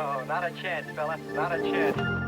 Oh, not a chance, fella. Not a chance.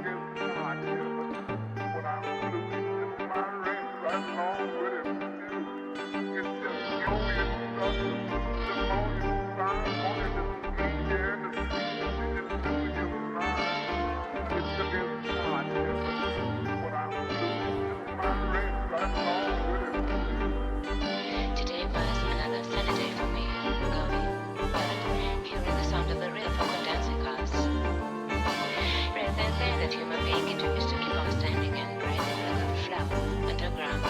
Today was another sunny day for me, going, but hearing the sound of the real folk on dancing cars. Rather than think that human being continues to keep on standing and breathing like a flower underground.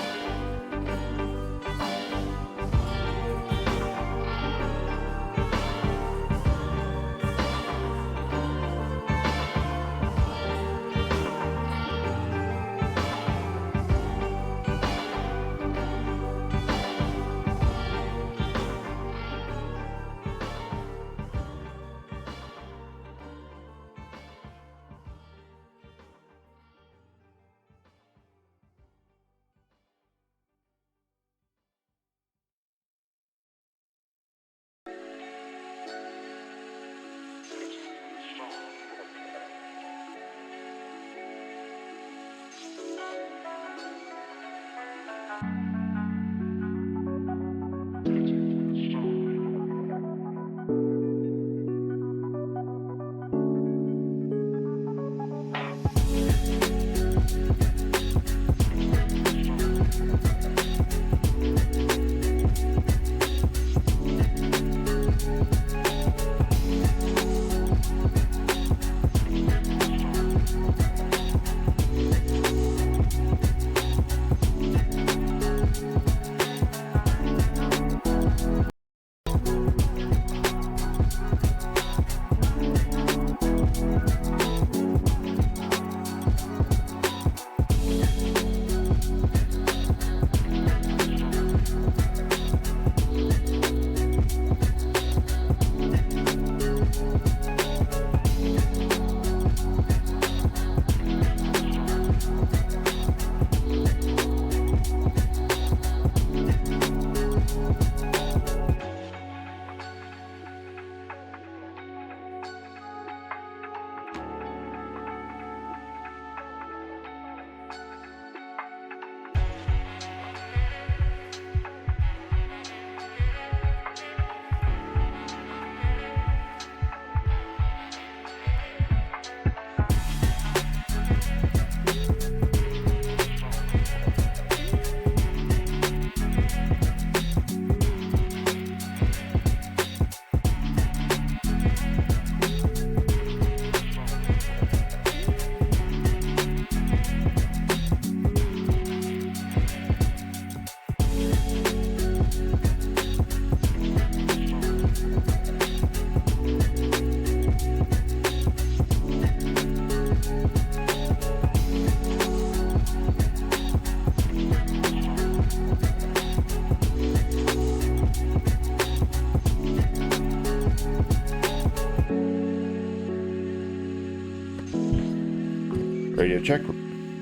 Radio check.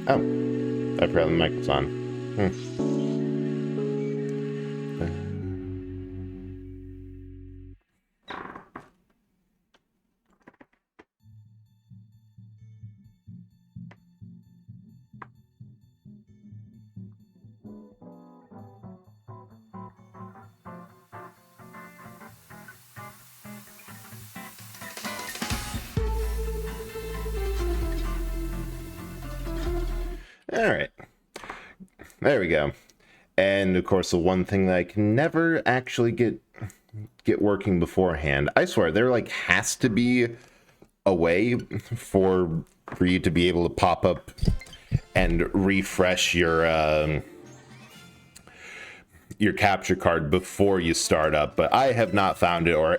Oh, I forgot the mic was on. All right, there we go. And of course, the one thing that I can never actually get working beforehand, I swear there like has to be a way for you to be able to pop up and refresh your capture card before you start up, but I have not found it, or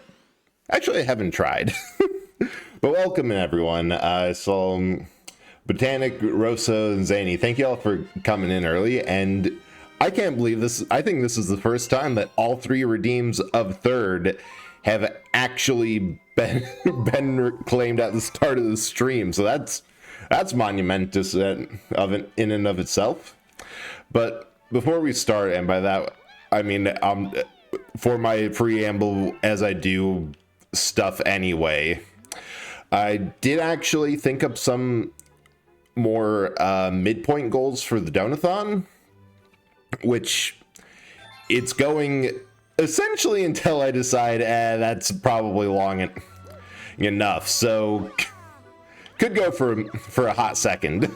actually I haven't tried. But welcome everyone. So Botanic, Rosa, and Zany, thank you all for coming in early, and I can't believe this. I think this is the first time that all three redeems of third have actually been claimed at the start of the stream, so that's monumentous in and of itself. But before we start, and by that I mean for my preamble, as I do stuff anyway, I did actually think up some more midpoint goals for the Donathon, which it's going essentially until I decide that's probably long enough. So could go for a hot second.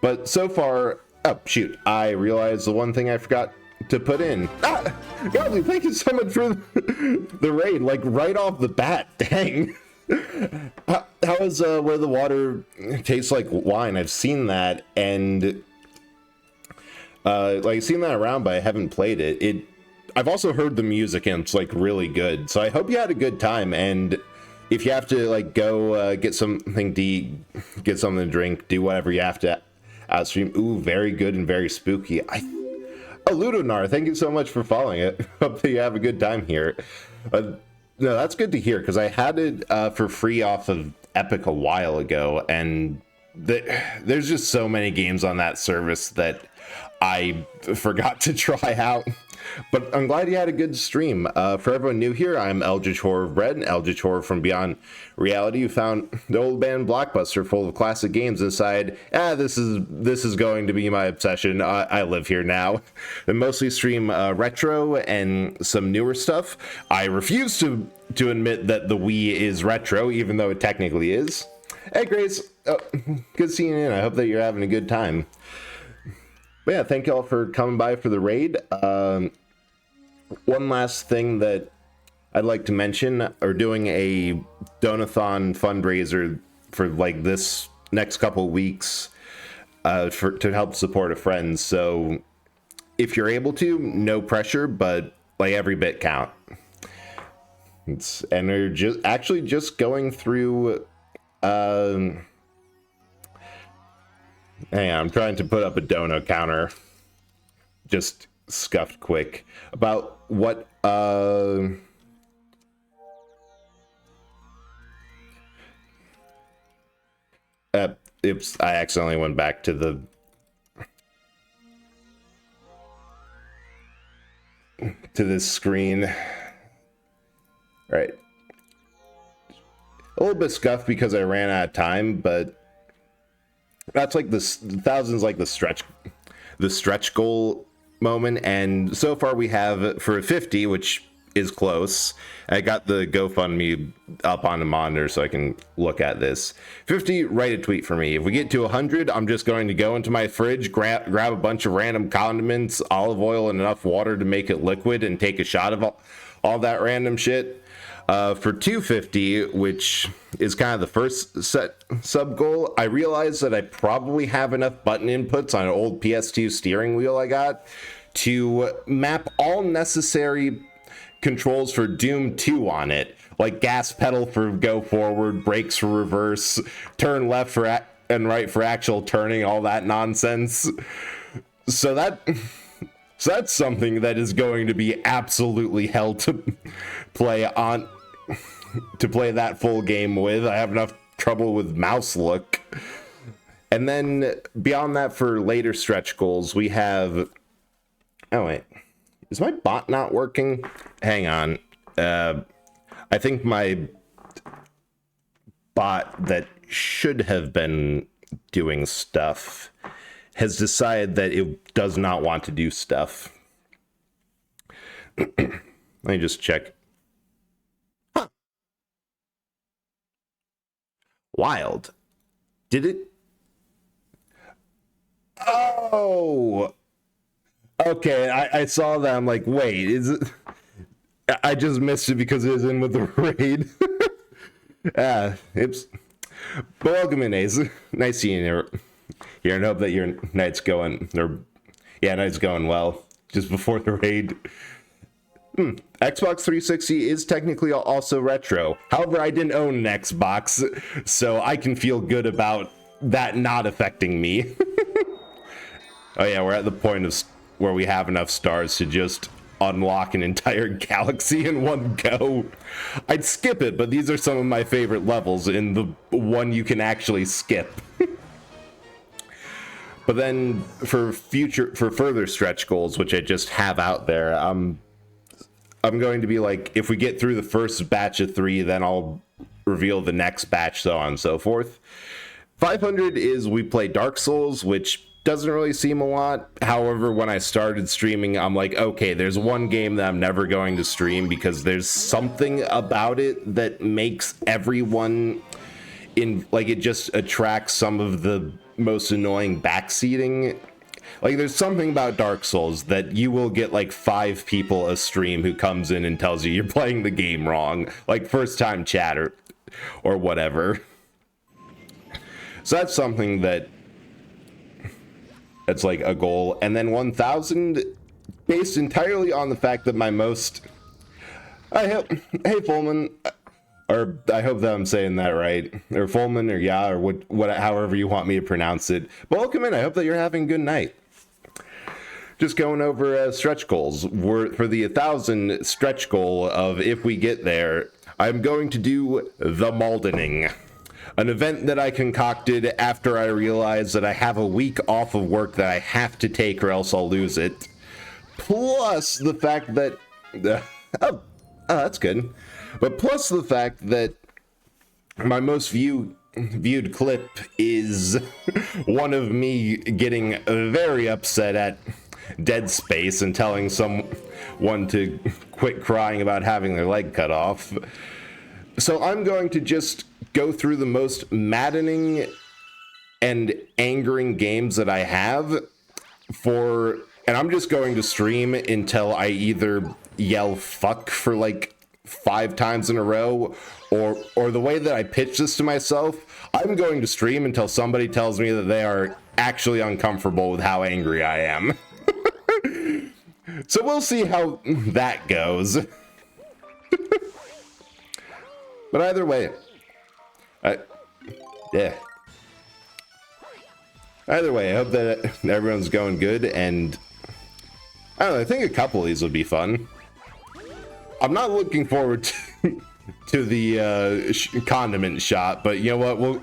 But so far, oh shoot, I realized the one thing I forgot to put in. Godly, thank you so much for the raid, like right off the bat. Dang. How is where the water tastes like wine? I've seen that, and like seen that around, but I haven't played it. I've also heard the music, and it's like really good. So I hope you had a good time. And if you have to like go get something to eat, get something to drink, do whatever you have to outstream. Ooh, very good and very spooky. Ludonar, thank you so much for following it. Hope that you have a good time here. No, that's good to hear, because I had it for free off of Epic a while ago, and there's just so many games on that service that I forgot to try out. But I'm glad you had a good stream. For everyone new here, I'm Eldritch Horror of Bread, Eldritch Horror from Beyond Reality. You found the old band Blockbuster full of classic games inside. This is going to be my obsession. I live here now. And mostly stream retro and some newer stuff. I refuse to admit that the Wii is retro, even though it technically is. Hey, Grace. Good seeing you in. I hope that you're having a good time. But yeah, thank y'all for coming by for the raid. One last thing that I'd like to mention, are doing a Donathon fundraiser for like this next couple weeks to help support a friend. So if you're able to, no pressure, but like every bit count. And they're just going through. Hang on, I'm trying to put up a dono counter. Just scuffed quick about what I accidentally went back to this screen. All right, a little bit scuffed because I ran out of time, but that's like this thousands, like the stretch goal moment. And so far we have for 50, which is close. I got the GoFundMe up on the monitor so I can look at this. 50, write a tweet for me. If we get to 100, I'm just going to go into my fridge, grab a bunch of random condiments, olive oil, and enough water to make it liquid, and take a shot of all that random shit. For 250, which is kind of the first sub goal, I realized that I probably have enough button inputs on an old PS2 steering wheel I got to map all necessary controls for Doom 2 on it, like gas pedal for go forward, brakes for reverse, turn left for and right for actual turning, all that nonsense. So that's something that is going to be absolutely hell to play that full game with. I have enough trouble with mouse look. And then beyond that, for later stretch goals, we have... Oh, wait. Is my bot not working? Hang on. I think my bot that should have been doing stuff has decided that it does not want to do stuff. Let me just check. Huh. Wild. Did it? Oh! Okay, I saw that. I'm like, wait, is it? I just missed it because it was in with the raid. It's. But welcome in, Ace. Nice seeing you here, and hope that your night's going, night's going well. Just before the raid. Xbox 360 is technically also retro. However, I didn't own an Xbox, so I can feel good about that not affecting me. Oh yeah, we're at the point of where we have enough stars to just unlock an entire galaxy in one go. I'd skip it, but these are some of my favorite levels in the one you can actually skip. But then for further stretch goals, which I just have out there, I'm going to be like, if we get through the first batch of 3, then I'll reveal the next batch, so on and so forth. 500 is we play Dark Souls, which doesn't really seem a lot. However, when I started streaming, I'm like, okay, there's one game that I'm never going to stream because there's something about it that makes everyone in, like, it just attracts some of the most annoying backseating. Like, there's something about Dark Souls that you will get like 5 people a stream who comes in and tells you you're playing the game wrong, like first time chat or whatever. So that's something that's like a goal. And then 1000 based entirely on the fact that my most, hey Fulman, or I hope that I'm saying that right, or Fulman, or yeah, or what however you want me to pronounce it. But welcome in. I hope that you're having a good night. Just going over stretch goals. For the 1000 stretch goal of if we get there, I'm going to do the Maldening, an event that I concocted after I realized that I have a week off of work that I have to take or else I'll lose it. Plus the fact that, oh, that's good. But plus the fact that my most viewed clip is one of me getting very upset at Dead Space and telling someone to quit crying about having their leg cut off. So I'm going to just go through the most maddening and angering games that I have and I'm just going to stream until I either yell fuck for like 5 times in a row, or the way that I pitch this to myself, I'm going to stream until somebody tells me that they are actually uncomfortable with how angry I am. So we'll see how that goes. But either way, yeah. Either way, I hope that everyone's going good, and I don't know, I think a couple of these would be fun. I'm not looking forward to the condiment shot, but you know what?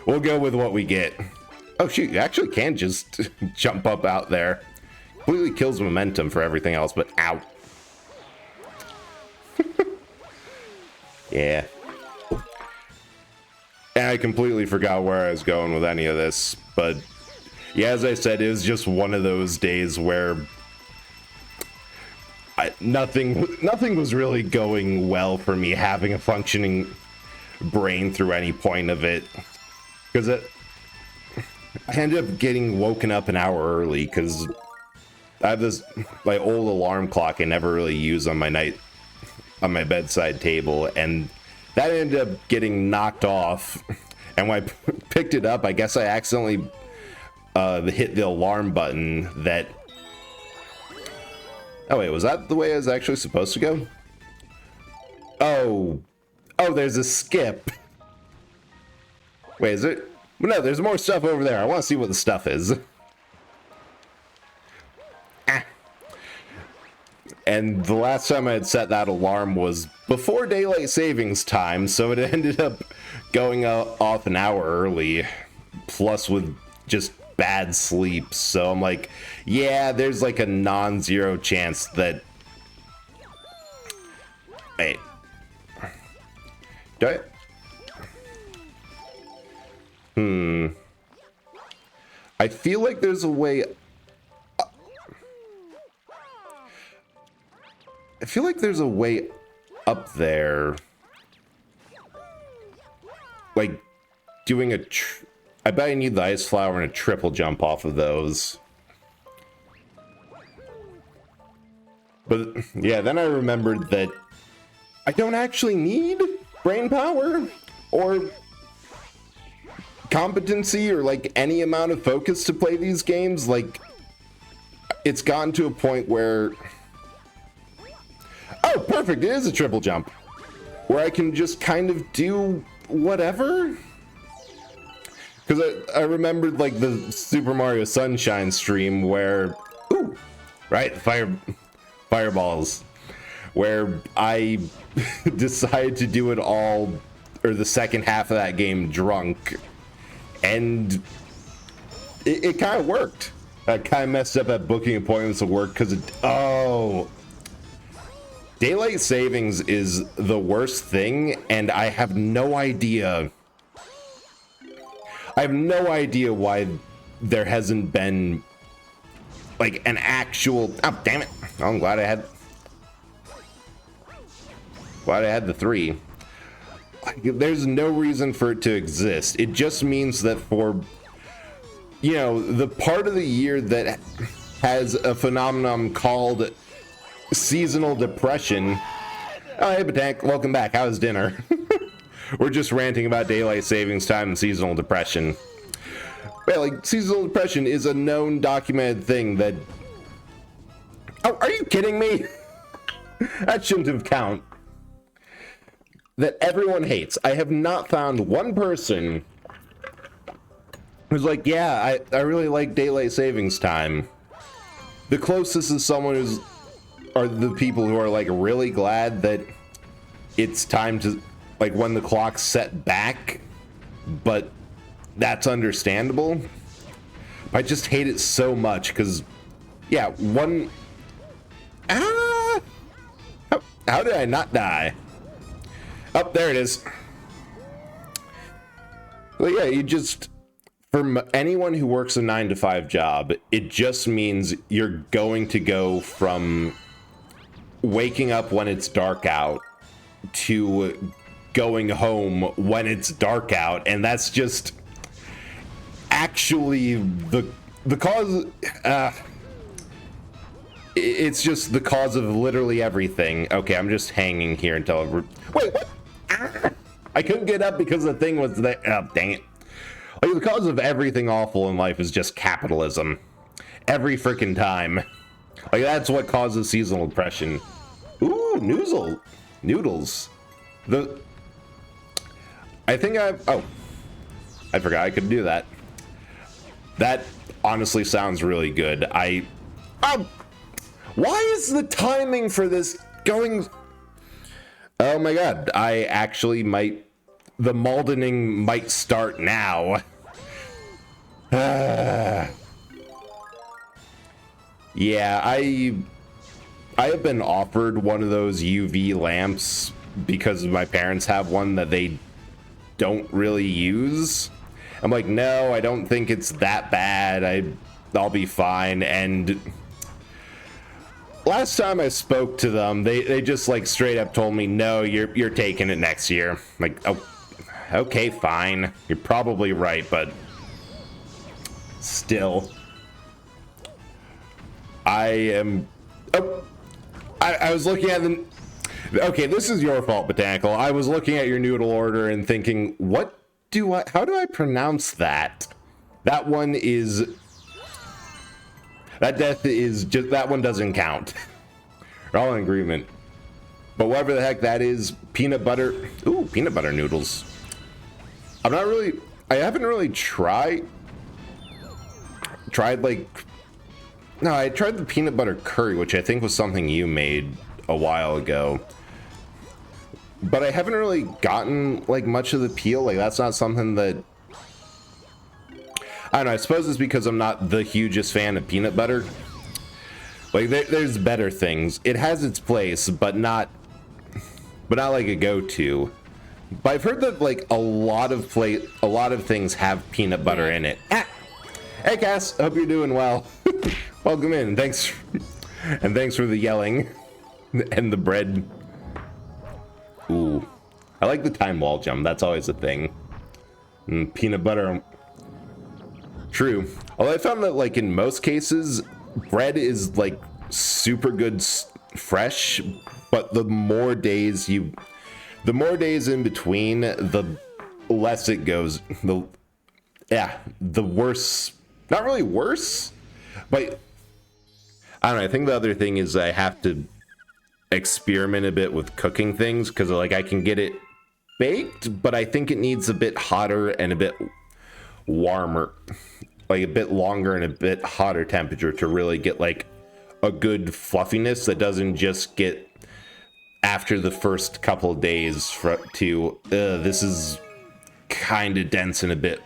We'll go with what we get. Oh shoot, you actually can just jump up out there. Completely kills momentum for everything else, but ow. Yeah. And I completely forgot where I was going with any of this, but yeah, as I said, it was just one of those days where nothing was really going well for me having a functioning brain through any point of it, because I ended up getting woken up an hour early because I have this like old alarm clock I never really use on my bedside table, and that ended up getting knocked off. And when I picked it up, I guess I accidentally hit the alarm button that... Oh wait, was that the way I was actually supposed to go? Oh, there's a skip. Wait, is it? No, there's more stuff over there. I want to see what the stuff is. And the last time I had set that alarm was before daylight savings time, so it ended up going off an hour early, plus with just bad sleep. So I'm like, yeah, there's like a non-zero chance that... Wait. Do I... I feel like there's a way... I feel like there's a way up there. Like, doing I bet I need the ice flower and a triple jump off of those. But, yeah, then I remembered that I don't actually need brain power or competency or, like, any amount of focus to play these games. Like, it's gotten to a point where... Oh, perfect, it is a triple jump. Where I can just kind of do whatever. Because I remembered, like, the Super Mario Sunshine stream where... Ooh! Right, fireballs. Where I decided to do it all, or the second half of that game drunk. And it kind of worked. I kind of messed up at booking appointments at work because it... Oh! Daylight savings is the worst thing, and I have no idea I have no idea why there hasn't been like an actual. Oh, damn it! Oh, I'm glad I had the 3. There's no reason for it to exist. It just means that for, you know, the part of the year that has a phenomenon called seasonal depression. Oh, hey, Batank, welcome back. How's dinner? We're just ranting about daylight savings time and seasonal depression. Well, like, seasonal depression is a known documented thing that... Oh, are you kidding me? That shouldn't have counted. That everyone hates. I have not found one person who's like, yeah, I really like daylight savings time. The closest is someone who's, are the people who are like really glad that it's time to, like, when the clock's set back, but that's understandable. I just hate it so much because, yeah, one... How did I not die? Oh, there it is. Well, yeah, you just, for anyone who works a 9-to-5 job, it just means you're going to go from waking up when it's dark out to going home when it's dark out, and that's just actually the cause. It's just the cause of literally everything. Okay, I'm just hanging here until wait, what? I couldn't get up because the thing was there. Oh, dang it. Like, the cause of everything awful in life is just capitalism. Every freaking time. Like, that's what causes seasonal depression. Ooh, noodles. I think oh, I forgot I could do that. That honestly sounds really good. Why is the timing for this going... Oh my god, I actually might... The Maldening might start now. Yeah, I have been offered one of those UV lamps because my parents have one that they don't really use. I'm like, no, I don't think it's that bad. I'll be fine. And last time I spoke to them, they just like straight up told me, no, you're taking it next year. Like, oh, okay, fine. You're probably right, but still. I was looking at the... Okay, this is your fault, Botanical. I was looking at your noodle order and thinking, how do I pronounce that? That one is... That death is just... That one doesn't count. We're all in agreement. But whatever the heck that is, peanut butter... Ooh, peanut butter noodles. I haven't really tried like... No, I tried the peanut butter curry, which I think was something you made a while ago. But I haven't really gotten like much of the peel. Like, that's not something that... I don't know, I suppose it's because I'm not the hugest fan of peanut butter. Like, there's better things. It has its place, but not like a go-to. But I've heard that like a lot of things have peanut butter in it. Ah! Hey Cass, hope you're doing well. Welcome in. Thanks for the yelling and the bread. Ooh, I like the time wall jump. That's always a thing. Peanut butter. True. Although I found that like in most cases, bread is like super good fresh, but the more days in between, the less it goes. The worse. Not really worse, but I don't know. I think the other thing is I have to experiment a bit with cooking things because like I can get it baked, but I think it needs a bit hotter and a bit warmer, like a bit longer and a bit hotter temperature to really get like a good fluffiness that doesn't just get after the first couple of days this is kind of dense and a bit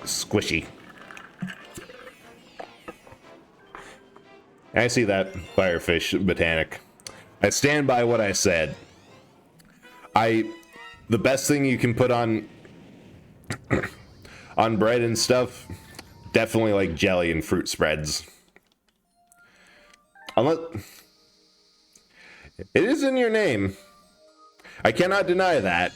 squishy. I see that, Firefish Botanic. I stand by what I said. The best thing you can put on on bread and stuff, definitely like jelly and fruit spreads. Unless it is in your name. I cannot deny that.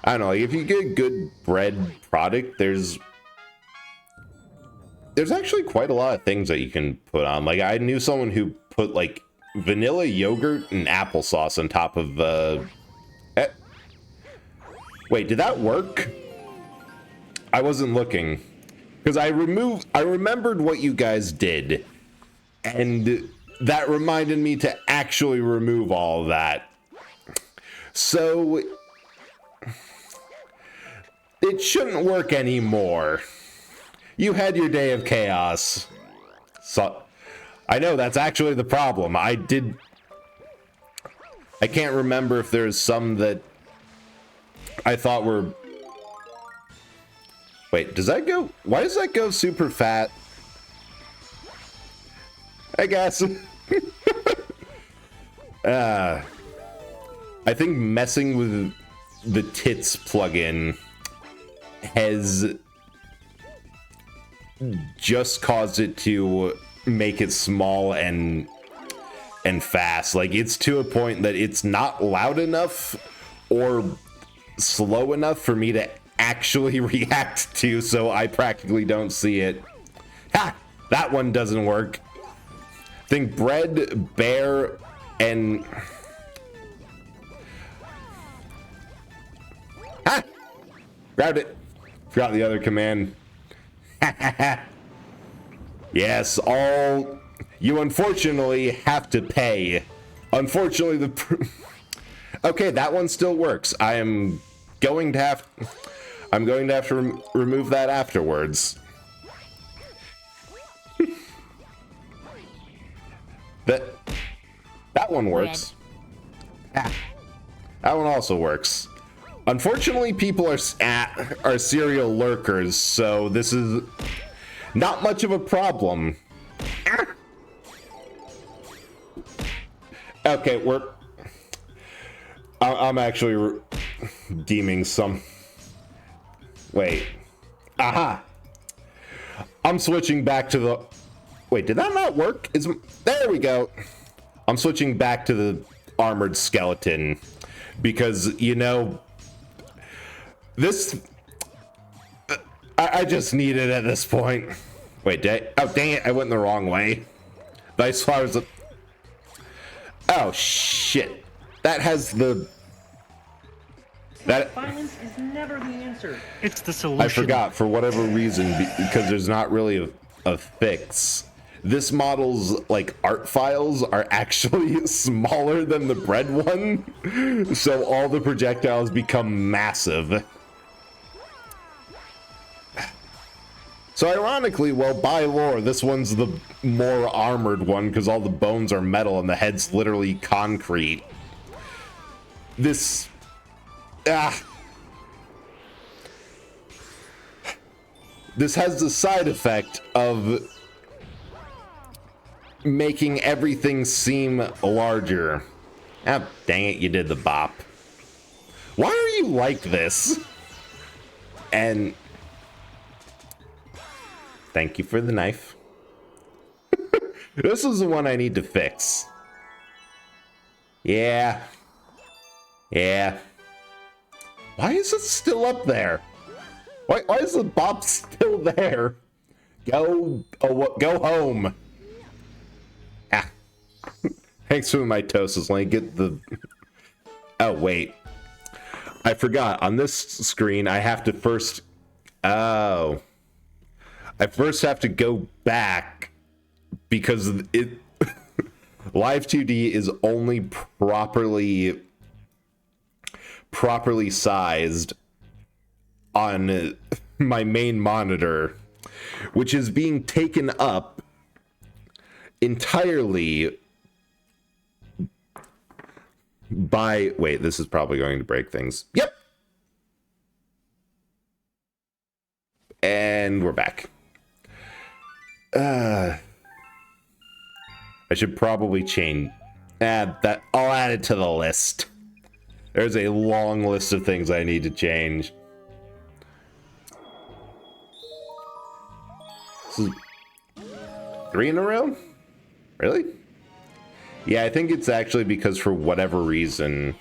I don't know, like if you get a good bread product, there's actually quite a lot of things that you can put on. Like I knew someone who put like vanilla yogurt and applesauce on top of wait, did that work? I wasn't looking. Because I remembered what you guys did. And that reminded me to actually remove all of that. So it shouldn't work anymore. You had your day of chaos. So I know that's actually the problem. I can't remember if there's some that I thought were... Wait, does that go... Why does that go super fat? I guess. I think messing with the tits plugin has just caused it to make it small and fast. Like, it's to a point that it's not loud enough or slow enough for me to actually react to, so I practically don't see it. Ha! That one doesn't work. I think bread, bear, and... Ha! Grabbed it. Forgot the other command. Yes, all... You unfortunately have to pay. Unfortunately, the... Okay, that one still works. I'm going to have to remove that afterwards. That one works. Ah, that one also works. Unfortunately, people are serial lurkers, so this is not much of a problem. Ah. Okay, I'm actually deeming some... Wait. Aha! I'm switching back to the... Wait, did that not work? There we go. I'm switching back to the armored skeleton. Because, you know... This... I just need it at this point. Wait, oh, dang it, I went the wrong way. Nice flowers... Oh, shit. That has the... Violence is never the answer. It's the solution. I forgot, for whatever reason, because there's not really a fix. This model's, like, art files are actually smaller than the bread one, so all the projectiles become massive. So ironically, well, by lore, this one's the more armored one, because all the bones are metal and the head's literally concrete. This... This has the side effect of making everything seem larger. Ah, dang it, you did the bop. Why are you like this? And thank you for the knife. This is the one I need to fix. Yeah. Yeah. Why is it still up there? Why is the bop still there? Go home. Ah. Thanks for the mitosis. Let me get the... Oh, wait. I forgot. On this screen, I have to first... Oh. I first have to go back because it... Live 2D is only properly sized on my main monitor, which is being taken up entirely by... Wait, this is probably going to break things. Yep. And we're back. I should probably change... I'll add it to the list. There's a long list of things I need to change. This is 3 in a row? Really? Yeah, I think it's actually because for whatever reason...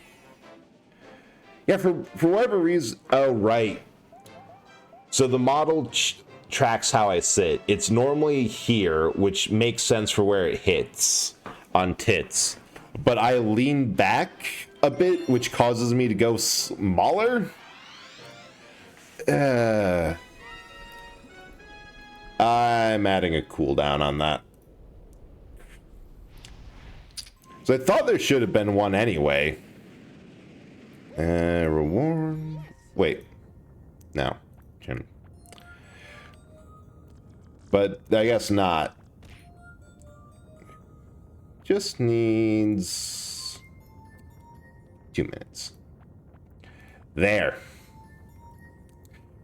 Yeah, for whatever reason... Oh, right. So the model tracks how I sit. It's normally here, which makes sense for where it hits on tits. But I lean back a bit, which causes me to go smaller. I'm adding a cooldown on that. So I thought there should have been one anyway. Reward. Wait. No. Jim. But I guess not. Just needs 2 minutes. There.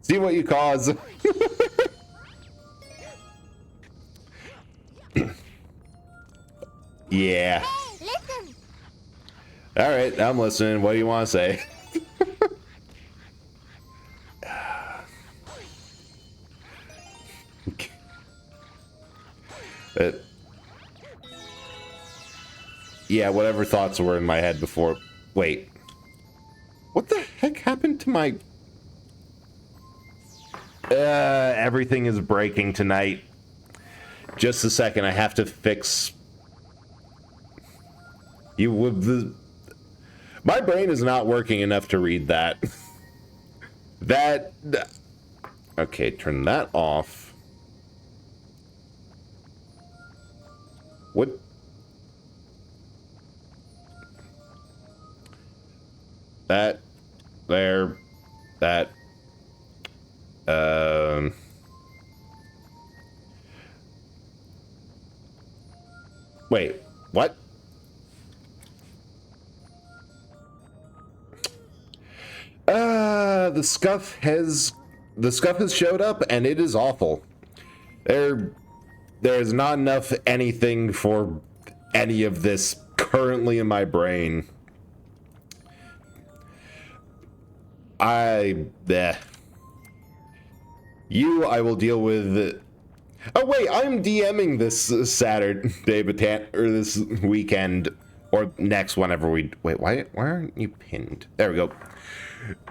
See what you cause. Yeah. Hey, listen. All right, I'm listening. What do you want to say? Yeah, whatever thoughts were in my head before. Wait. What the heck happened to my... everything is breaking tonight. Just a second, I have to fix... You would... My brain is not working enough to read that. That... Okay, turn that off. What... That... There... That... Wait, what? The scuff has showed up and it is awful. There's not enough anything for any of this currently in my brain. I will deal with. Oh wait, I'm DMing this Saturday, or this weekend, or next whenever we. Wait, why aren't you pinned? There we go.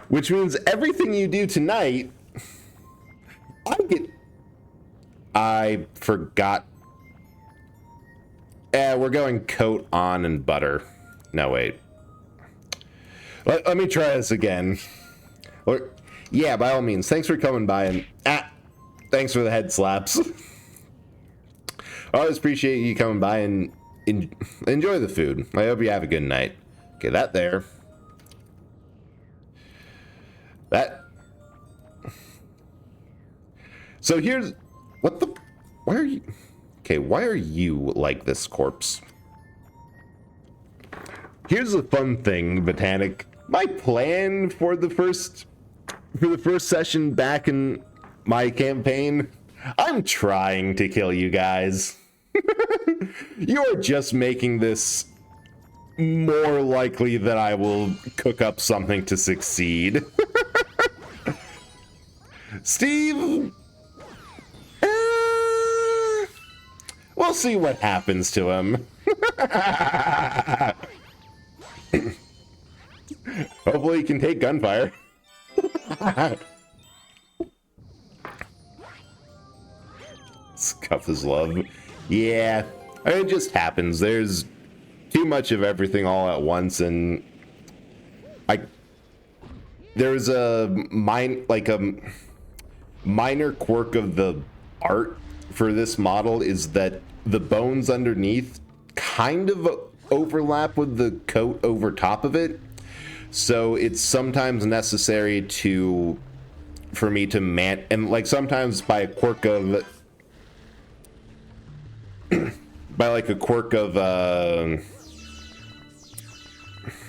Which means everything you do tonight, I forgot. We're going coat on and butter. No, wait. Let me try this again. Yeah, by all means. Thanks for coming by and thanks for the head slaps. I always appreciate you coming by and enjoy the food. I hope you have a good night. Okay, that there. That. So here's what the. Why are you? Okay, why are you like this, corpse? Here's the fun thing, Botanic. My plan for the first session back in my campaign, I'm trying to kill you guys. You're just making this more likely that I will cook up something to succeed. Steve, we'll see what happens to him. Hopefully he can take gunfire. Scuff his love. Yeah, it just happens. There's too much of everything all at once, and there's a minor quirk of the art for this model is that the bones underneath kind of overlap with the coat over top of it. So it's sometimes necessary for me to sometimes by a quirk of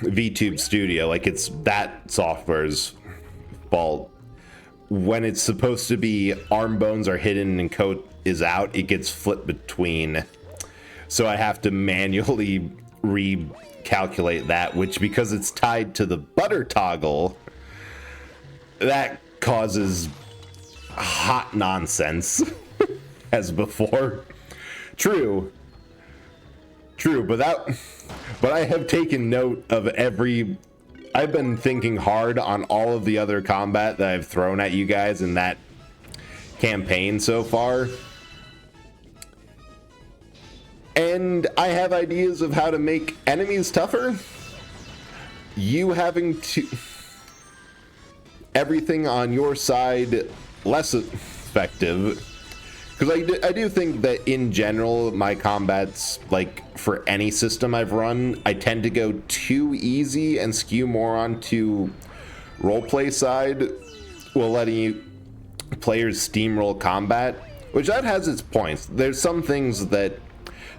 VTube Studio, like it's that software's fault. When it's supposed to be arm bones are hidden and coat is out, it gets flipped between. So I have to manually recalculate that, which because it's tied to the butter toggle, that causes hot nonsense as before. True, but I have taken note of I've been thinking hard on all of the other combat that I've thrown at you guys in that campaign so far. And I have ideas of how to make enemies tougher. You having to everything on your side less effective, because I do think that in general my combats, like for any system I've run, I tend to go too easy and skew more onto roleplay side while letting you players steamroll combat, which that has its points. There's some things that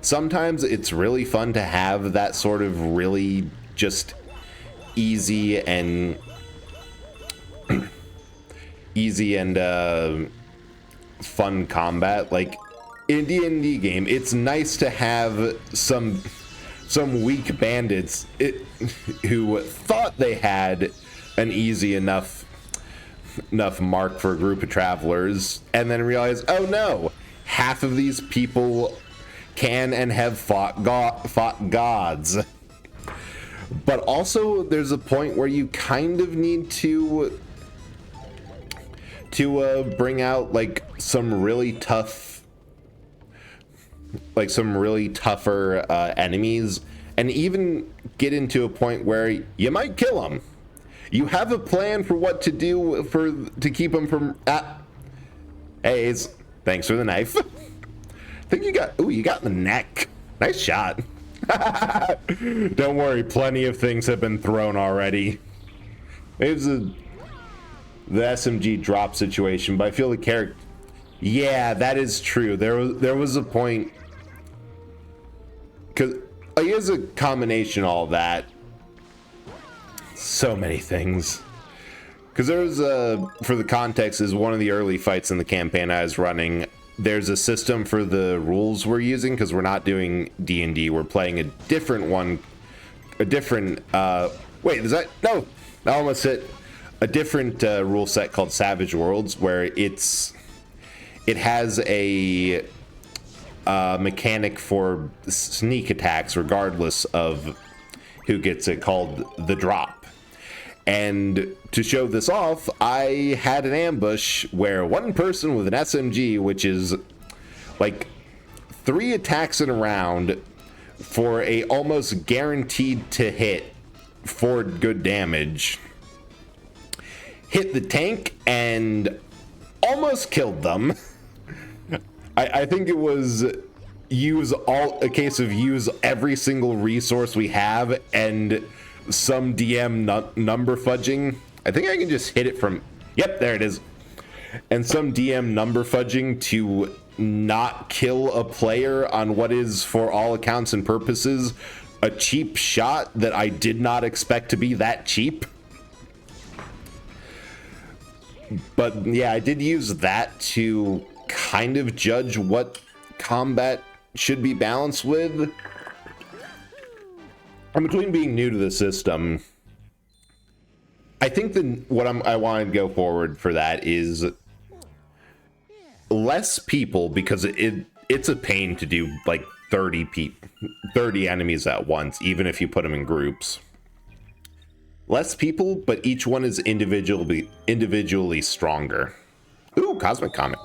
sometimes it's really fun to have that sort of really just easy and fun combat. Like in a D&D game, it's nice to have some weak bandits who thought they had an easy enough mark for a group of travelers, and then realize, oh no, half of these people can and have fought gods. But also there's a point where you kind of need to bring out like some really tougher enemies, and even get into a point where you might kill them. You have a plan for what to do to keep them from. Hey, thanks for the knife. I think you got the neck. Nice shot. Don't worry, plenty of things have been thrown already. It was the SMG drop situation, but I feel the character. Yeah, that is true. There was a point, because it is a combination of all that. So many things. Because there's for the context, is one of the early fights in the campaign I was running. There's a system for the rules we're using, because we're not doing D&D. We're playing a different one. Wait, is that? No, I almost hit a different rule set called Savage Worlds, where it has a mechanic for sneak attacks regardless of who gets it, called the drop. And to show this off, I had an ambush where one person with an SMG, which is like 3 attacks in a round for a almost guaranteed to hit 4 good damage, hit the tank and almost killed them. I think it was a case of use every single resource we have and some DM number fudging. I think I can just hit it from, yep, there it is. And some DM number fudging to not kill a player on what is, for all accounts and purposes, a cheap shot that I did not expect to be that cheap. But yeah, I did use that to kind of judge what combat should be balanced with. And between being new to the system, I think I want to go forward for that is less people, because it's a pain to do like 30 enemies at once, even if you put them in groups. Less people, but each one is individually stronger. Ooh, Cosmic Comet.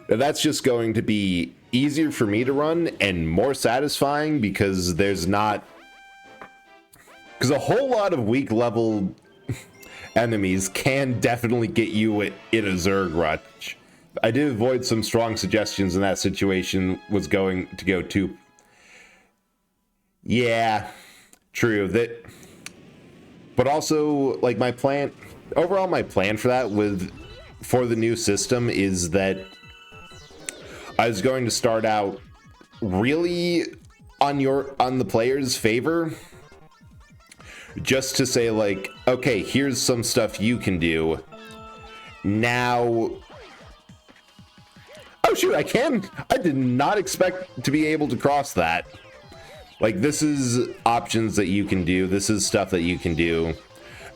That's just going to be easier for me to run and more satisfying, because a whole lot of weak level enemies can definitely get you in a Zerg rush. I did avoid some strong suggestions in that situation. Was going to go to, yeah, true that, but also like my plan for that for the new system is that I was going to start out really on the player's favor, just to say like, okay, here's some stuff you can do. Now, Oh shoot, I can. I did not expect to be able to cross that. Like, this is options that you can do. This is stuff that you can do.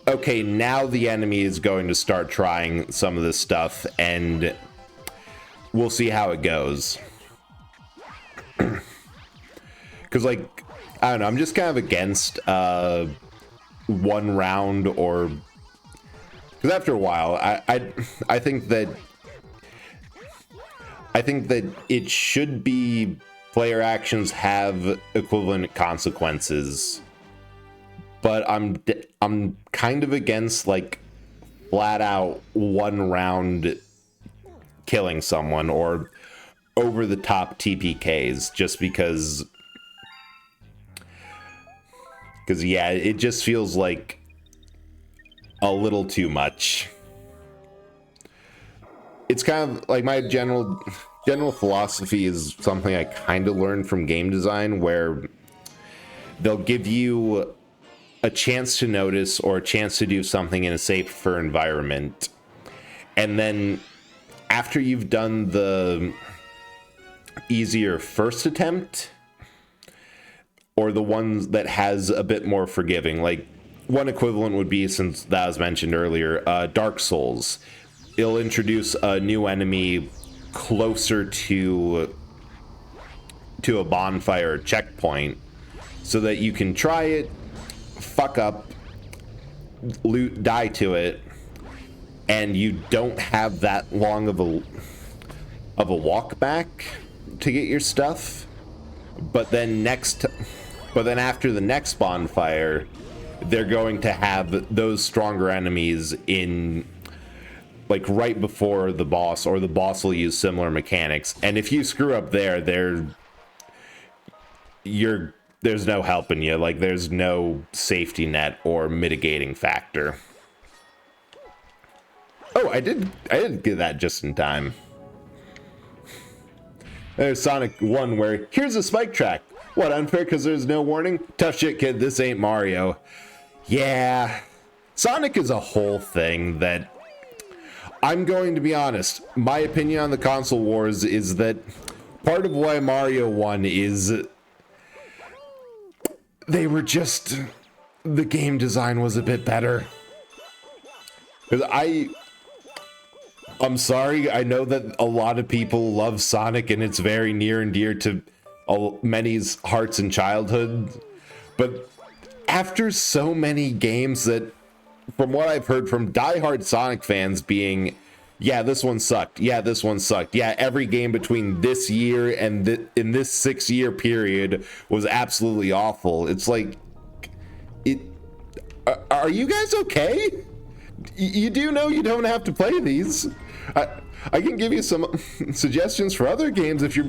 Okay, now the enemy is going to start trying some of this stuff, and we'll see how it goes. Because, like, I don't know, I'm just kind of against one round, or... Because after a while, I think that... I think that it should be player actions have equivalent consequences, but I'm kind of against, like, flat out one round killing someone or over the top TPKs, just because yeah, it just feels like a little too much. It's kind of like my general philosophy is something I kind of learned from game design, where they'll give you a chance to notice or a chance to do something in a safer environment, and then after you've done the easier first attempt, or the ones that has a bit more forgiving, like one equivalent would be, since that was mentioned earlier, Dark Souls. It'll introduce a new enemy closer to a bonfire or checkpoint, so that you can try it, fuck up, loot, die to it, and you don't have that long of a walk back to get your stuff. But then after the next bonfire, they're going to have those stronger enemies in, like, right before the boss, or the boss will use similar mechanics. And if you screw up there's no helping you. Like, there's no safety net or mitigating factor. Oh, I did get that just in time. There's Sonic 1 where, here's a spike track. What, unfair because there's no warning? Tough shit, kid, this ain't Mario. Yeah, Sonic is a whole thing that, I'm going to be honest, my opinion on the console wars is that part of why Mario won is the game design was a bit better. Because I'm sorry, I know that a lot of people love Sonic and it's very near and dear to many's hearts and childhood, but after so many games that, from what I've heard from diehard Sonic fans being, yeah, this one sucked. Yeah, this one sucked. Yeah, every game between this year and in this 6-year period was absolutely awful. It's like, are you guys okay? You do know you don't have to play these. I can give you some suggestions for other games if you're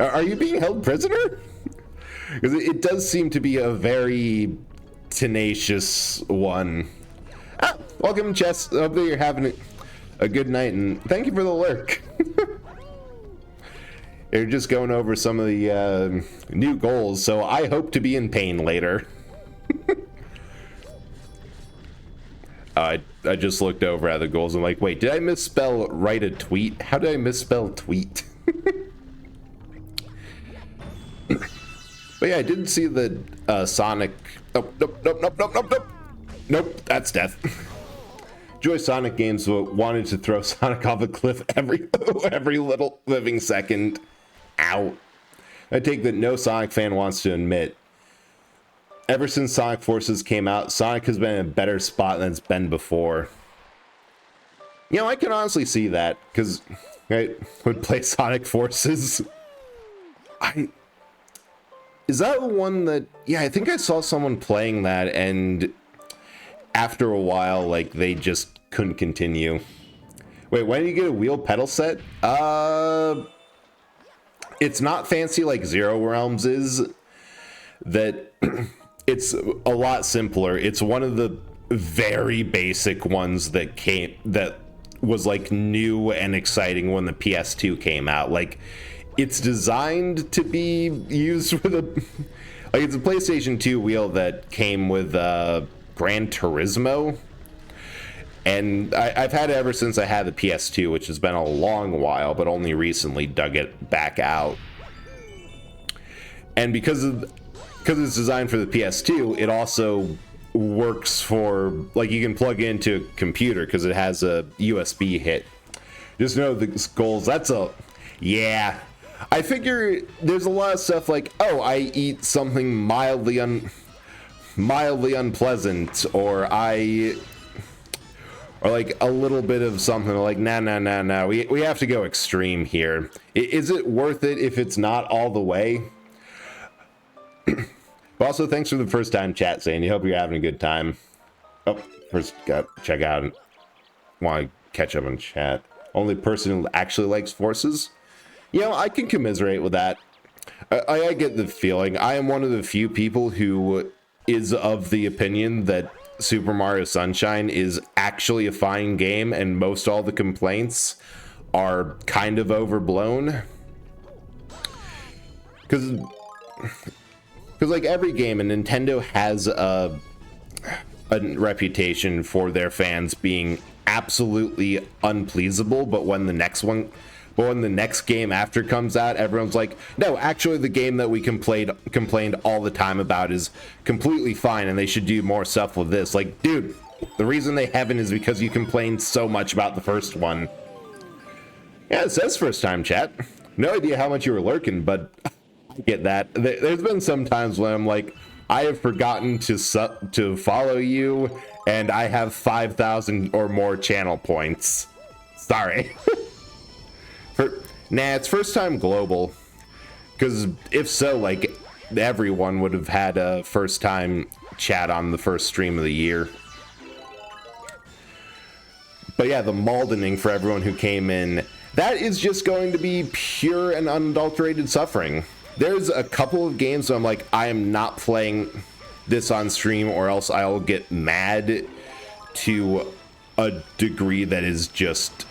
are you being held prisoner? Because it does seem to be a very tenacious one. Welcome, Chess. Hope that you're having a good night, and thank you for the lurk. They're just going over some of the new goals, so I hope to be in pain later. I just looked over at the goals and like, wait, did I misspell write a tweet? How did I misspell tweet? But yeah, I didn't see the Sonic. Oh, nope, that's death. Joy Sonic games wanted to throw Sonic off a cliff every little living second. Ow. I take that no Sonic fan wants to admit. Ever since Sonic Forces came out, Sonic has been in a better spot than it's been before. You know, I can honestly see that, because I would play Sonic Forces. Is that the one that... Yeah, I think I saw someone playing that, and after a while, like, they just couldn't continue. Wait, when did you get a wheel pedal set? It's not fancy like Zero Realms is. That... It's a lot simpler. It's one of the very basic ones that was like new and exciting when the PS2 came out. Like, it's designed to be used with it's a PlayStation 2 wheel that came with Gran Turismo. And I've had it ever since I had the PS2, which has been a long while, but only recently dug it back out. And because it's designed for the PS2, it also works for, like, you can plug it into a computer because it has a USB hit. Just know the goals. Yeah. I figure there's a lot of stuff like, oh, I eat something mildly unpleasant, or like a little bit of something, like, nah. We have to go extreme here. Is it worth it if it's not all the way? But also, thanks for the first time chat, saying you hope you're having a good time. Oh, first got check out and want to catch up on chat. Only person who actually likes Forces. You know, I can commiserate with that. I get the feeling. I am one of the few people who is of the opinion that Super Mario Sunshine is actually a fine game, and most all the complaints are kind of overblown. Because like every game, and Nintendo has a reputation for their fans being absolutely unpleasable, but when the next game after comes out, everyone's like, no, actually the game that we complained all the time about is completely fine, and they should do more stuff with this. Like, dude, the reason they haven't is because you complained so much about the first one. Yeah, it says first time chat. No idea how much you were lurking, but I get that. There's been some times when I'm like, I have forgotten to follow you, and I have 5,000 or more channel points. Sorry. It's first time global, because if so, like, everyone would have had a first time chat on the first stream of the year. But yeah, the Maldening for everyone who came in, that is just going to be pure and unadulterated suffering. There's a couple of games where I'm like, I am not playing this on stream, or else I'll get mad to a degree that is just...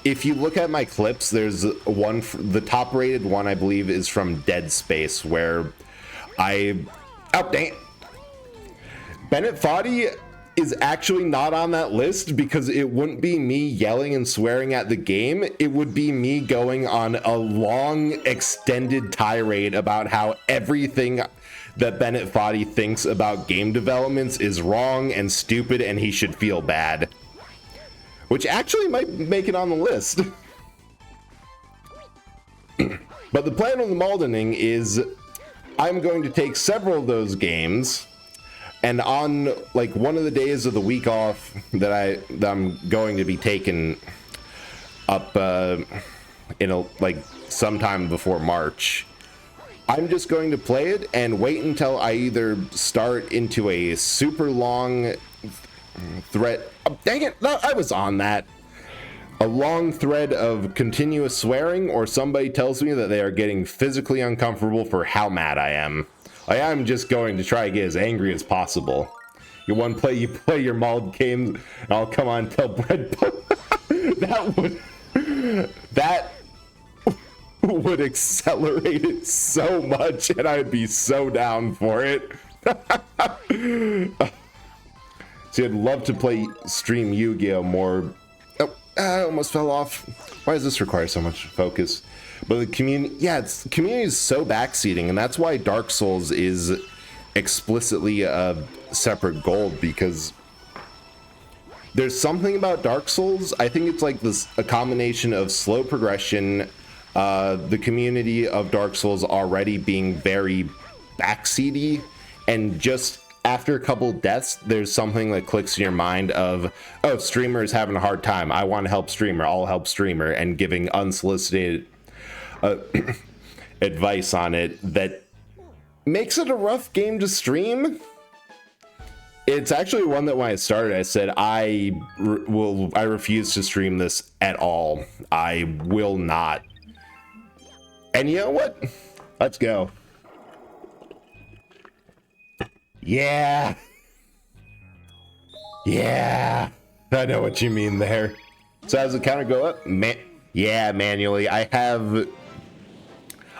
If you look at my clips, there's one, the top rated one, I believe, is from Dead Space, where oh, dang it. Bennett Foddy is actually not on that list because it wouldn't be me yelling and swearing at the game. It would be me going on a long, extended tirade about how everything that Bennett Foddy thinks about game developments is wrong and stupid, and he should feel bad. Which actually might make it on the list. But the plan on the Maldening is I'm going to take several of those games, and on like one of the days of the week off that I'm going to be taking up like sometime before March, I'm just going to play it and wait until I either start into a super long thread. Oh, dang it, no, I was on that. A long thread of continuous swearing, or somebody tells me that they are getting physically uncomfortable for how mad I am. I'm just going to try to get as angry as possible. You play your mauled games, and I'll come on and tell Bread. that would accelerate it so much, and I'd be so down for it. See, I'd love to stream Yu-Gi-Oh! More. Oh, I almost fell off. Why does this require so much focus? But the community, the community is so backseating, and that's why Dark Souls is explicitly a separate goal, because there's something about Dark Souls. I think it's like a combination of slow progression, the community of Dark Souls already being very backseaty, and just after a couple deaths, there's something that clicks in your mind of, oh, streamer is having a hard time. I want to help streamer. I'll help streamer, and giving unsolicited advice on it that makes it a rough game to stream. It's actually one that when I started, I said, I refuse to stream this at all. I will not. And you know what? Let's go. Yeah. I know what you mean there. So as the counter go up, yeah, manually. I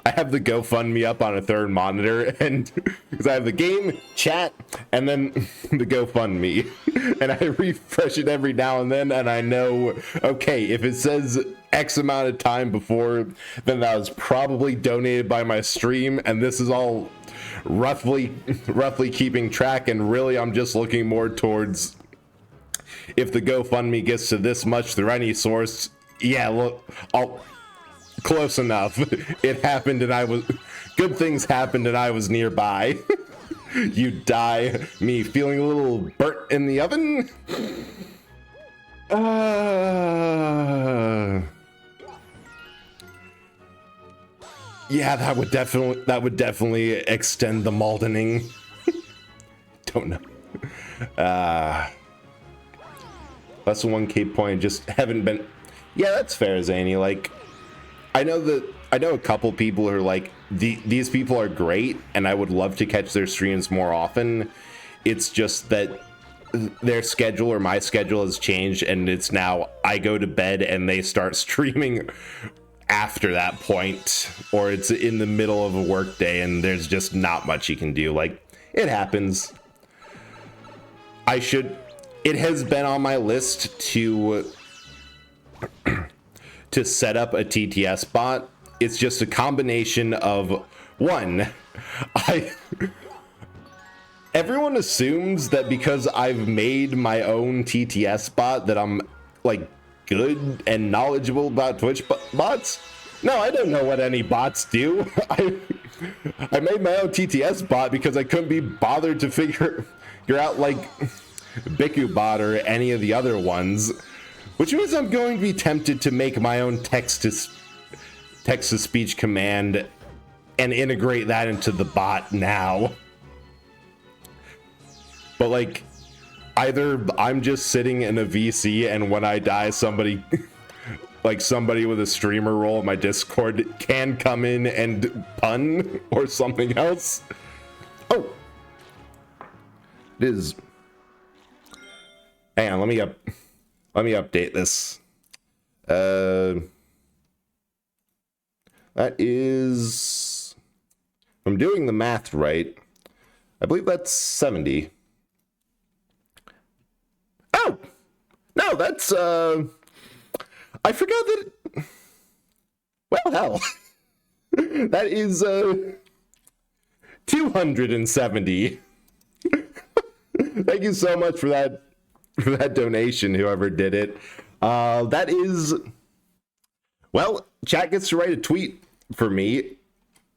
I have the GoFundMe up on a third monitor, and because I have the game, chat, and then the GoFundMe, and I refresh it every now and then, and I know, okay, if it says X amount of time before, then that was probably donated by my stream, and this is all roughly keeping track, and really I'm just looking more towards if the GoFundMe gets to this much through any source. Yeah, look, close enough. It happened and I was, good things happened and I was nearby. You die, me feeling a little burnt in the oven. Yeah, that would definitely extend the maldening. Don't know. That's the 1K point, just haven't been. Yeah, that's fair, Zany. Like, I know a couple people who are like, these people are great and I would love to catch their streams more often. It's just that their schedule or my schedule has changed, and it's now I go to bed and they start streaming after that point, or it's in the middle of a work day and there's just not much you can do. Like, it happens. It has been on my list to set up a TTS bot. It's just a combination of one, everyone assumes that because I've made my own TTS bot that I'm like good and knowledgeable about Twitch bots. No, I don't know what any bots do. I made my own TTS bot because I couldn't be bothered to figure out like Biku bot or any of the other ones, which means I'm going to be tempted to make my own text to speech command and integrate that into the bot now. But like, either I'm just sitting in a VC and when I die, somebody with a streamer role in my Discord can come in and pun or something else. Oh, it is. Hang on, let me update this. That is, if I'm doing the math right, I believe that's 70. Oh, no, that's, I forgot that, well, hell, that is, 270. Thank you so much for that donation, whoever did it. That is, well, chat gets to write a tweet for me.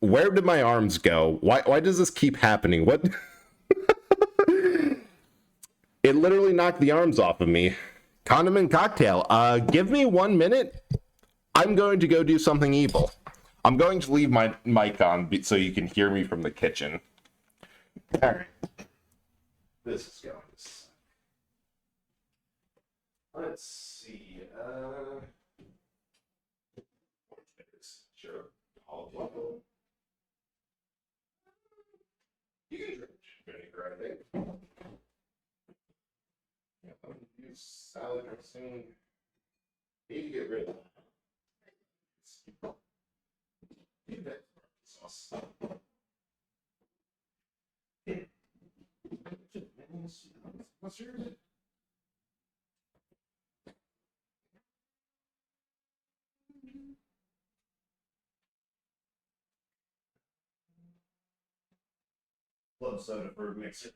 Where did my arms go? Why does this keep happening? What? It literally knocked the arms off of me. Condiment cocktail. Give me 1 minute. I'm going to go do something evil. I'm going to leave my mic on so you can hear me from the kitchen. All right. This is going to suck. Let's see. Sure. You can drink vinegar, I think. Yeah, I'm going to use salad dressing. Need to get rid of that. Need that sauce. What's yours? Club soda for a mixer.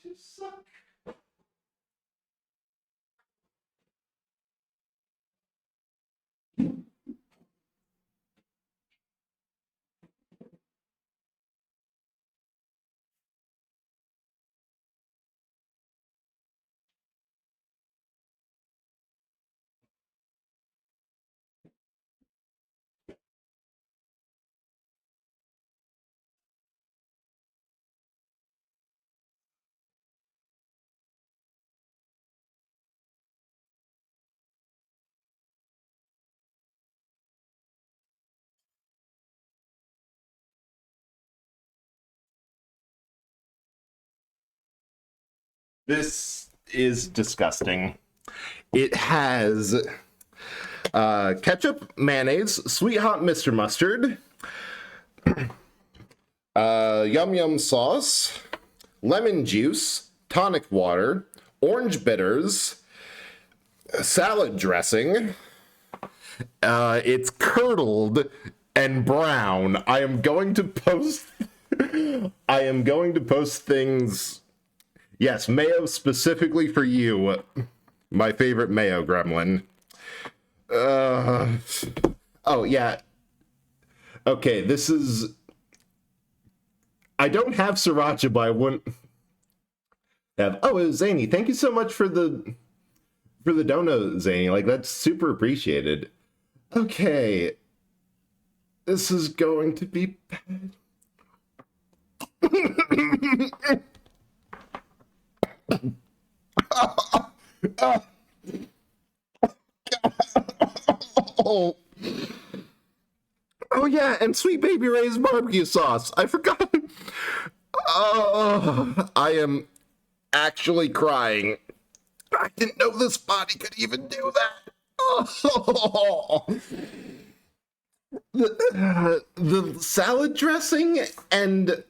to suck. This is disgusting. It has ketchup, mayonnaise, sweet hot Mr. Mustard, yum yum sauce, lemon juice, tonic water, orange bitters, salad dressing. It's curdled and brown. I am going to post things. Yes, mayo specifically for you, my favorite mayo gremlin. Oh, yeah. Okay, this is... I don't have sriracha, but I wouldn't have... Oh, Zany, thank you so much for the dono, Zany. Like, that's super appreciated. Okay. This is going to be bad. Oh. Oh yeah, and Sweet Baby Ray's barbecue sauce. I forgot. Oh, I am actually crying. I didn't know this body could even do that. Oh. The salad dressing and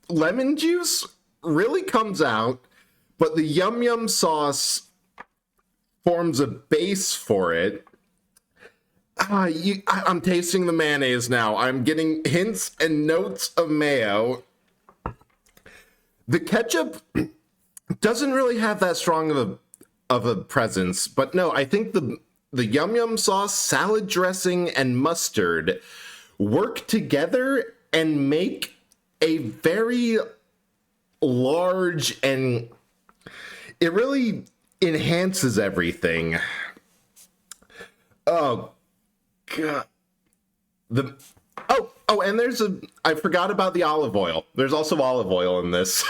lemon juice really comes out, but the yum yum sauce forms a base for it. I'm tasting the mayonnaise now. I'm getting hints and notes of mayo. The ketchup doesn't really have that strong of a presence, but no, I think the yum yum sauce, salad dressing, and mustard work together and make a very large, and it really enhances everything. Oh God. And I forgot about the olive oil. There's also olive oil in this.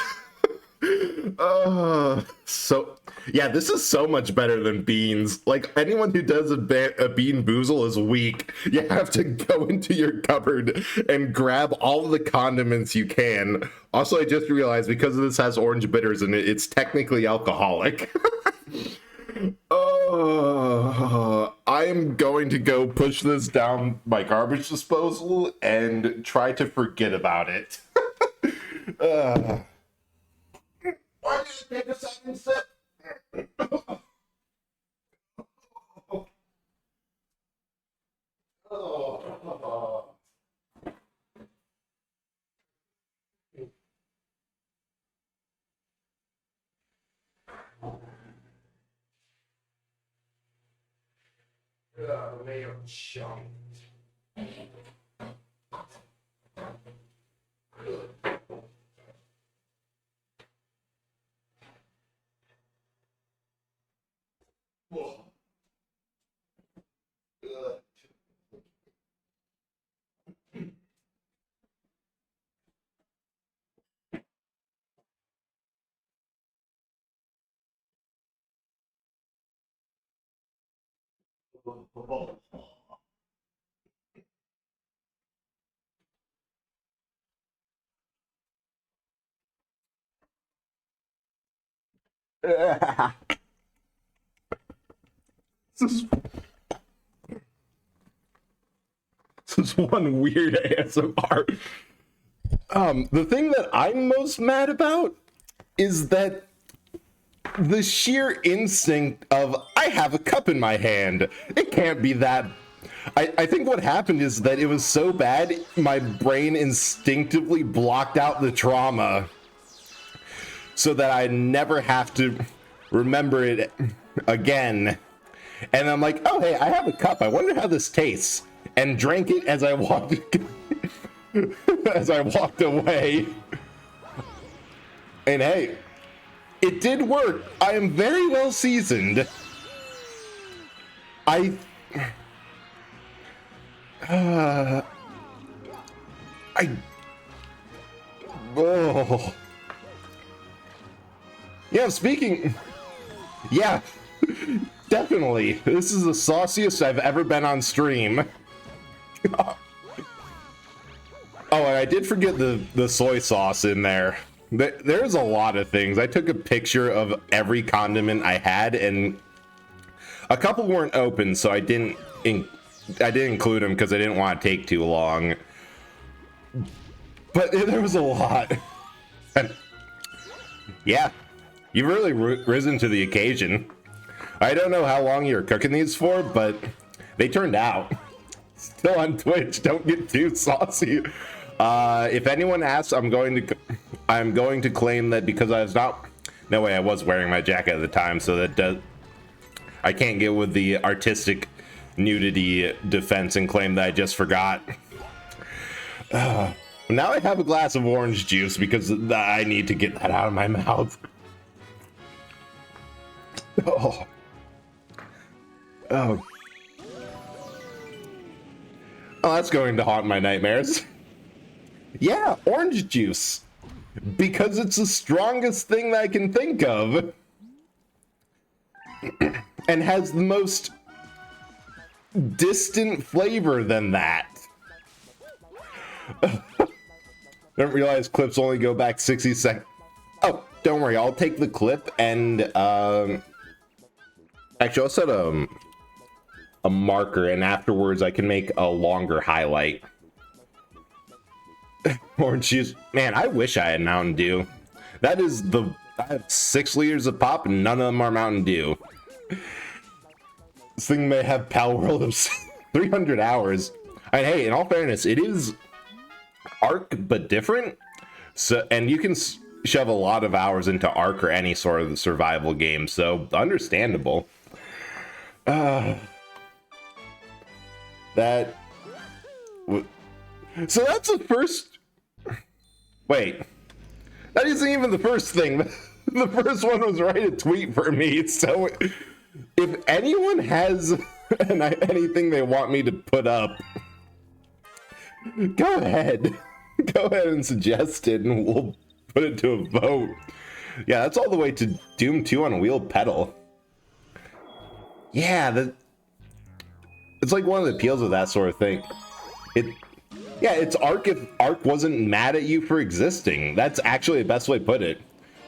So yeah, this is so much better than beans. Like, anyone who does a bean boozle is weak. You have to go into your cupboard and grab all of the condiments you can. Also, I just realized, because this has orange bitters in it, it's technically alcoholic. Oh, I am going to go push this down my garbage disposal and try to forget about it. Why did it take a second sip? Oh. Mayo chunk. This is one weird ASMR. The thing that I'm most mad about is that the sheer instinct of, I have a cup in my hand. It can't be that. I think what happened is that it was so bad, my brain instinctively blocked out the trauma. so that I never have to remember it again. And I'm like, oh hey, I have a cup. I wonder how this tastes. And drank it as I walked as I walked away. And hey, it did work. I am very well seasoned. Oh. Yeah, speaking. Yeah, definitely. This is the sauciest I've ever been on stream. Oh, and I did forget the soy sauce in there. There's a lot of things. I took a picture of every condiment I had, and a couple weren't open, so I didn't include them because I didn't want to take too long. But there was a lot. And yeah, you've really risen to the occasion. I don't know how long you're cooking these for, but they turned out. Still on Twitch, don't get too saucy. If anyone asks, I'm going to claim that because I was not. No way, I was wearing my jacket at the time, so that I can't get with the artistic nudity defense and claim that I just forgot. Now I have a glass of orange juice because I need to get that out of my mouth. Oh. Oh. Oh, that's going to haunt my nightmares. Yeah, orange juice. Because it's the strongest thing that I can think of. And has the most distant flavor than that. Don't realize clips only go back 60 seconds. Oh, don't worry, I'll take the clip and actually I'll set a marker, and afterwards I can make a longer highlight. Orange juice. Man, I wish I had Mountain Dew. That is I have 6 liters of pop and none of them are Mountain Dew. This thing may have Pal World of 300 hours. And hey, in all fairness, it is Ark but different. So, and you can shove a lot of hours into Ark or any sort of survival game, so understandable. So that's the first. Wait, that isn't even the first thing. The first one was write a tweet for me. So if anyone has anything they want me to put up, go ahead and suggest it, and we'll put it to a vote. Yeah, that's all the way to Doom 2 on a wheeled pedal. Yeah, it's like one of the appeals of that sort of thing. Yeah, it's Ark if Ark wasn't mad at you for existing. That's actually the best way to put it.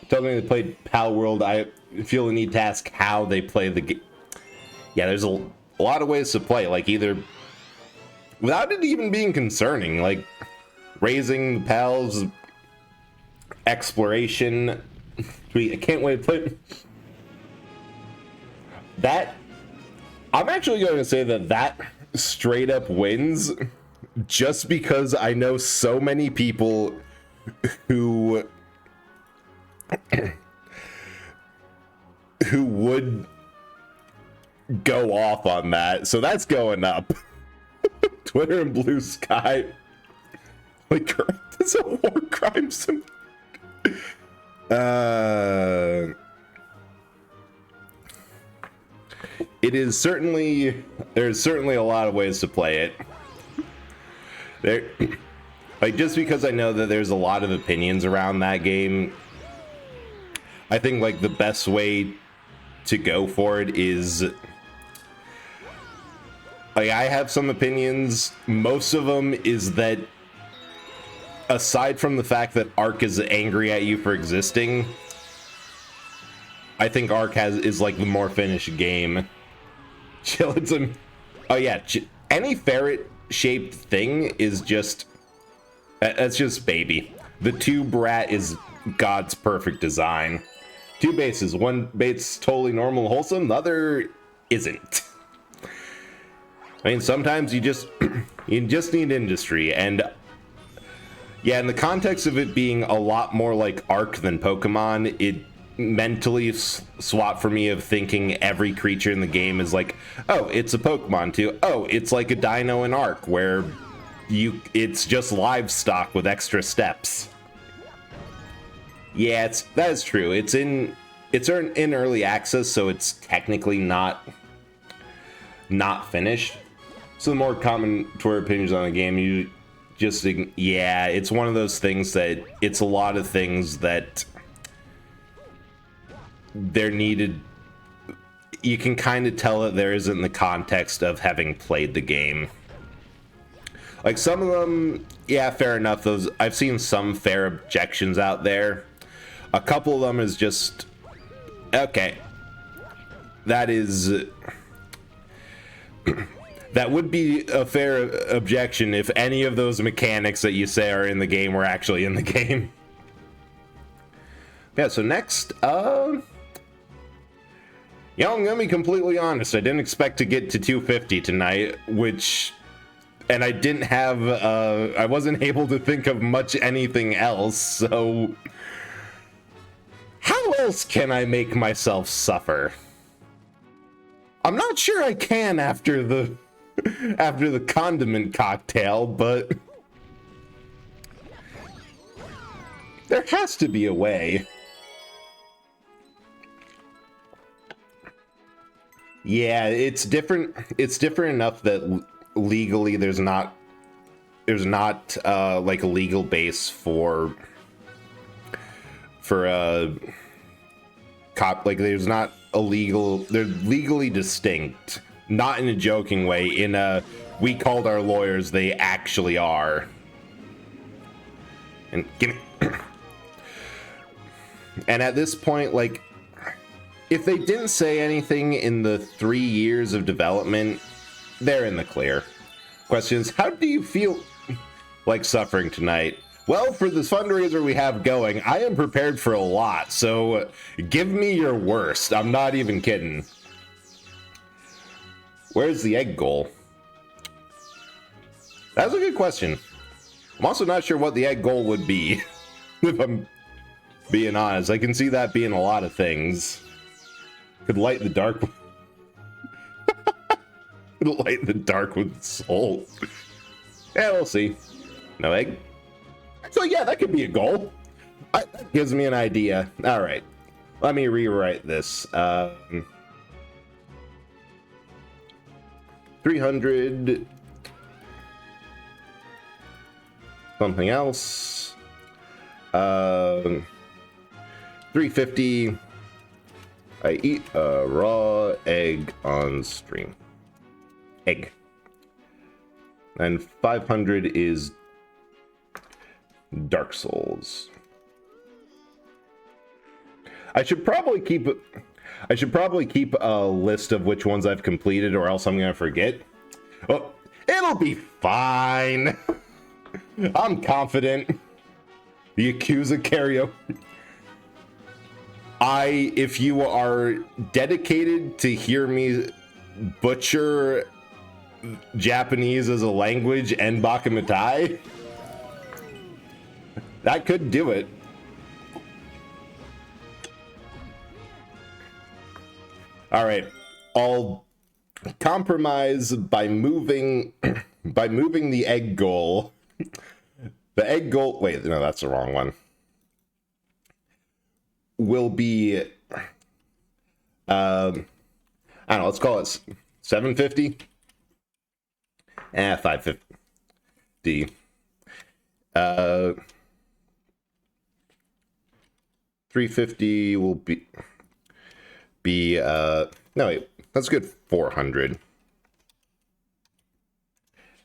Telling me they played Pal World, I feel the need to ask how they play the game. Yeah, there's a lot of ways to play, like either without it even being concerning, like raising the pals, exploration. I can't wait to play that. I'm actually going to say that straight up wins, just because I know so many people who would go off on that. So that's going up. Twitter and Blue Sky. Like, it's a war crime sim. It is certainly, there's certainly a lot of ways to play it. Like, just because I know that there's a lot of opinions around that game, I think like the best way to go for it is, like, I have some opinions. Most of them is that aside from the fact that Ark is angry at you for existing, I think Ark is like the more finished game. Chillism. Oh yeah, any ferret shaped thing is just, that's just baby. The tube rat is God's perfect design. 2 bases, one bait's totally normal and wholesome, the other isn't. I mean, sometimes you just need industry, and Yeah, in the context of it being a lot more like Ark than Pokemon, it mentally swapped for me of thinking every creature in the game is like, oh, it's a Pokemon too. Oh, it's like a Dino in Ark where it's just livestock with extra steps. Yeah, that is true. It's in early access, so it's technically not finished. So the more commentary opinions on the game, you just, yeah, it's one of those things that it's a lot of things that they're needed. You can kind of tell that there isn't the context of having played the game. Like some of them, yeah, fair enough. Those I've seen some fair objections out there. A couple of them is just okay. That is that would be a fair objection if any of those mechanics that you say are in the game were actually in the game. Yeah, so next, I'm gonna be completely honest. I didn't expect to get to 250 tonight, and I didn't have, I wasn't able to think of much anything else, so how else can I make myself suffer? I'm not sure I can after the condiment cocktail, but there has to be a way. Yeah, it's different. It's different enough that legally there's not like a legal base for like there's not a legal, they're legally distinct, not in a joking way, in a we called our lawyers, they actually are. And give me and at this point, like, if they didn't say anything in the 3 years of development, they're in the clear. Questions: how do you feel like suffering tonight? Well, for this fundraiser we have going, I am prepared for a lot, so give me your worst. I'm not even kidding. Where's the egg goal? That's a good question. I'm also not sure what the egg goal would be, if I'm being honest. I can see that being a lot of things. Could light the dark. Light the dark with soul. Yeah, we'll see. No egg? So yeah, that could be a goal. That gives me an idea. All right, let me rewrite this. 300 something else. 350. I eat a raw egg on stream. Egg. And 500 is Dark Souls. I should probably keep a list of which ones I've completed, or else I'm gonna forget. Oh, it'll be fine. I'm confident. The Yakuza karaoke. If you are dedicated to hear me butcher Japanese as a language and Bakumatai, that could do it. All right, I'll compromise by moving the egg goal. The egg goal. Wait, no, that's the wrong one. Will be, I don't know. Let's call it 750. 550. 350 will be no wait, that's good. 400.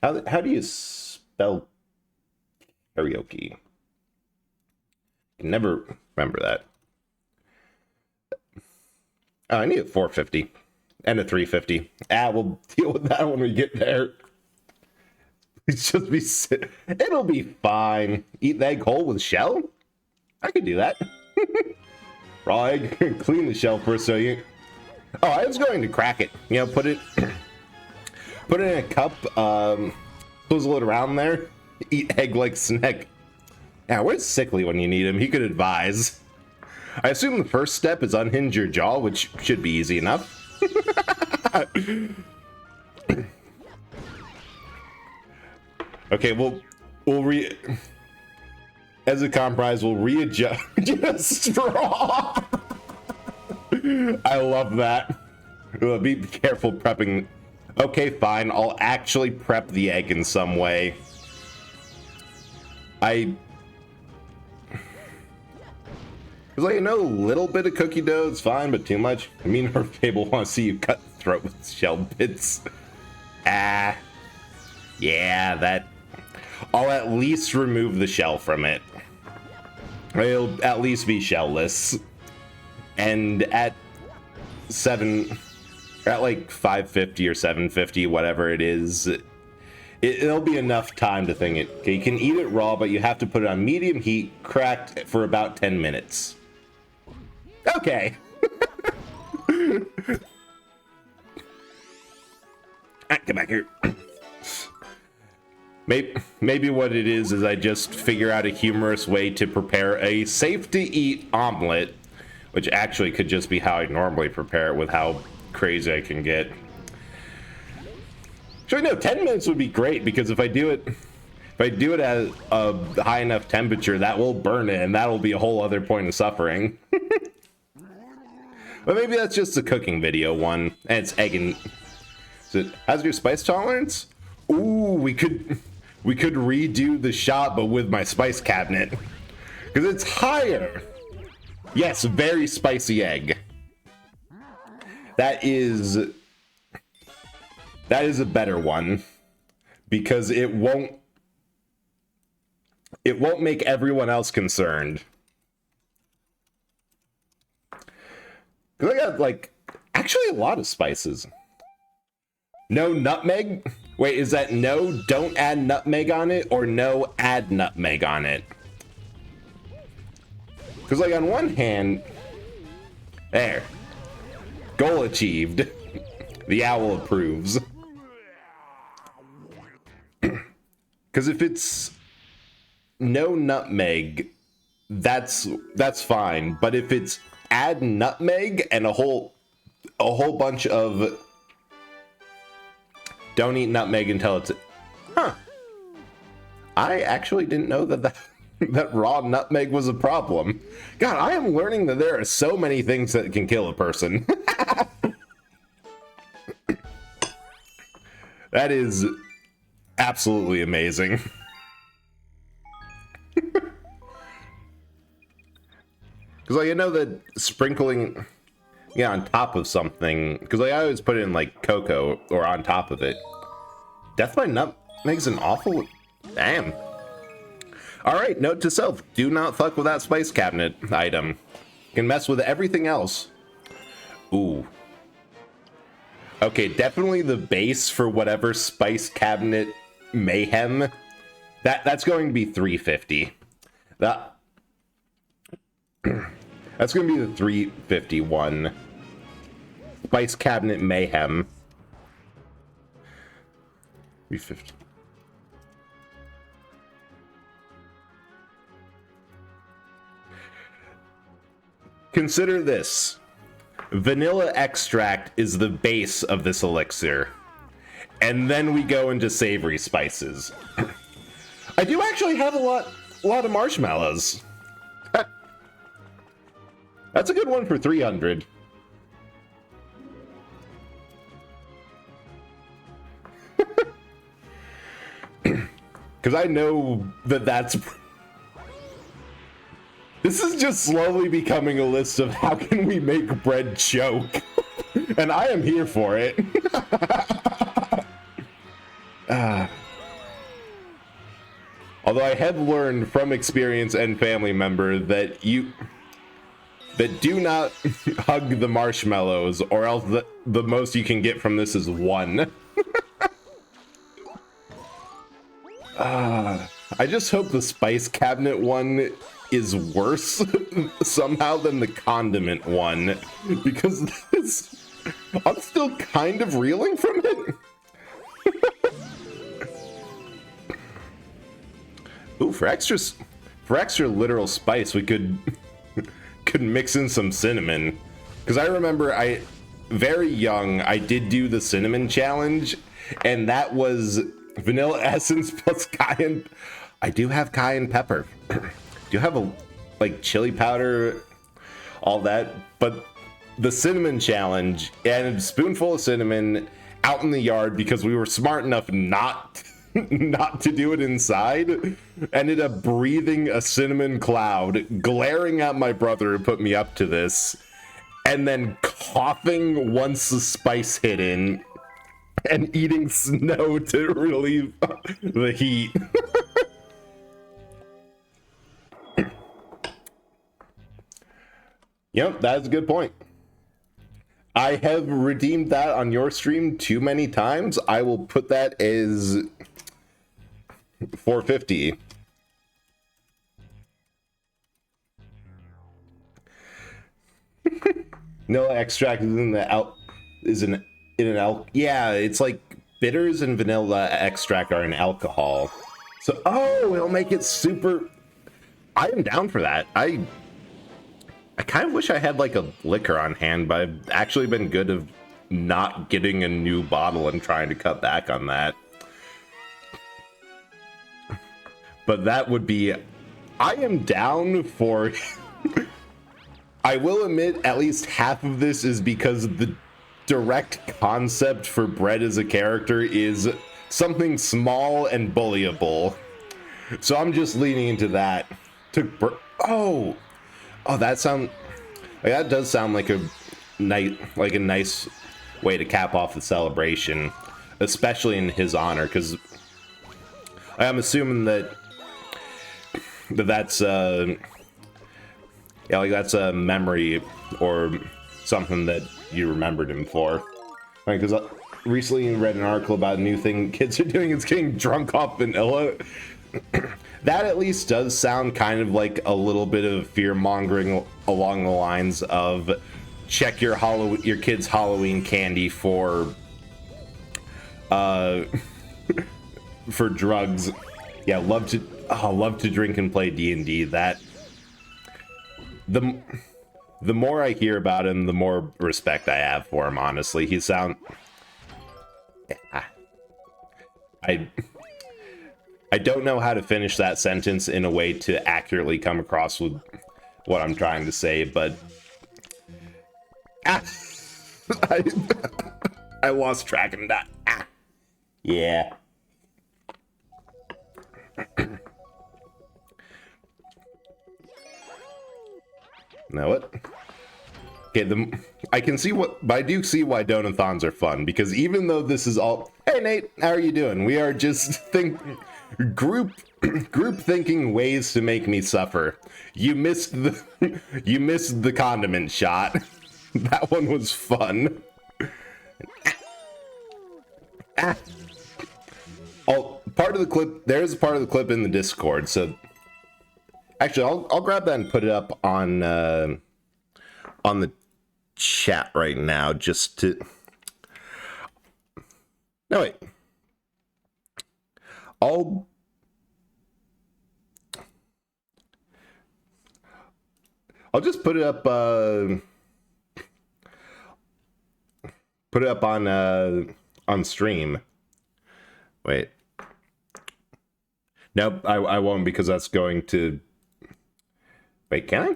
How do you spell karaoke? I can never remember that. Oh, I need a 450 and a 350. We'll deal with that when we get there. It's just it'll be fine. Eat the egg whole with shell? I could do that. Raw egg, clean the shell first so you... Oh, I was going to crack it. You know, put it in a cup, swizzle it around there, eat egg like snack. Yeah, where's Sickly when you need him? He could advise. I assume the first step is unhinge your jaw, which should be easy enough. Okay, as a compromise, we'll readjust a straw. I love that. Be careful prepping. Okay, fine. I'll actually prep the egg in some way. Because, like, I know a little bit of cookie dough is fine, but too much. I mean, our people want to see you cut the throat with shell bits. Yeah, that. I'll at least remove the shell from it. It'll at least be shellless. And at like 550 or 750, whatever it is, it'll be enough time to thing it. Okay, you can eat it raw, but you have to put it on medium heat, cracked for about 10 minutes. Okay. Come back here. Maybe what it is I just figure out a humorous way to prepare a safe-to-eat omelet, which actually could just be how I normally prepare it with how crazy I can get. Actually, no, 10 minutes would be great, because if I do it at a high enough temperature, that will burn it, and that'll be a whole other point of suffering. But maybe that's just a cooking video one, and it's egg and... How's your spice tolerance? Ooh, we could redo the shot, but with my spice cabinet, because it's higher. Yes, very spicy egg. That is a better one, because it won't make everyone else concerned. Because I got, like, actually a lot of spices. No nutmeg? Wait, is that no, don't add nutmeg on it, or no, add nutmeg on it? Because, like, on one hand, there, goal achieved. The owl approves. Because if it's no nutmeg, that's fine. But if it's add nutmeg and a whole bunch of don't eat nutmeg until it's... Huh. I actually didn't know that raw nutmeg was a problem. God, I am learning that there are so many things that can kill a person. That is absolutely amazing. Because, like, I know that sprinkling... Yeah, on top of something, because like, I always put it in like cocoa or on top of it. Death by nutmeg's an awful... Damn. Alright, note to self, do not fuck with that spice cabinet item. You can mess with everything else. Ooh. Okay, definitely the base for whatever spice cabinet mayhem. That's going to be 350. That's going to be the 351. Spice Cabinet Mayhem. 350. Consider this. Vanilla extract is the base of this elixir. And then we go into savory spices. I do actually have a lot of marshmallows. That's a good one for 300. Because I know that's... This is just slowly becoming a list of how can we make bread choke. And I am here for it. Although I have learned from experience and family member that do not hug the marshmallows, or else the most you can get from this is one. I just hope the spice cabinet one is worse somehow than the condiment one, because I'm still kind of reeling from it. Ooh, for for extra literal spice, we could could mix in some cinnamon. Because I remember very young, I did do the cinnamon challenge, and that was vanilla essence plus cayenne. I do have cayenne pepper. Do have a like chili powder, all that, but the cinnamon challenge and a spoonful of cinnamon out in the yard because we were smart enough not to do it inside, ended up breathing a cinnamon cloud, glaring at my brother who put me up to this, and then coughing once the spice hit in, and eating snow to relieve the heat. Yep, that's a good point. I have redeemed that on your stream too many times. I will put that as 450. Vanilla extract is in the yeah, it's like bitters and vanilla extract are in alcohol. So it'll make it super. I am down for that. I kind of wish I had like a liquor on hand, but I've actually been good of not getting a new bottle and trying to cut back on that. But that would be, I am down for, I will admit at least half of this is because the direct concept for Bread as a character is something small and bullyable. So I'm just leaning into that. Oh, that does sound like a nice way to cap off the celebration, especially in his honor, because I'm assuming that's that's a memory or something that you remembered him for. Because recently read an article about a new thing kids are doing is getting drunk off vanilla. That at least does sound kind of like a little bit of fear-mongering along the lines of check your kid's Halloween candy for drugs. Yeah, love to drink and play D&D. That the more I hear about him, the more respect I have for him, honestly. I don't know how to finish that sentence in a way to accurately come across with what I'm trying to say, but I lost track of that. Yeah. Know it? Okay, I can see but I do see why Donathons are fun, because even though this is all, hey Nate, how are you doing? We are just group thinking ways to make me suffer. You missed the condiment shot. That one was fun. Part of the clip, there's part of the clip in the Discord, so actually I'll grab that and put it up on the chat right now, just to no wait. I'll just put it up on stream. Wait. Nope, I won't, because that's going to wait, can I?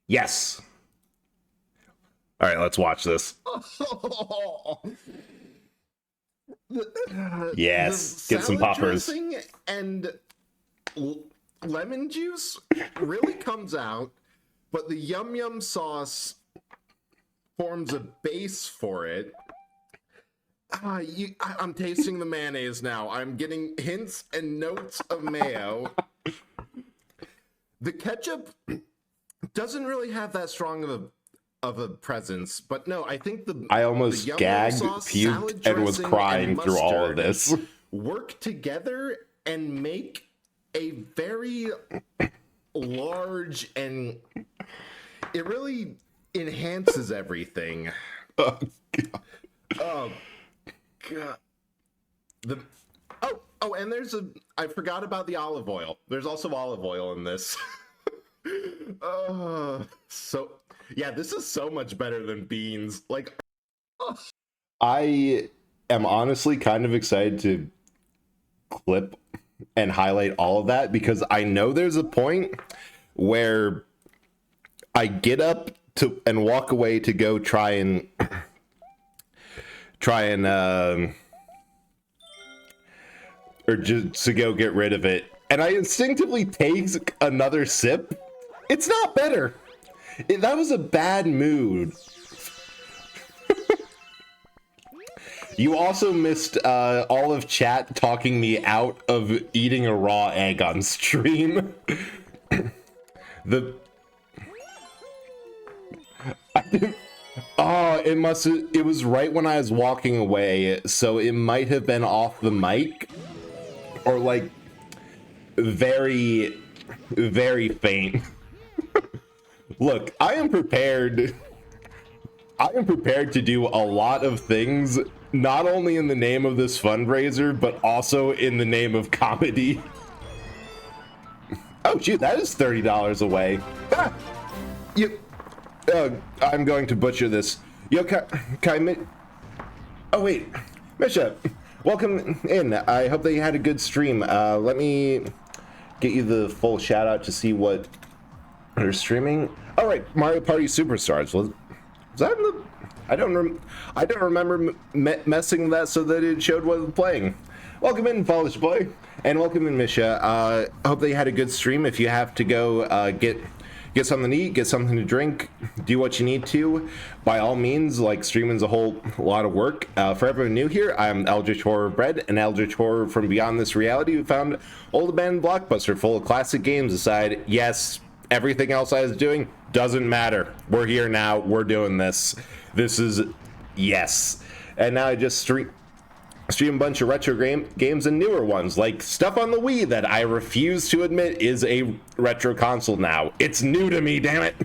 Yes. All right, let's watch this. Yes, get some poppers. And lemon juice really comes out, but the yum yum sauce forms a base for it. I'm tasting the mayonnaise now. I'm getting hints and notes of mayo. The ketchup doesn't really have that strong of a presence, but no, I think I almost gagged, puked, and was crying through all of this. Work together and make a very large, and it really enhances everything. Oh god. Oh god. Oh, and I forgot about the olive oil. There's also olive oil in this. So yeah, this is so much better than beans. Like, I am honestly kind of excited to clip and highlight all of that, because I know there's a point where I get up to and walk away to go try and or just to go get rid of it, and I instinctively take another sip. It's not better. That was a bad mood. You also missed all of chat talking me out of eating a raw egg on stream. It was right when I was walking away, so it might have been off the mic, or like very, very faint. Look, I am prepared to do a lot of things, not only in the name of this fundraiser, but also in the name of comedy. Oh shoot, that is $30 away. Ah! I'm going to butcher this. Oh wait, Misha, welcome in. I hope that you had a good stream. Let me get you the full shout out to see what they're streaming. All right, Mario Party Superstars. Was that in the? I don't remember messing with that so that it showed what was playing. Welcome in, Polish boy, and welcome in, Misha. Hope that you had a good stream. If you have to go get something to eat, get something to drink, do what you need to, by all means. Like, streaming's a whole lot of work. For everyone new here, I'm Eldritch Horror Bread, an Eldritch Horror from beyond this reality who found old abandoned blockbuster full of classic games aside. Yes, everything else I was doing doesn't matter. We're here now. We're doing this. This is yes. And now I just stream a bunch of retro games and newer ones, like stuff on the Wii that I refuse to admit is a retro console now. It's new to me, damn it.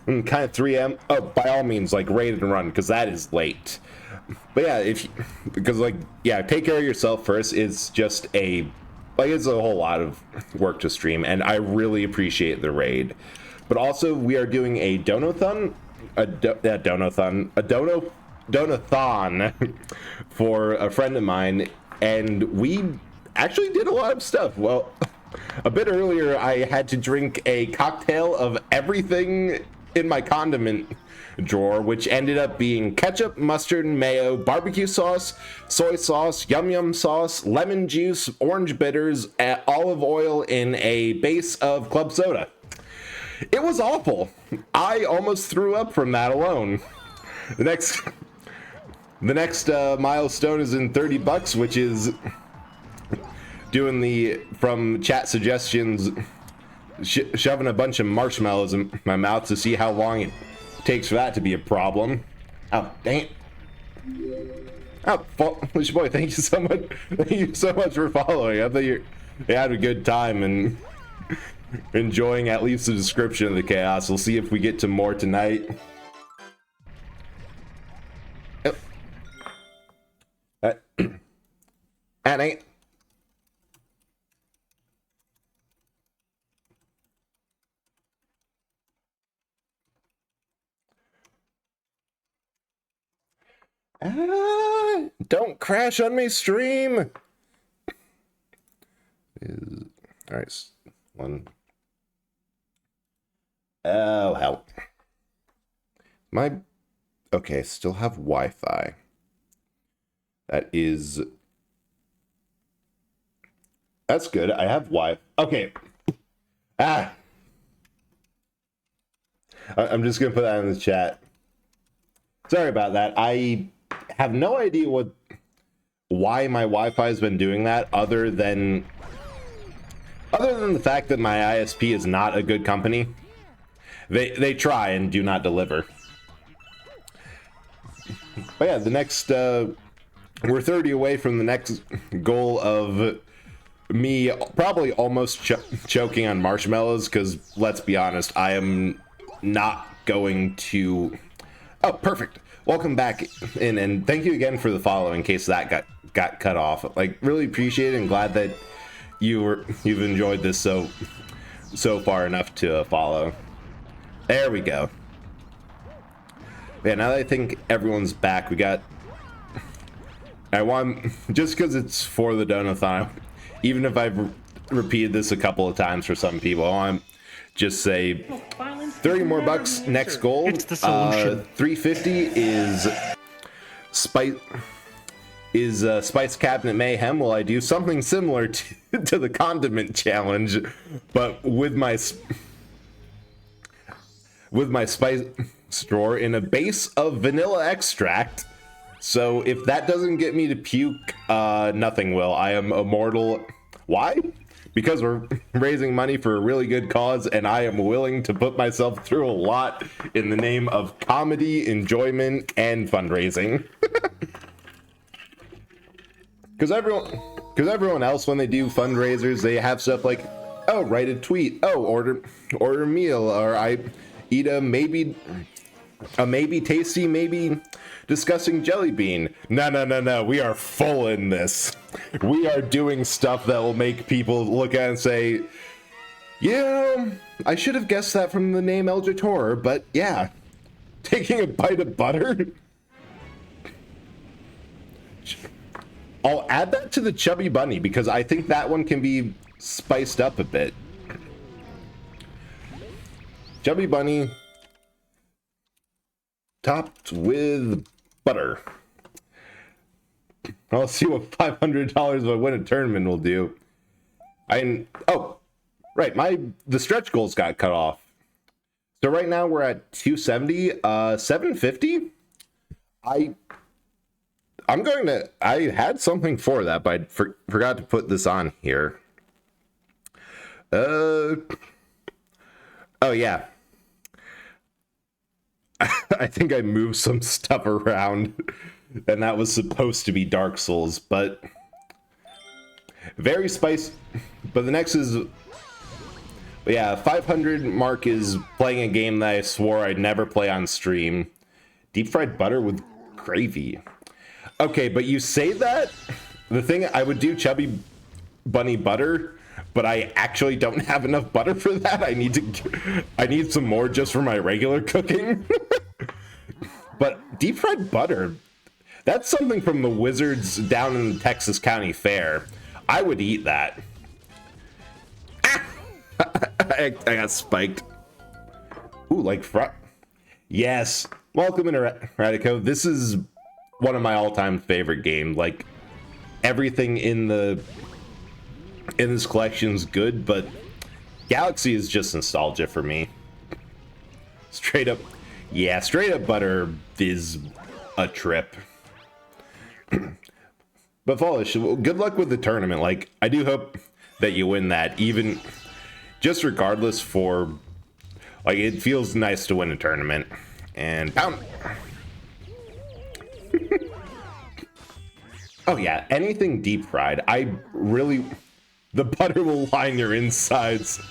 And kind of 3M. Oh, by all means, like, raid and run, because that is late. But yeah, take care of yourself first. It's just it's a whole lot of work to stream, and I really appreciate the raid. But also, we are doing a Donothon, Donothon for a friend of mine, and we actually did a lot of stuff. Well, a bit earlier, I had to drink a cocktail of everything in my condiment drawer, which ended up being ketchup, mustard, and mayo, barbecue sauce, soy sauce, yum yum sauce, lemon juice, orange bitters, olive oil in a base of club soda. It was awful. I almost threw up from that alone. The next milestone is in $30, which is doing the, from chat suggestions, shoving a bunch of marshmallows in my mouth to see how long it takes for that to be a problem. Oh, dang it. Oh, Polish boy, thank you so much. Thank you so much for following. I thought you had a good time and enjoying at least the description of the chaos. We'll see if we get to more tonight. Annie. Don't crash on me, stream. All right, one. Oh, hell. Okay, still have Wi-Fi. That's good. I have Wi-Fi. Okay. I'm just gonna put that in the chat. Sorry about that. I have no idea why my Wi-Fi has been doing that, other than the fact that my ISP is not a good company. They try and do not deliver. But yeah, the next we're 30 away from the next goal of me probably almost choking on marshmallows, because let's be honest, I am not going to. Oh, perfect. Welcome back in, and thank you again for the follow in case that got cut off. Like, really appreciate it and glad that you've enjoyed this so far enough to follow. There we go. Yeah, now that I think everyone's back, I want, just because it's for the Donothon, even if I've repeated this a couple of times for some people, I want to just say 30 more bucks next goal. It's the solution. 350 is Spice Cabinet Mayhem. Will I do something similar to the condiment challenge, but with my spice drawer in a base of vanilla extract? So if that doesn't get me to puke, nothing will. I am immortal. Why? Because we're raising money for a really good cause, and I am willing to put myself through a lot in the name of comedy, enjoyment, and fundraising. Because everyone else, when they do fundraisers, they have stuff like, oh, write a tweet, oh, order a meal, or I eat a maybe tasty, maybe disgusting jelly bean. No, we are full in this. We are doing stuff that will make people look at it and say, yeah, I should have guessed that from the name Eldritch Horror, but yeah, taking a bite of butter. I'll add that to the Chubby Bunny because I think that one can be spiced up a bit. Chubby Bunny topped with butter. I'll see what $500 if I win a tournament will do. Oh, right, the stretch goals got cut off. So right now we're at 270, 750. I had something for that, but I forgot to put this on here. Oh yeah. I think I moved some stuff around, and that was supposed to be Dark Souls, but very spicy. But the next is, but yeah, 500 mark is playing a game that I swore I'd never play on stream. Deep fried butter with gravy. Okay, but you say that. The thing, I would do Chubby Bunny butter, but I actually don't have enough butter for that. I need some more just for my regular cooking. But deep fried butter, that's something from the Wizards down in the Texas County Fair. I would eat that. I got spiked. Ooh, like yes. Welcome into Radico. This is one of my all-time favorite games. Like, everything in this collection is good, but Galaxy is just nostalgia for me. Straight up butter is a trip. But Fallish, good luck with the tournament. Like, I do hope that you win that, even just regardless for, like, it feels nice to win a tournament. And pound. Oh yeah, anything deep fried. The butter will line your insides.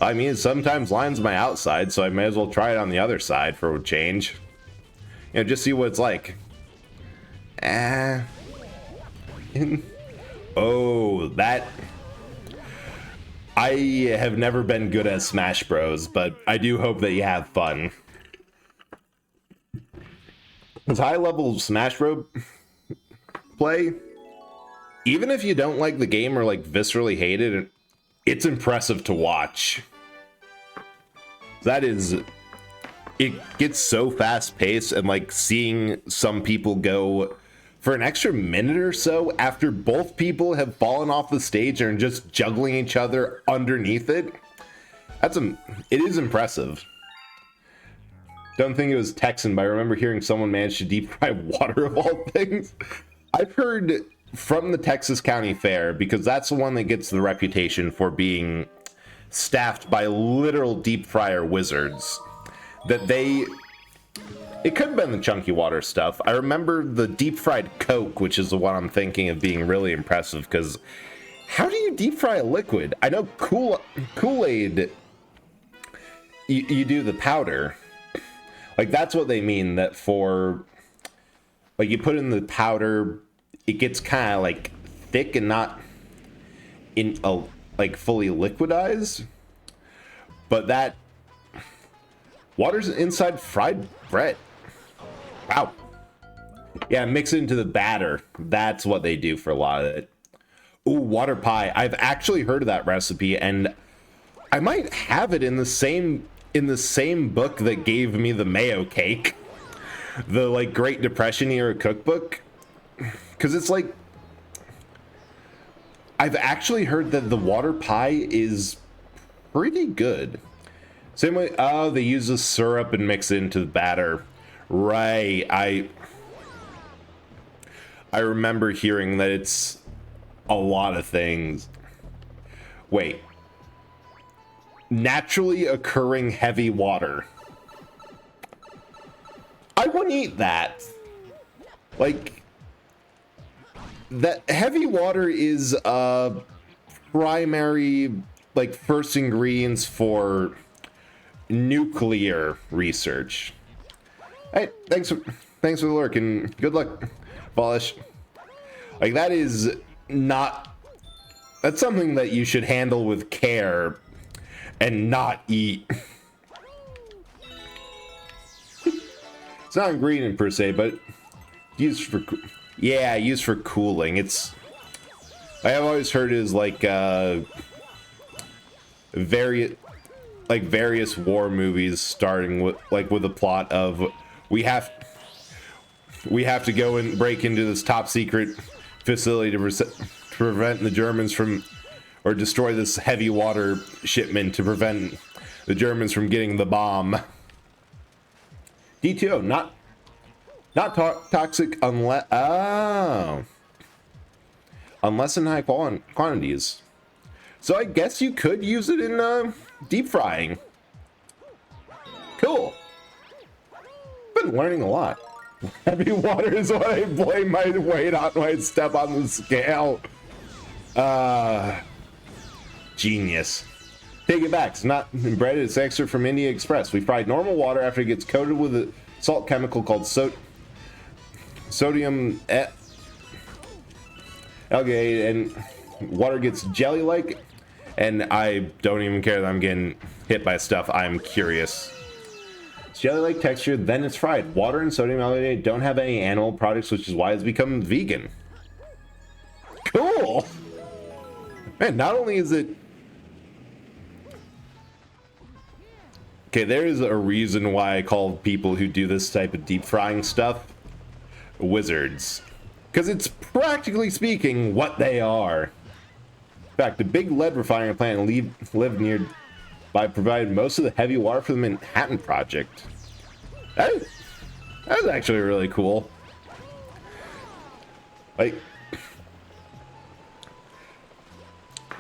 I mean, it sometimes lines my outside, so I may as well try it on the other side for a change. You know, just see what it's like. Oh, that... I have never been good at Smash Bros, but I do hope that you have fun. Because high-level Smash Bros play, even if you don't like the game or like viscerally hate it, it's impressive to watch. It gets so fast-paced, and like seeing some people go for an extra minute or so after both people have fallen off the stage and are just juggling each other underneath it. It is impressive. Don't think it was Texan, but I remember hearing someone manage to deep fry water of all things. I've heard from the Texas County Fair, because that's the one that gets the reputation for being staffed by literal deep fryer wizards, that it could have been the chunky water stuff. I remember the deep fried Coke, which is the one I'm thinking of being really impressive, because how do you deep fry a liquid? I know Kool-Aid, you do the powder. Like, that's what they mean, that for, like, you put in the powder it gets kind of like thick and not in a like fully liquidized. But that water's inside fried bread. Wow. Yeah, mix it into the batter. That's what they do for a lot of it. Ooh, water pie. I've actually heard of that recipe, and I might have it in the same book that gave me the mayo cake, the like Great Depression era cookbook, because it's like I've actually heard that the water pie is pretty good. Same way. Oh, they use the syrup and mix it into the batter. Right. I remember hearing that it's a lot of things. Wait. Naturally occurring heavy water. I wouldn't eat that. Like, that heavy water is primary, like, first ingredients for nuclear research. Hey, thanks for the lurk and good luck, Polish. Like, that is not, that's something that you should handle with care and not eat. It's not ingredient per se, but used for, yeah, used for cooling. It's, I have always heard is like various war movies starting with the plot of we have to go and break into this top secret facility to prevent the Germans from, or destroy this heavy water shipment to prevent the Germans from getting the bomb. D2O, not toxic unless in high quantities. So I guess you could use it in deep frying. Cool. Been learning a lot. Heavy water is what I blame my weight on when I step on the scale. Genius. Take it back. It's not bread, it's extra from India Express. We fried normal water after it gets coated with a salt chemical called sodium algae, and water gets jelly-like, and I don't even care that I'm getting hit by stuff. I'm curious. It's jelly-like texture, then it's fried. Water and sodium algae don't have any animal products, which is why it's become vegan. Cool! Man, not only is it... Okay, there is a reason why I call people who do this type of deep frying stuff wizards. Because it's practically speaking what they are. In fact, a big lead refining plant lived nearby provided most of the heavy water for the Manhattan Project. That is actually really cool. Like,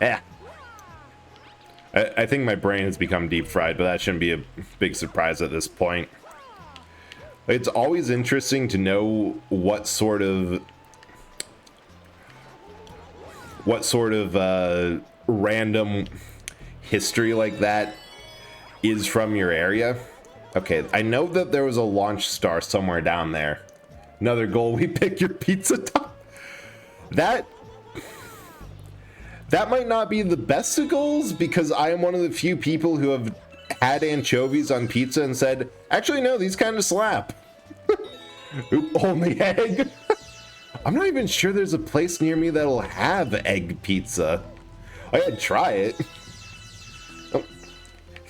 yeah. I think my brain has become deep fried, but that shouldn't be a big surprise at this point. It's always interesting to know what sort of random history like that is from your area. Okay, I know that there was a launch star somewhere down there. Another goal, we pick your pizza top. That might not be the best of goals, because I am one of the few people who have had anchovies on pizza and said, actually, no, these kind of slap. Oop, only egg. I'm not even sure there's a place near me that'll have egg pizza. I gotta try it. Oh,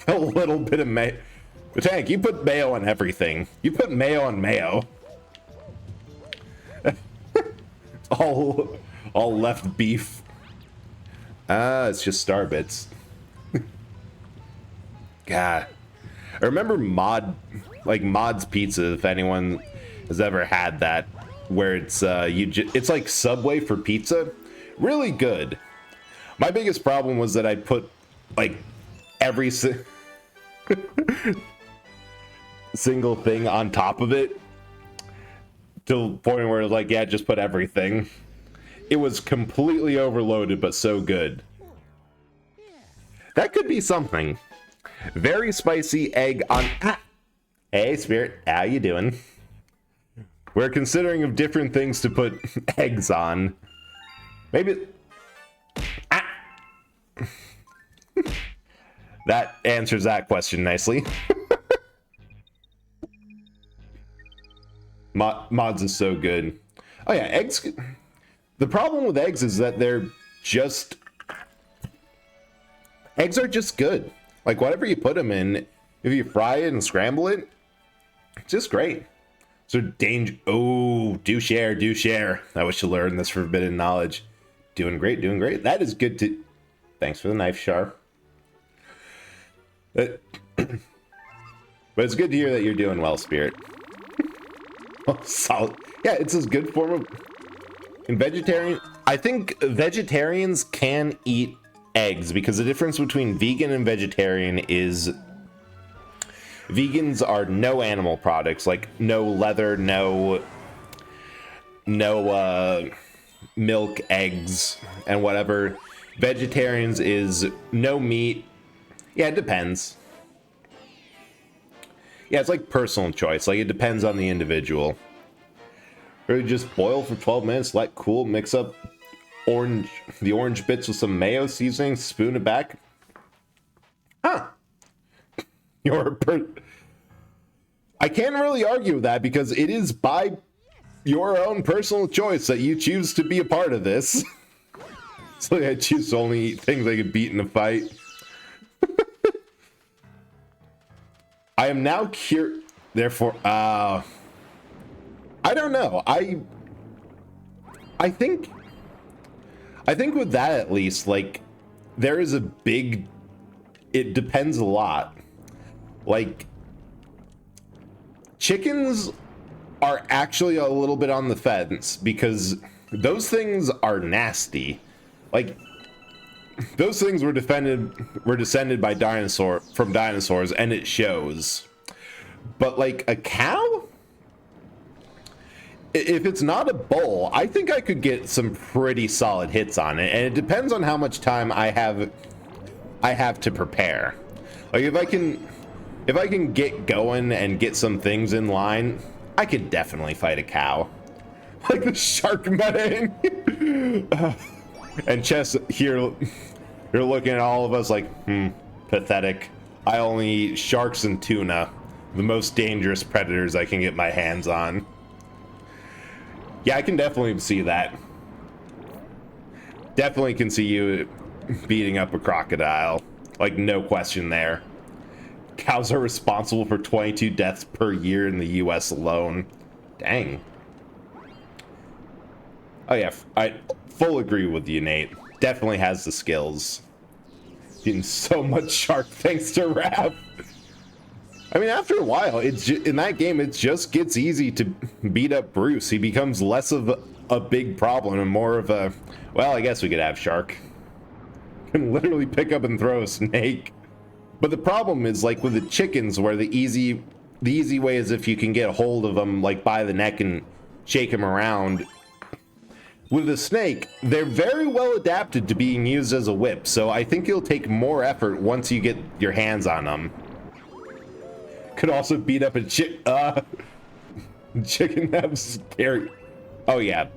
a little bit of mayo. But Tank, you put mayo on everything. You put mayo on mayo. all left beef. It's just star bits. God, I remember Mod's Pizza. If anyone has ever had that, where it's it's like Subway for pizza, really good. My biggest problem was that I put like every single thing on top of it to the point where it was like, yeah, just put everything. It was completely overloaded, but so good. That could be something. Very spicy egg on... Ah! Hey, Spirit. How you doing? We're considering of different things to put eggs on. Maybe... Ah! That answers that question nicely. Mods is so good. Oh yeah, eggs... The problem with eggs is that they're just... Eggs are just good. Like, whatever you put them in, if you fry it and scramble it, it's just great. So danger... Oh, do share. I wish to learn this forbidden knowledge. Doing great. That is good to... Thanks for the knife, Char. But it's good to hear that you're doing well, Spirit. Oh, solid. Yeah, it's a good form of... In vegetarian... I think vegetarians can eat eggs, because the difference between vegan and vegetarian is... Vegans are no animal products, like no leather, no milk, eggs, and whatever. Vegetarians is no meat. Yeah, it depends. Yeah, it's like personal choice. Like, it depends on the individual. Or just boil for 12 minutes, let cool, mix up the orange bits with some mayo seasoning, spoon it back. Huh. I can't really argue with that, because it is by your own personal choice that you choose to be a part of this. So I choose to only eat things I can beat in a fight. I am now cured. Therefore, I don't know. I think with that, at least, like, there is a big... It depends a lot. Like, chickens are actually a little bit on the fence, because those things are nasty. Like, those things were descended by dinosaurs, and it shows. But like a cow, if it's not a bull, I think I could get some pretty solid hits on it, and it depends on how much time I have to prepare. Like, if I can get going and get some things in line, I could definitely fight a cow. Like the shark metaing. And Chess here, you're looking at all of us like, pathetic. I only eat sharks and tuna, the most dangerous predators I can get my hands on. Yeah, I can definitely see that. Definitely can see you beating up a crocodile. Like, no question there. Cows are responsible for 22 deaths per year in the US alone. Dang. Oh yeah, I full agree with you, Nate. Definitely has the skills. Eating so much shark thanks to Raph. I mean, after a while, in that game, it just gets easy to beat up Bruce. He becomes less of a big problem and more of a, well, I guess we could have shark. Can literally pick up and throw a snake. But the problem is, like with the chickens, where the easy way is if you can get a hold of them, like by the neck and shake them around. With a snake, they're very well adapted to being used as a whip, so I think it'll take more effort once you get your hands on them. Could also beat up a chicken have scary. Oh yeah,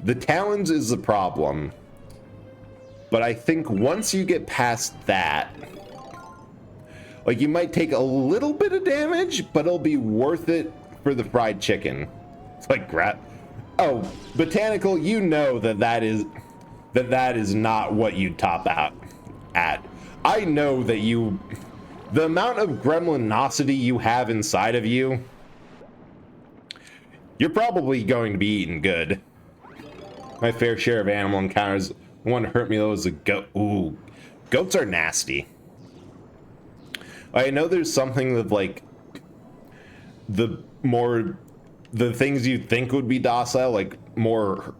the talons is the problem. But I think once you get past that, like, you might take a little bit of damage, but it'll be worth it for the fried chicken. It's like Oh, Botanical, you know that is not what you top out at. I know that the amount of gremlinosity you have inside of you, you're probably going to be eating good. My fair share of animal encounters. One hurt me though was a goat. Ooh, goats are nasty. I know there's something of like the things you think would be docile, like more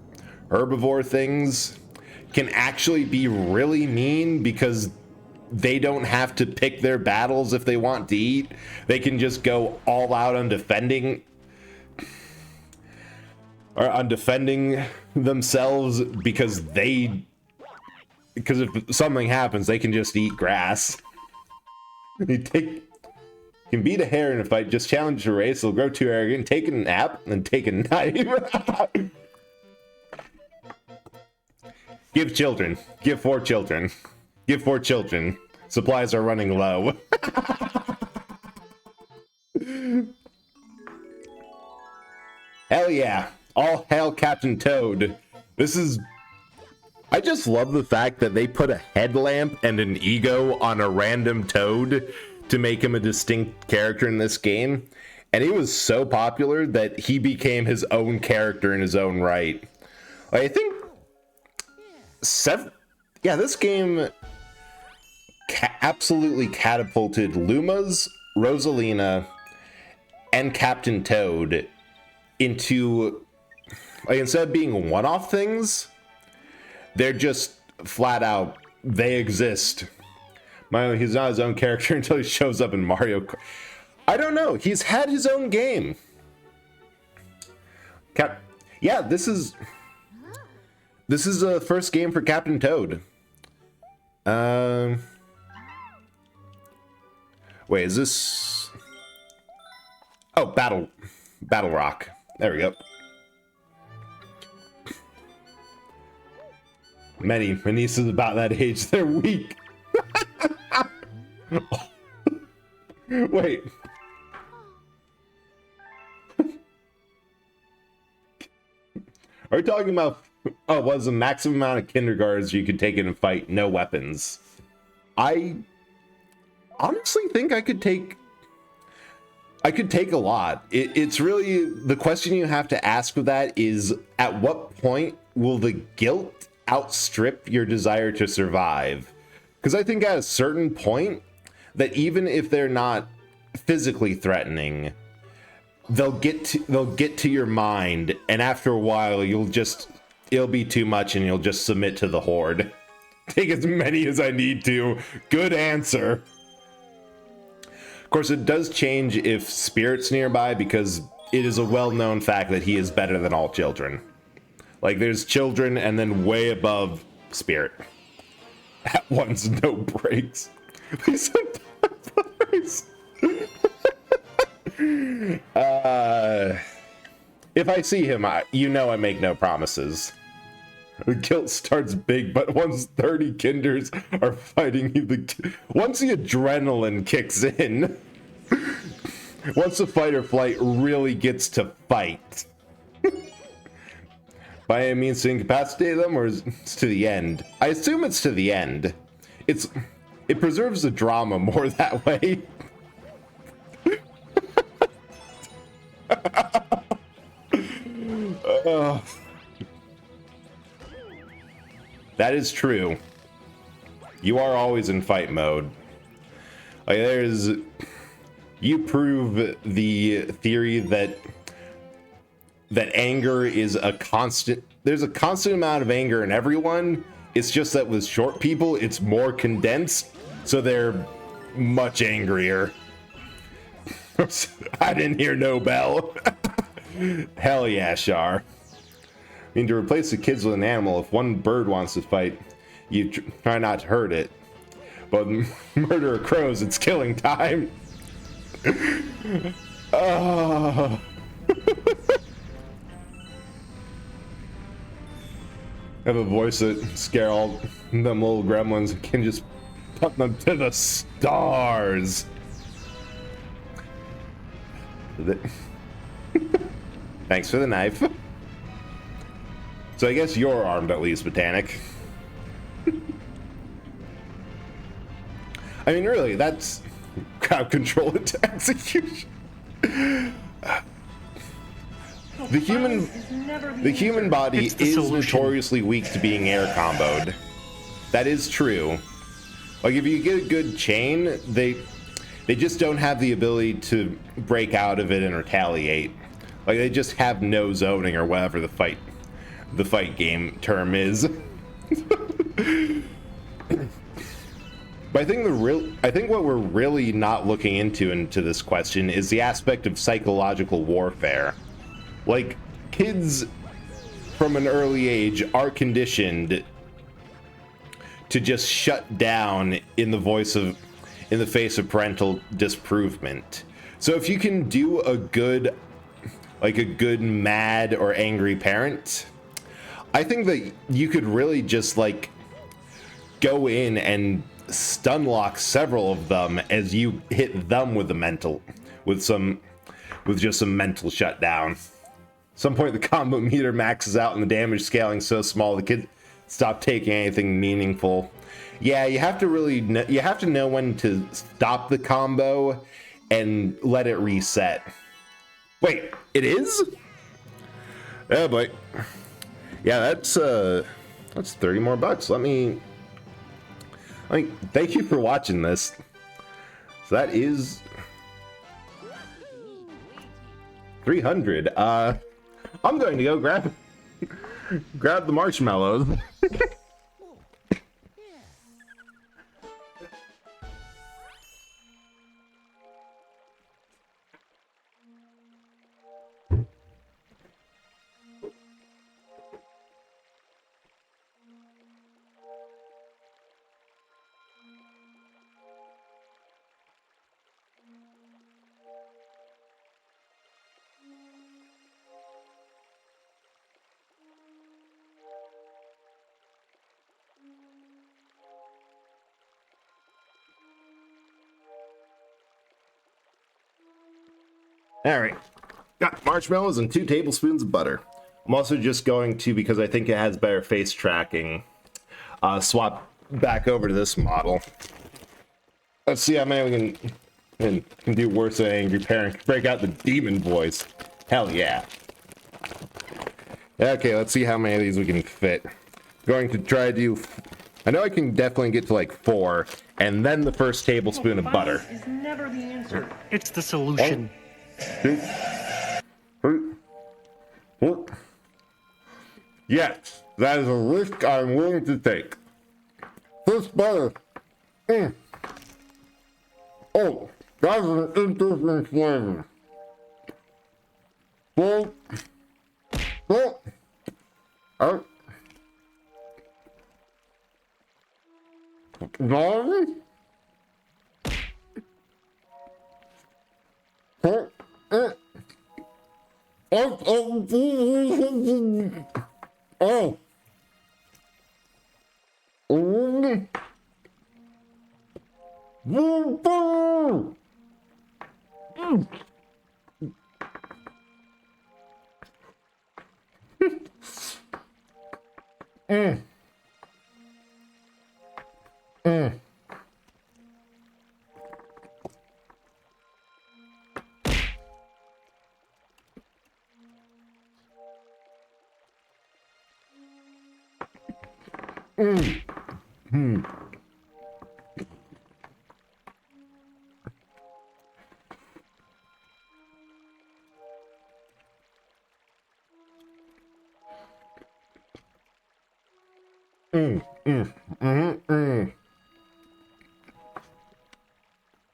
herbivore things, can actually be really mean because they don't have to pick their battles if they want to eat. They can just go all out on defending themselves because if something happens, they can just eat grass. can beat a hare in a fight, just challenge a race, they'll grow too arrogant, take a nap, and take a knife. Give children. Give 4 children. Give 4 children. Supplies are running low. Hell yeah. All hail Captain Toad. This is... I just love the fact that they put a headlamp and an ego on a random Toad to make him a distinct character in this game. And he was so popular that he became his own character in his own right. I think... this game absolutely catapulted Luma's, Rosalina, and Captain Toad into, like, instead of being one-off things, they're just flat out, they exist. He's not his own character until he shows up in Mario Kart. I don't know, he's had his own game. This is the first game for Captain Toad. Wait, is this... Oh, Battle Rock. There we go. My niece is about that age. They're weak. Wait. Are we talking about... Oh, was the maximum amount of kindergartens you could take in a fight, no weapons? I honestly think I could take a lot. It's really, the question you have to ask with that is, at what point will the guilt outstrip your desire to survive? Because I think at a certain point, that even if they're not physically threatening, they'll get to your mind, and after a while it'll be too much and you'll just submit to the horde. Take as many as I need to. Good answer. Of course, it does change if Spirit's nearby, because it is a well-known fact that he is better than all children. Like, there's children and then way above Spirit. At once, no breaks. If I see him, I make no promises. The guilt starts big, but once 30 kinders are fighting you, once the adrenaline kicks in, once the fight or flight really gets to fight, by any means to incapacitate them, or is it to the end? I assume it's to the end. It preserves the drama more that way. That is true. You are always in fight mode. Like, you prove the theory that anger is a constant. There's a constant amount of anger in everyone. It's just that with short people, it's more condensed, so they're much angrier. I didn't hear no bell. Hell yeah, Shar. I mean, to replace the kids with an animal, if one bird wants to fight, you try not to hurt it. But murder of crows, it's killing time. Oh. Have a voice that scare all them little gremlins and can just put them to the stars. Thanks for the knife. So I guess you're armed at least, Botanic. I mean, really, that's crowd control into execution. The human body is notoriously weak to being air comboed. That is true. Like, if you get a good chain, they just don't have the ability to break out of it and retaliate. Like, they just have no zoning, or whatever the fight game term is. But I think what we're really not looking into this question is the aspect of psychological warfare. Like, kids from an early age are conditioned to just shut down in the voice of in the face of parental disapprovement. So if you can do a good mad or angry parent, I think that you could really just like go in and stun lock several of them as you hit them with just some mental shutdown. Some point the combo meter maxes out and the damage scaling so small the kid stop taking anything meaningful. Yeah, you have to know when to stop the combo and let it reset. Wait, it is? Oh boy. Yeah, that's 30 more bucks. Let me thank you for watching this. So that is 300. I'm going to go grab the marshmallows. All right, got marshmallows and 2 tablespoons of butter. I'm also just going to, because I think it has better face tracking, swap back over to this model. Let's see how many we can do worse than angry parent. Break out the demon voice. Hell yeah. Okay, let's see how many of these we can fit. Going to try to do, I know I can definitely get to like 4, and then the first tablespoon of butter. Is never the answer. It's the solution. 2, 3, 4. Yes, that is a risk I'm willing to take. First butter. Oh, that's an interesting flavor. 4. 4. Oh. 9. 4. Oh.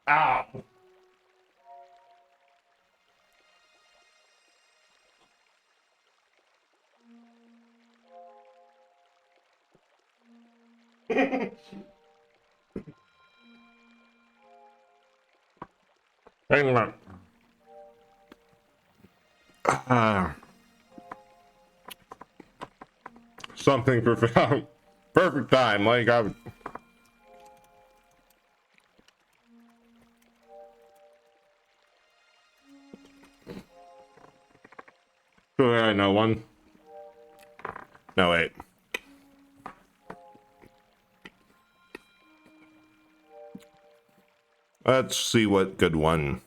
Ow. Hang on. Something profound. Perfect time, like I would. Sure, I know one. No, wait. Let's see what good one.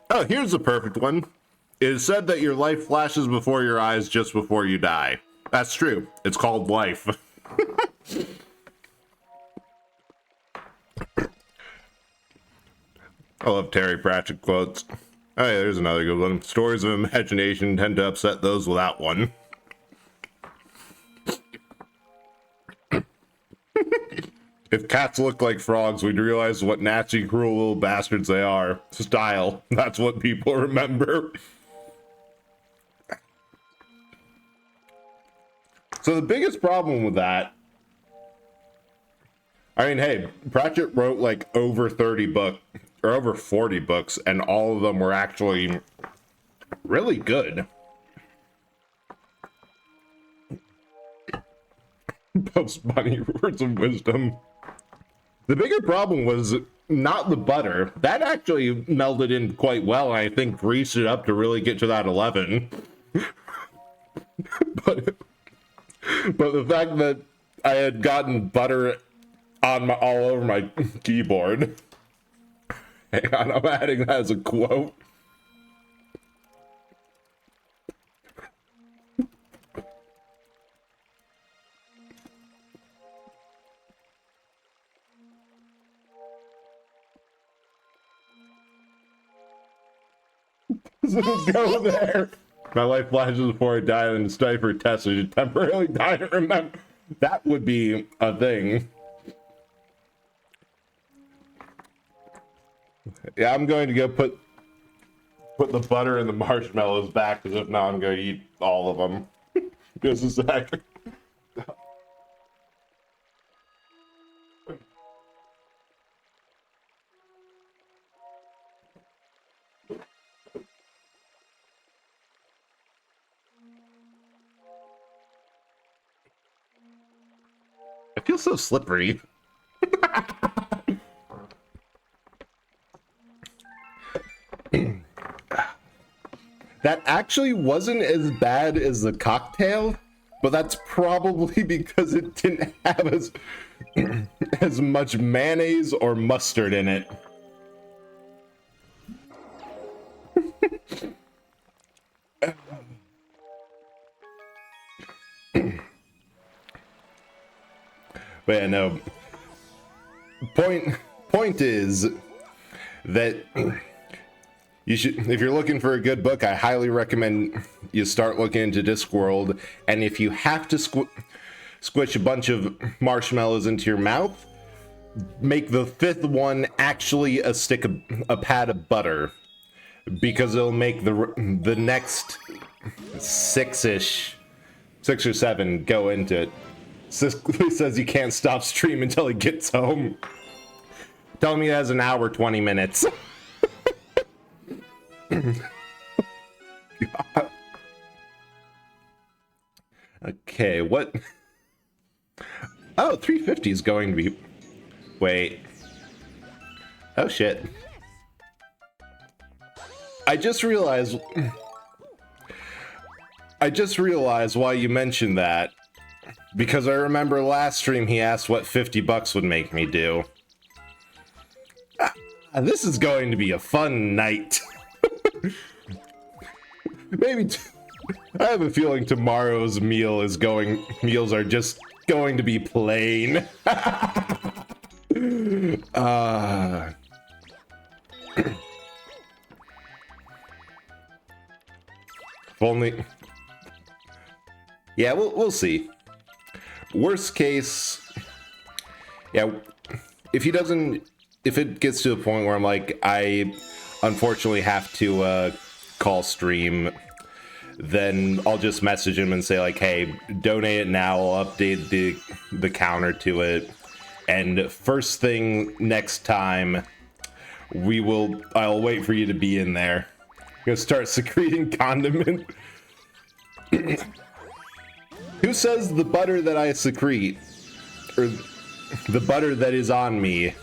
Oh, here's a perfect one. It is said that your life flashes before your eyes just before you die. That's true. It's called life. I love Terry Pratchett quotes. Oh, yeah, there's another good one. Stories of imagination tend to upset those without one. If cats look like frogs, we'd realize what nasty, cruel little bastards they are. Style. That's what people remember. So the biggest problem with that I mean, hey, Pratchett wrote like over 30 books or over 40 books, and all of them were actually really good. Post bunny words of wisdom. The bigger problem was not the butter. That actually melded in quite well, and I think greased it up to really get to that 11. but the fact that I had gotten butter on all over my keyboard. Hang on, I'm adding that as a quote. Go there. My life flashes before I die, and study for a test, so you temporarily die to remember. That would be a thing. Yeah, I'm going to go put the butter and the marshmallows back, because if not, I'm going to eat all of them. Just a sec. I feel so slippery. That actually wasn't as bad as the cocktail, but that's probably because it didn't have as much mayonnaise or mustard in it. But yeah, no. Point is that you should, if you're looking for a good book, I highly recommend you start looking into Discworld. And if you have to squish a bunch of marshmallows into your mouth, make the fifth one actually a pad of butter, because it'll make the next six or seven go into it. Sisley says he can't stop stream until he gets home. Tell me he has an hour, 20 minutes. Okay, what? Oh, 350 is going to be... Wait. Oh, shit. I just realized why you mentioned that. Because I remember last stream he asked what 50 bucks would make me do. This is going to be a fun night. Maybe I have a feeling tomorrow's meals are just going to be plain. If only. Yeah, we'll see. Worst case, yeah, if it gets to a point where I'm like, I unfortunately have to call stream, then I'll just message him and say like, hey, donate it now, I'll update the counter to it, and first thing next time, I'll wait for you to be in there. I'm gonna start secreting condiment. Who says the butter that I secrete, or the butter that is on me,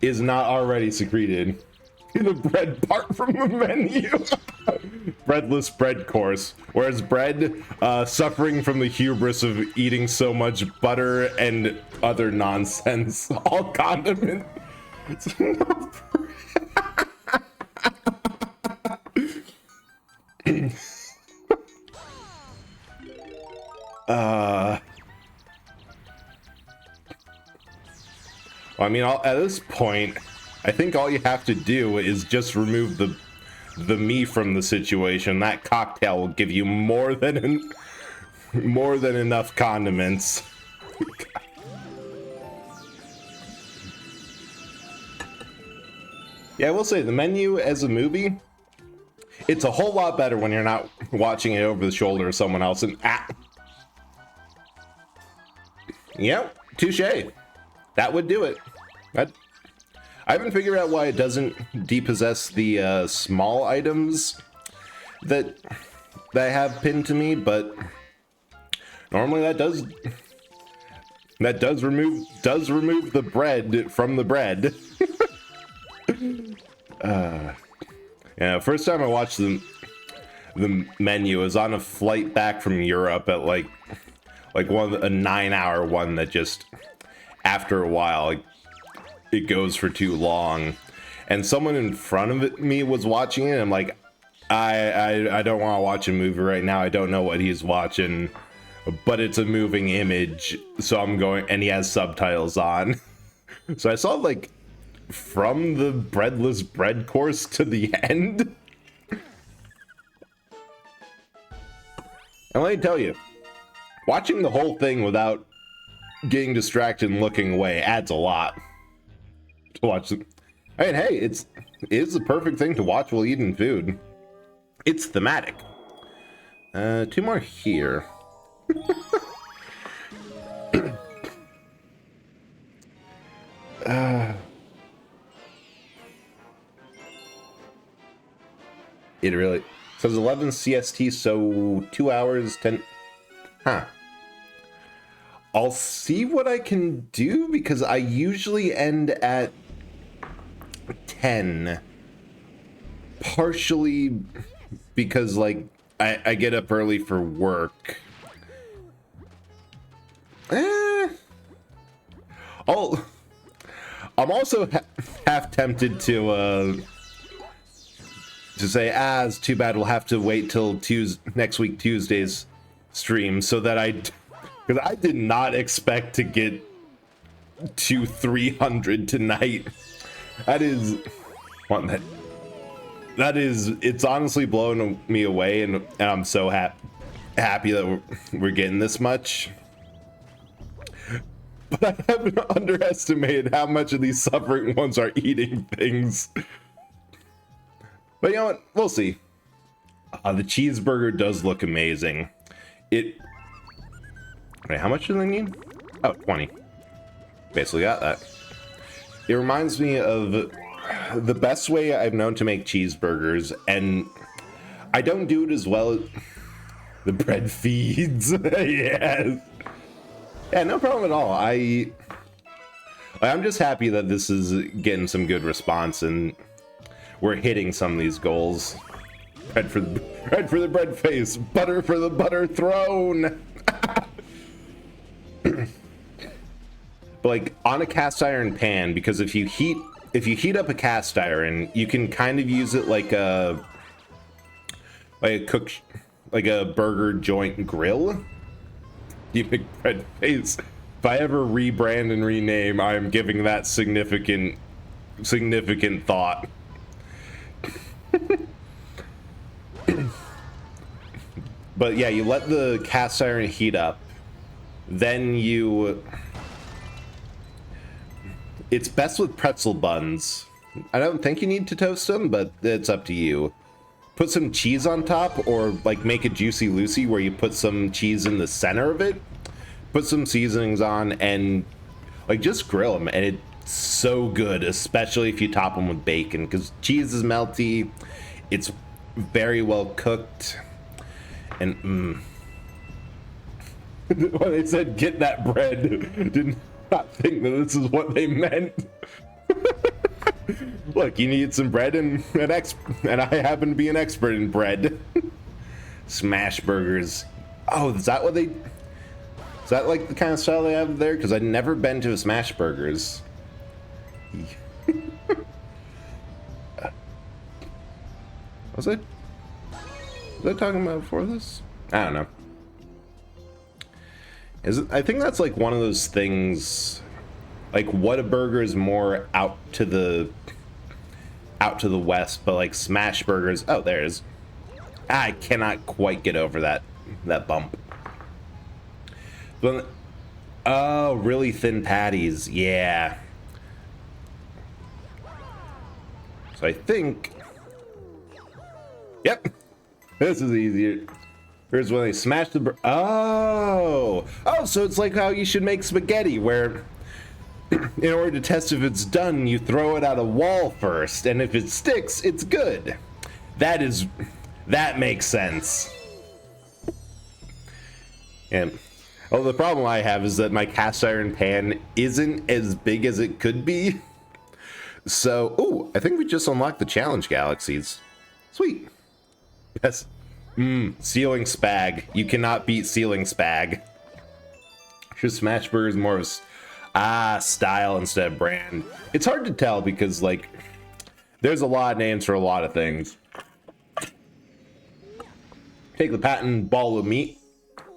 is not already secreted? The bread part from the menu. Breadless bread course. Whereas bread, suffering from the hubris of eating so much butter and other nonsense. All condiment. Well, I mean, at this point, I think all you have to do is just remove the me from the situation. That cocktail will give you more than enough condiments. Yeah, I will say the menu as a movie, it's a whole lot better when you're not watching it over the shoulder of someone else. And yep, touche. that would do it. I haven't figured out why it doesn't depossess the small items that I have pinned to me, but normally that does remove the bread from the bread. Yeah, first time I watched the menu was on a flight back from Europe at like a 9-hour one that just after a while like, it goes for too long, and someone in front of me was watching it, and I'm like, I don't want to watch a movie right now. I don't know what he's watching, but it's a moving image, so I'm going, and he has subtitles on. So I saw like from the breadless bread course to the end. And let me tell you, watching the whole thing without getting distracted and looking away adds a lot to watch. I mean, hey, it is the perfect thing to watch while eating food. It's thematic. 2 more here. It really says 11 CST, so 2 hours 10. Huh. I'll see what I can do because I usually end at 10. Partially because like I get up early for work. I'm also half tempted to say, it's too bad we'll have to wait till next week Tuesday's stream so that because I did not expect to get to 300 tonight. That is one it's honestly blown me away, and I'm so happy that we're getting this much. But I haven't underestimated how much of these suffering ones are eating things. But you know what? We'll see. The cheeseburger does look amazing. Wait, how much do they need? Oh, 20. Basically got that. It reminds me of the best way I've known to make cheeseburgers, and I don't do it as well as the bread feeds. Yes. Yeah, no problem at all. I'm just happy that this is getting some good response and we're hitting some of these goals. Bread for the bread face, butter for the butter throne. But like on a cast iron pan, because if you heat up a cast iron, you can kind of use it like a burger joint grill. You make bread face. If I ever rebrand and rename, I am giving that significant thought. But yeah, you let the cast iron heat up, then it's best with pretzel buns. I don't think you need to toast them, but it's up to you. Put some cheese on top, or like make a juicy Lucy where you put some cheese in the center of it, put some seasonings on, and like just grill them, and it's so good, especially if you top them with bacon, because cheese is melty, it's very well cooked, and when they said get that bread, did not think that this is what they meant. Look, you need some bread and I happen to be an expert in bread. Smash burgers. Oh, is that like the kind of style they have there? Because I've never been to a Smash Burgers. Was I talking about before this? I don't know. I think that's like one of those things, like Whataburger is more out to the west, but like Smash Burgers, oh, there it is. I cannot quite get over that bump. But, oh, really thin patties, yeah. So I think, yep, this is easier. Here's when they smash the so it's like how you should make spaghetti, where in order to test if it's done, you throw it at a wall first, and if it sticks, it's good. That makes sense. And well, the problem I have is that my cast iron pan isn't as big as it could be. So, oh, I think we just unlocked the challenge galaxies. Sweet. Yes. Ceiling spag. You cannot beat ceiling spag. Should Smashburgers more of style instead of brand? It's hard to tell because, like, there's a lot of names for a lot of things. Take the patent ball of meat,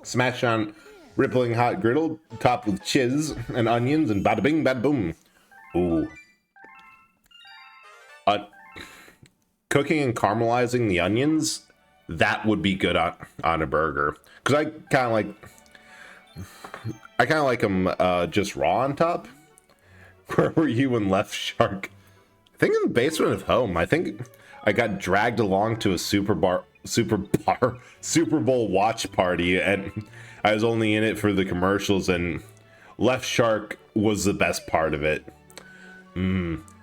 smash on rippling hot griddle, topped with chiz and onions, and bada bing, bada boom. Ooh. Cooking and caramelizing the onions, that would be good on a burger. Because I kind of like them just raw on top. Where were you and Left Shark? I think in the basement of home. I think I got dragged along to a Super Bowl watch party, and I was only in it for the commercials, and Left Shark was the best part of it.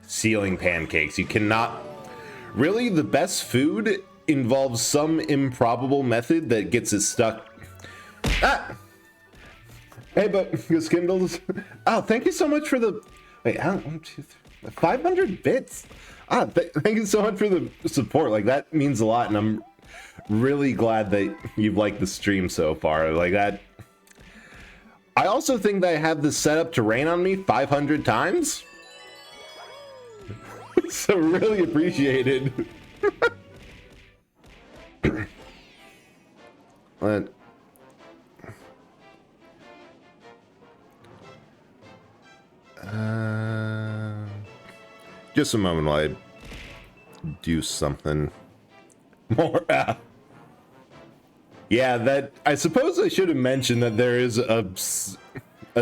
Ceiling pancakes. You cannot... Really, the best food involves some improbable method that gets it stuck. Ah! Hey, but Skindles. Oh, thank you so much for the... Wait, 500 bits? Thank you so much for the support. Like, that means a lot, and I'm really glad that you've liked the stream so far. Like, that... I also think that I have this set up to rain on me 500 times. So really appreciated. Just a moment while I do something more. Yeah, that I suppose I should have mentioned that there is a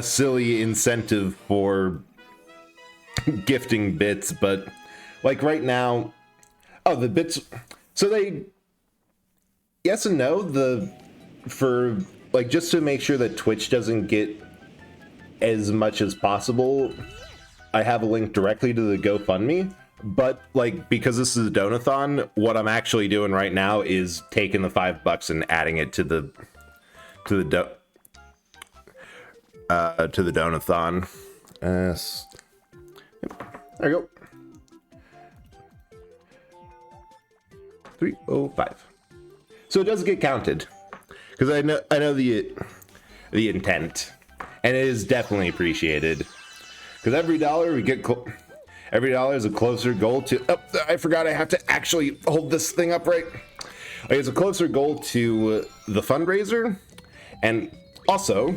silly incentive for gifting bits, but like right now, the bits. So they, yes and no. For like just to make sure that Twitch doesn't get as much as possible, I have a link directly to the GoFundMe. But like because this is a Donathon, what I'm actually doing right now is taking the $5 and adding it to the Donathon. There you go. 305. So it does get counted, because I know the intent, and it is definitely appreciated. Because every dollar we get, every dollar is a closer goal to. Oh, I forgot I have to actually hold this thing up right. It's a closer goal to the fundraiser, and also,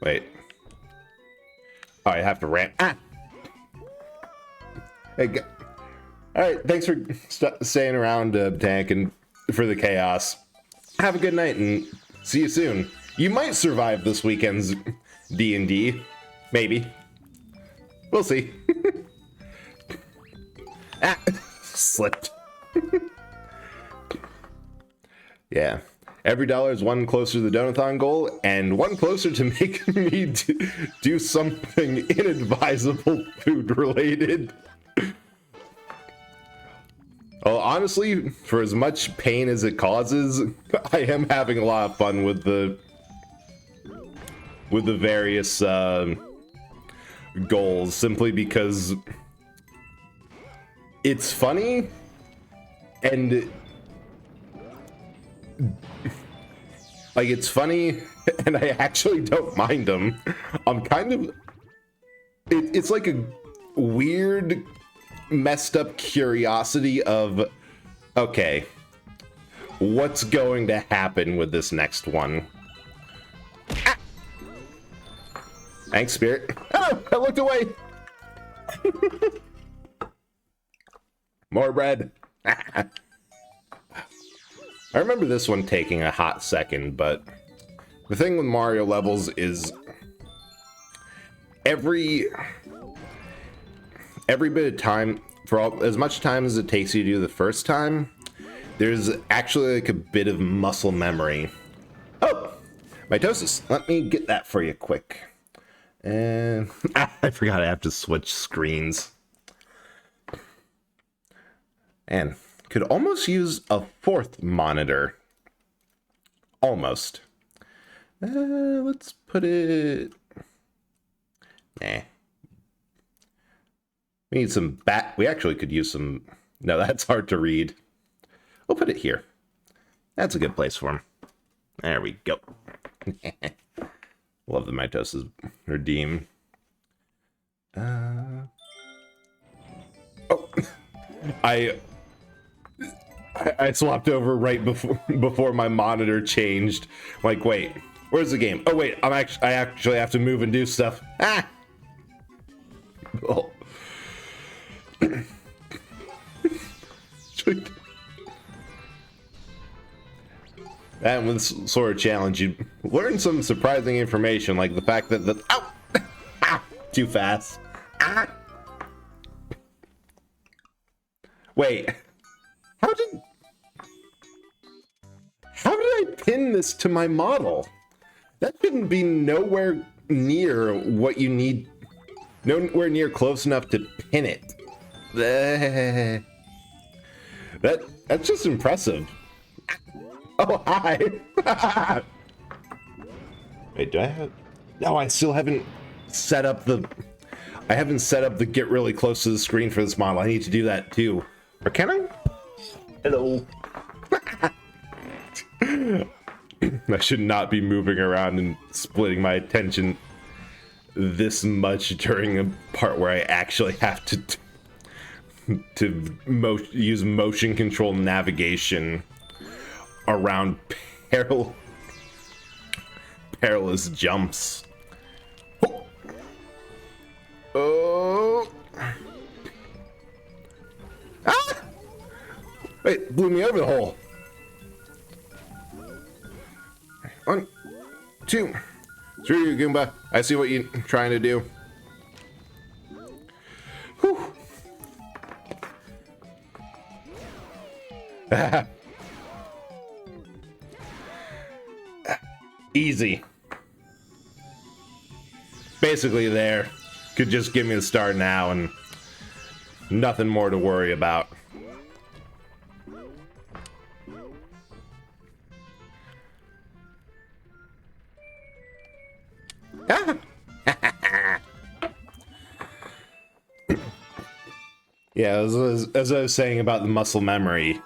wait. Oh, I have to ramp. Hey, all right, thanks for staying around, Tank, and for the chaos. Have a good night, and see you soon. You might survive this weekend's D&D. Maybe. We'll see. Slipped. Yeah. Every dollar is one closer to the Donathon goal, and one closer to make me do something inadvisable food-related. Well, honestly, for as much pain as it causes, I am having a lot of fun with the various goals, simply because it's funny and like it's funny, and I actually don't mind them. I'm kind of it's like a weird, messed up curiosity of, okay, what's going to happen with this next one? Thanks, Spirit. Oh, I looked away. More bread. I remember this one taking a hot second, but the thing with Mario levels is every bit of time, for as much time as it takes you to do the first time, there's actually like a bit of muscle memory. Oh, mitosis. Let me get that for you quick. And I forgot I have to switch screens. And could almost use a fourth monitor. Almost. Let's put it... Nah. We need some We actually could use some... No, that's hard to read. We'll put it here. That's a good place for him. There we go. Love the mitosis redeem. Oh, I swapped over right before my monitor changed. Like, wait, where's the game? Oh wait, I actually have to move and do stuff. Ah. Oh. And with this sort of challenge, you learn some surprising information, like the fact that the ow, too fast. Ah. Wait, how did I pin this to my model? That shouldn't be nowhere near what you need, nowhere near close enough to pin it. That's just impressive. Oh, hi. Wait, do I have... No, I still haven't set up the... I haven't set up the get really close to the screen for this model. I need to do that too. Or can I? Hello. I should not be moving around and splitting my attention this much during a part where I actually have to use motion control navigation around perilous jumps. Oh. Ah! Wait, blew me over the hole. 1, 2, 3, Goomba. I see what you're trying to do. Whew. Easy. Basically there. Could just give me the star now and nothing more to worry about. Yeah, as I was saying about the muscle memory,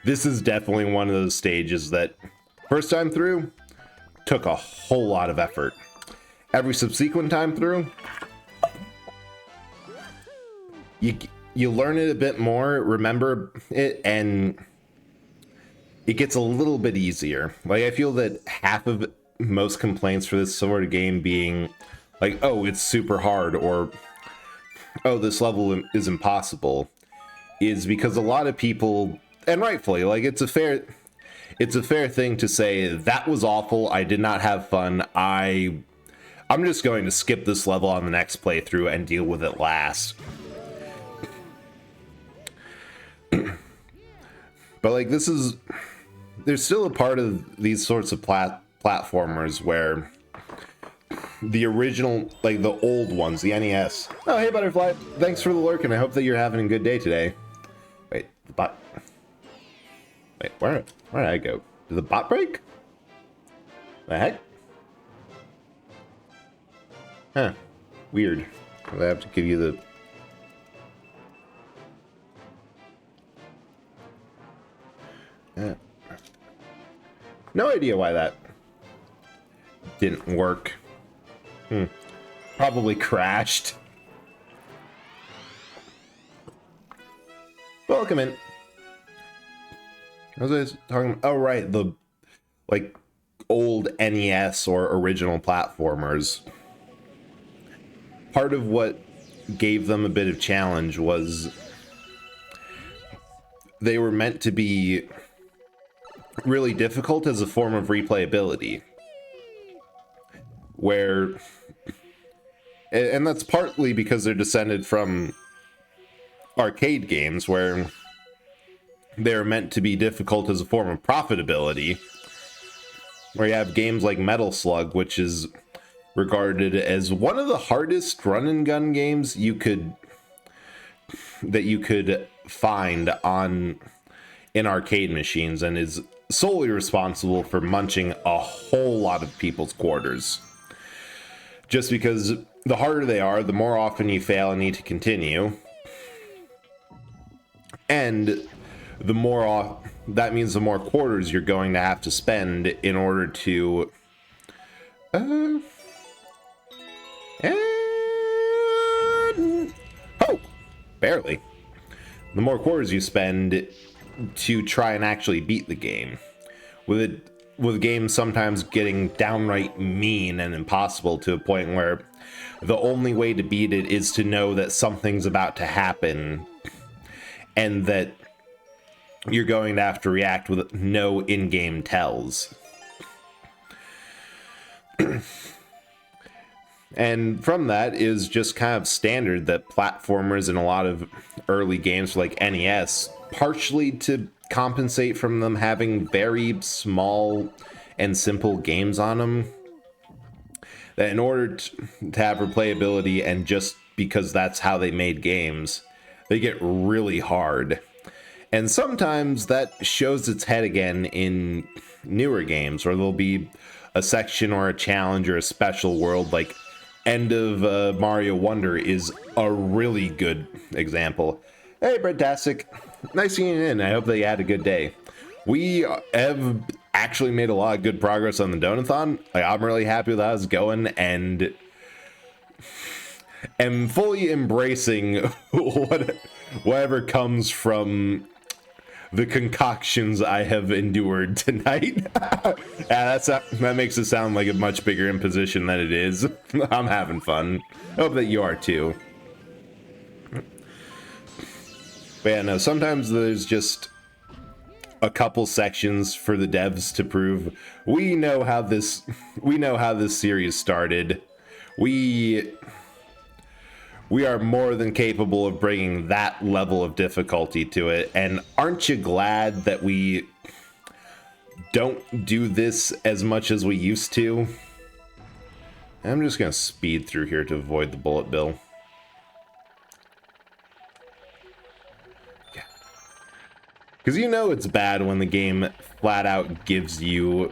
this is definitely one of those stages that first time through took a whole lot of effort. Every subsequent time through, you learn it a bit more, remember it, and it gets a little bit easier. Like, I feel that half of most complaints for this sort of game being like, oh, it's super hard, or oh, this level is impossible, is because a lot of people, and rightfully, like, it's a fair thing to say that was awful, I did not have fun, I'm just going to skip this level on the next playthrough and deal with it last. But like, there's still a part of these sorts of platformers where the original, like the old ones, the NES. Oh, hey Butterfly, thanks for the lurk, and I hope that you're having a good day today. Wait, the bot. Wait, where did I go? Did the bot break? The heck? Huh. Weird. I have to give you the... No idea why that didn't work. Probably crashed. Welcome in. What was I talking? Oh, right, the like old NES or original platformers. Part of what gave them a bit of challenge was they were meant to be really difficult as a form of replayability. Where, and that's partly because they're descended from arcade games where they're meant to be difficult as a form of profitability. Where you have games like Metal Slug, which is regarded as one of the hardest run and gun games you could find in arcade machines, and is solely responsible for munching a whole lot of people's quarters. Just because the harder they are, the more often you fail and need to continue. And that means the more quarters you're going to have to spend in order to barely. The more quarters you spend to try and actually beat the game. With games sometimes getting downright mean and impossible to a point where the only way to beat it is to know that something's about to happen and that you're going to have to react with no in-game tells. And from that is just kind of standard that platformers in a lot of early games like NES, partially to compensate from them having very small and simple games on them, that in order to have replayability, and just because that's how they made games, they get really hard. And sometimes that shows its head again in newer games, where there'll be a section or a challenge or a special world, like End of Mario Wonder is a really good example. Hey, Breadtastic. Nice seeing you in. I hope that you had a good day. We have actually made a lot of good progress on the Donathon. Like, I'm really happy with how it's going, and am fully embracing whatever comes from the concoctions I have endured tonight. That makes it sound like a much bigger imposition than it is. I'm having fun. I hope that you are too. But yeah, no, sometimes there's just a couple sections for the devs to prove we know how this series started. We are more than capable of bringing that level of difficulty to it. And aren't you glad that we don't do this as much as we used to? I'm just gonna speed through here to avoid the bullet bill. Yeah. Because you know it's bad when the game flat out gives you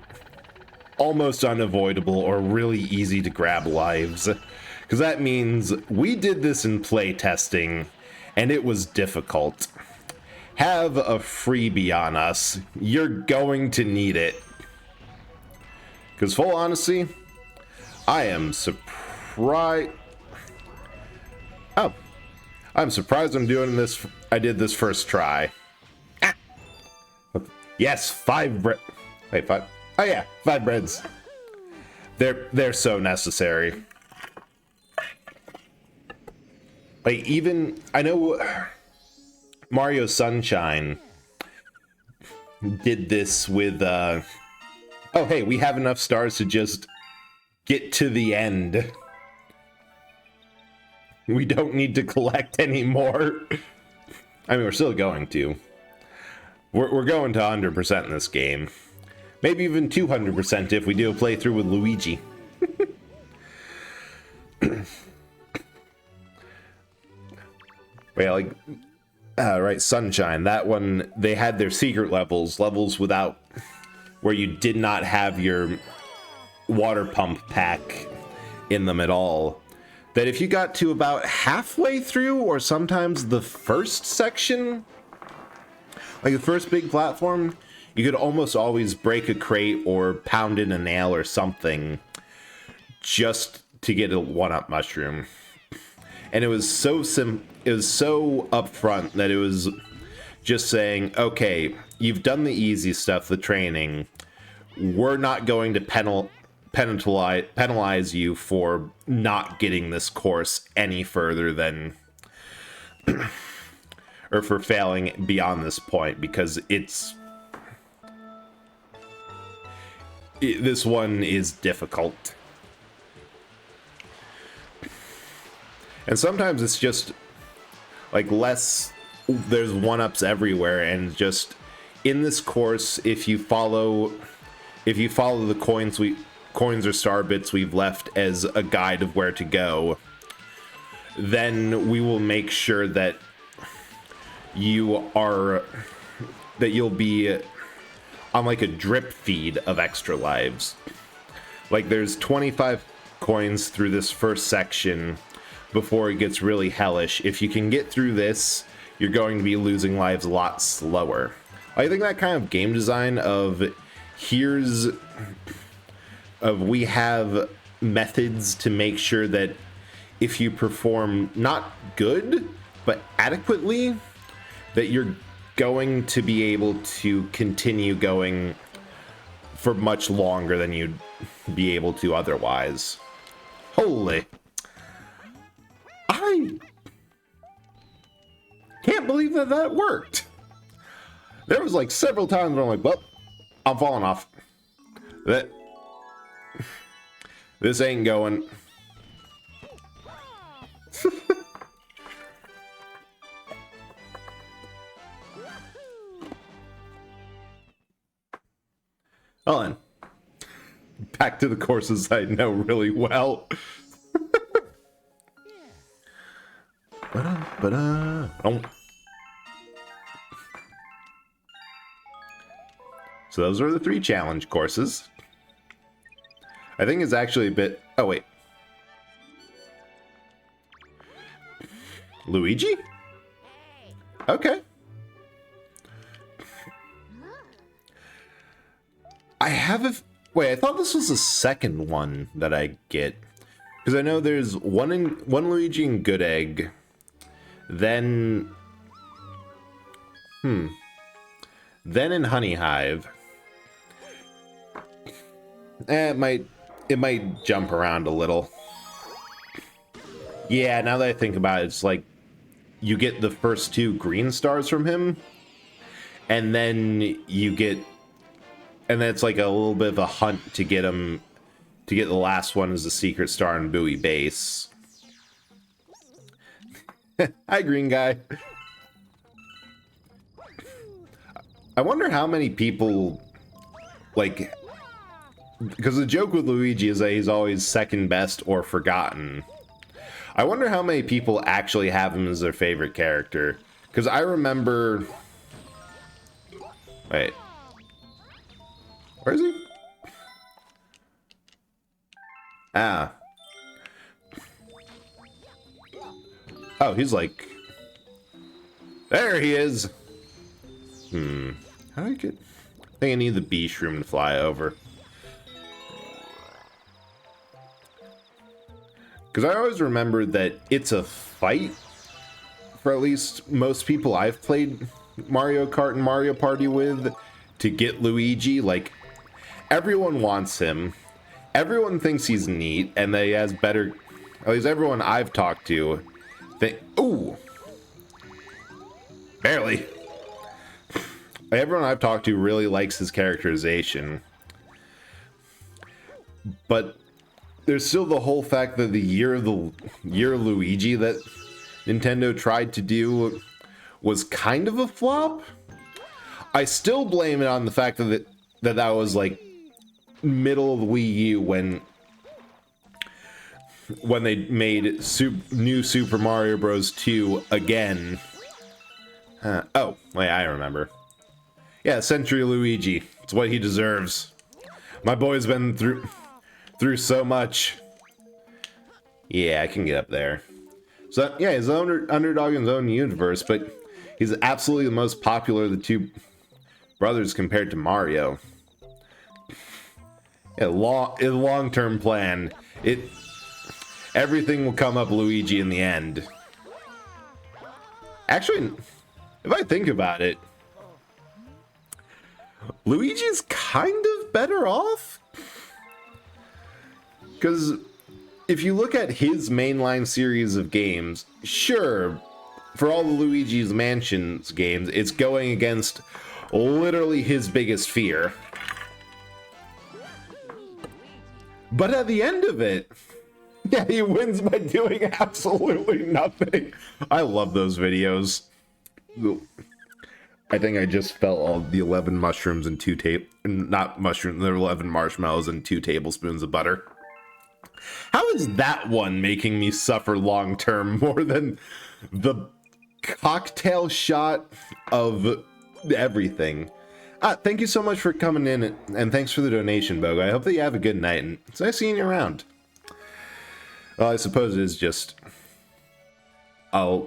almost unavoidable or really easy to grab lives. Because that means we did this in play testing, and it was difficult. Have a freebie on us. You're going to need it. Because full honesty, I am surprised. Oh, I'm surprised I'm doing this. I did this first try. Ah. Yes, 5 bread. Wait, 5. Oh yeah, 5 breads. They're so necessary. Like, even, I know Mario Sunshine did this with, oh hey, we have enough stars to just get to the end. We don't need to collect any more. I mean, we're still going to. We're going to 100% in this game. Maybe even 200% if we do a playthrough with Luigi. Yeah, like, right, Sunshine. That one, they had their secret levels without, where you did not have your water pump pack in them at all. That if you got to about halfway through, or sometimes the first section, like the first big platform, you could almost always break a crate or pound in a nail or something just to get a 1-up mushroom. And it was so upfront that it was just saying, okay, you've done the easy stuff, the training. We're not going to penalize you for not getting this course any further than, or for failing beyond this point, because this one is difficult. And sometimes it's just like there's 1-ups everywhere, and just in this course, if you follow the coin coins or star bits we've left as a guide of where to go, then we will make sure that you'll be on like a drip feed of extra lives. Like there's 25 coins through this first section before it gets really hellish. If you can get through this, you're going to be losing lives a lot slower. I think that kind of game design of we have methods to make sure that if you perform not good, but adequately, that you're going to be able to continue going for much longer than you'd be able to otherwise. Holy. I can't believe that worked. There was like several times where I'm like, well, I'm falling off. This ain't going. Hold on. Back to the courses I know really well. So those are the 3 challenge courses. I think it's actually a bit... Oh, wait. Luigi? Okay. I have a... Wait, I thought this was the second one that I get. Because I know there's one Luigi in Good Egg. Then... Then in Honey Hive. It might jump around a little. Yeah, now that I think about it, it's like you get the first 2 green stars from him, and then it's like a little bit of a hunt to get him, to get the last one as a secret star in Bowie Base. Hi, green guy. I wonder how many people, like, because the joke with Luigi is that he's always second best or forgotten. I wonder how many people actually have him as their favorite character. Because I remember... Wait. Where is he? Ah. Oh, he's like... There he is! How do I get... I think I need the bee shroom to fly over. Because I always remember that it's a fight for at least most people I've played Mario Kart and Mario Party with to get Luigi. Like, everyone wants him. Everyone thinks he's neat, and that he has better... At least everyone I've talked to think... Ooh! Barely. Everyone I've talked to really likes his characterization. But... there's still the whole fact that the year Luigi that Nintendo tried to do was kind of a flop. I still blame it on the fact that that was like middle of the Wii U when they made new Super Mario Bros. 2 again. Oh, wait, I remember. Yeah, Century Luigi. It's what he deserves. My boy's been through so much. Yeah, I can get up there. So, yeah, he's an underdog in his own universe, but he's absolutely the most popular of the 2 brothers compared to Mario. Yeah, long-term plan. Everything will come up Luigi in the end. Actually, if I think about it, Luigi's kind of better off. Because if you look at his mainline series of games, sure, for all the Luigi's Mansions games, it's going against literally his biggest fear. But at the end of it, yeah, he wins by doing absolutely nothing. I love those videos. I think I just felt all the 11 mushrooms and not mushrooms, the 11 marshmallows and 2 tablespoons of butter. How is that one making me suffer long term more than the cocktail shot of everything? Thank you so much for coming in, and thanks for the donation, Bogo. I hope that you have a good night, and it's nice seeing you around. Well, I suppose it is just a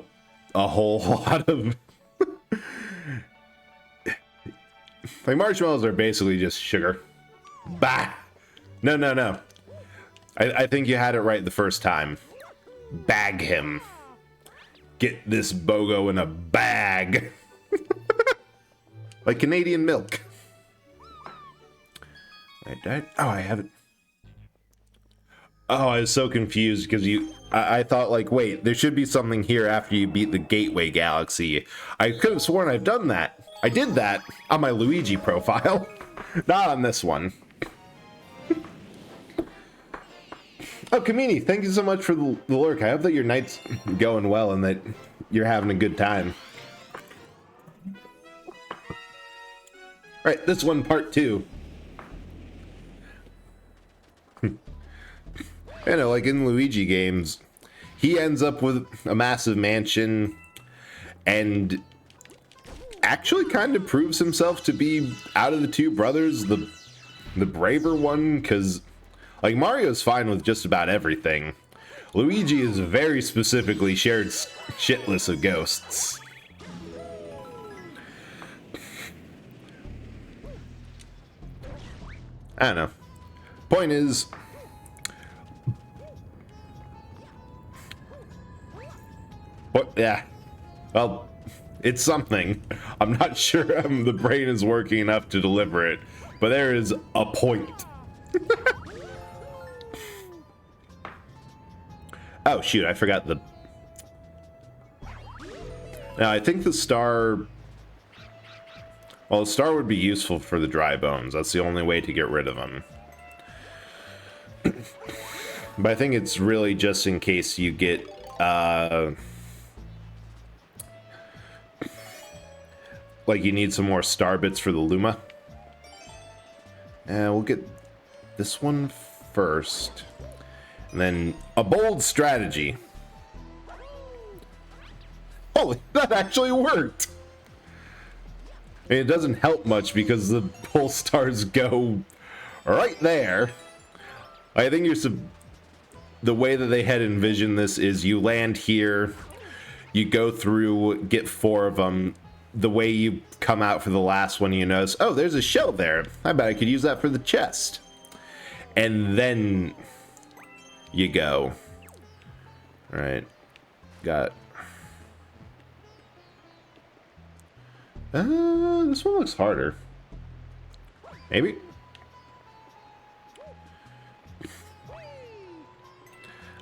whole lot of... like, marshmallows are basically just sugar. Bah! No. I think you had it right the first time. Bag him. Get this Bogo in a bag. Like Canadian milk. I have it. Oh, I was so confused because I thought, like, wait, there should be something here after you beat the Gateway Galaxy. I could have sworn I've done that. I did that on my Luigi profile, not on this one. Oh, Kamini, thank you so much for the lurk. I hope that your night's going well and that you're having a good time. Alright, this one, part 2. You know, like in Luigi games, he ends up with a massive mansion and actually kind of proves himself to be, out of the 2 brothers, the braver one, because, like, Mario's fine with just about everything. Luigi is very specifically shared shitless of ghosts. I don't know. Point is, yeah, well, it's something. I'm not sure the brain is working enough to deliver it, but there is a point. Oh shoot, I forgot the... Now, I think the star... Well, the star would be useful for the dry bones. That's the only way to get rid of them. But I think it's really just in case you get... like you need some more star bits for the Luma. And we'll get this one first. And then a bold strategy. Oh, that actually worked! I mean, it doesn't help much because the pole stars go right there. I think the way that they had envisioned this is you land here, you go through, get 4 of them. The way you come out for the last one, you notice, oh, there's a shell there. I bet I could use that for the chest. And then you go. All right. Got... this one looks harder. Maybe?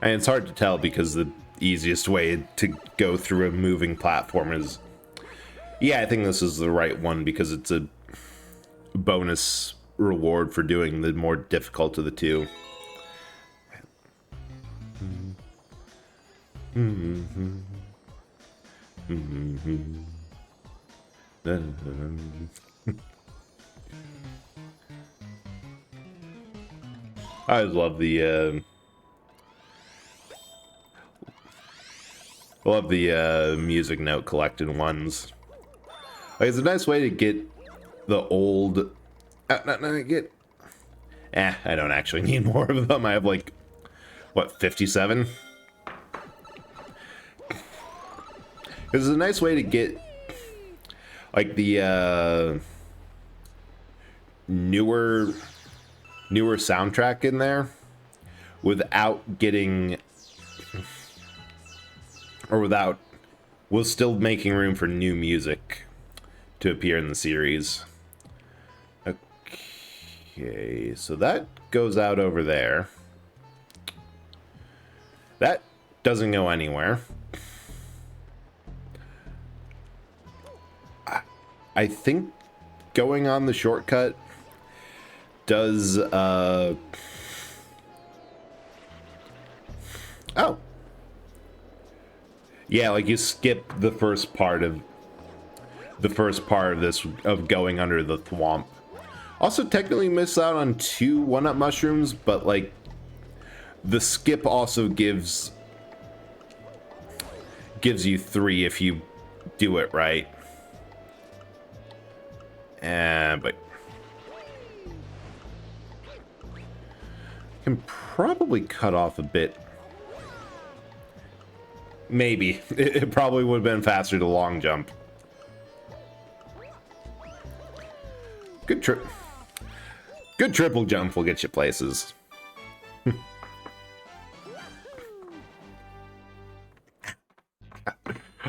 And it's hard to tell because the easiest way to go through a moving platform is... Yeah, I think this is the right one because it's a bonus reward for doing the more difficult of the 2. I always love the music note collected ones. Like, it's a nice way to get the old... I don't actually need more of them. I have, like, what, 57? It's a nice way to get, like, the newer soundtrack in there without getting... or without... we're still making room for new music to appear in the series. Okay, so that goes out over there. That doesn't go anywhere. I think going on the shortcut does, oh. Yeah, like you skip the first part of the first part of this, of going under the thwomp. Also, technically miss out on 2 1-up mushrooms, but like the skip also gives you 3 if you do it right. But can probably cut off a bit. Maybe it probably would have been faster to long jump. Good trip. Good triple jump will get you places.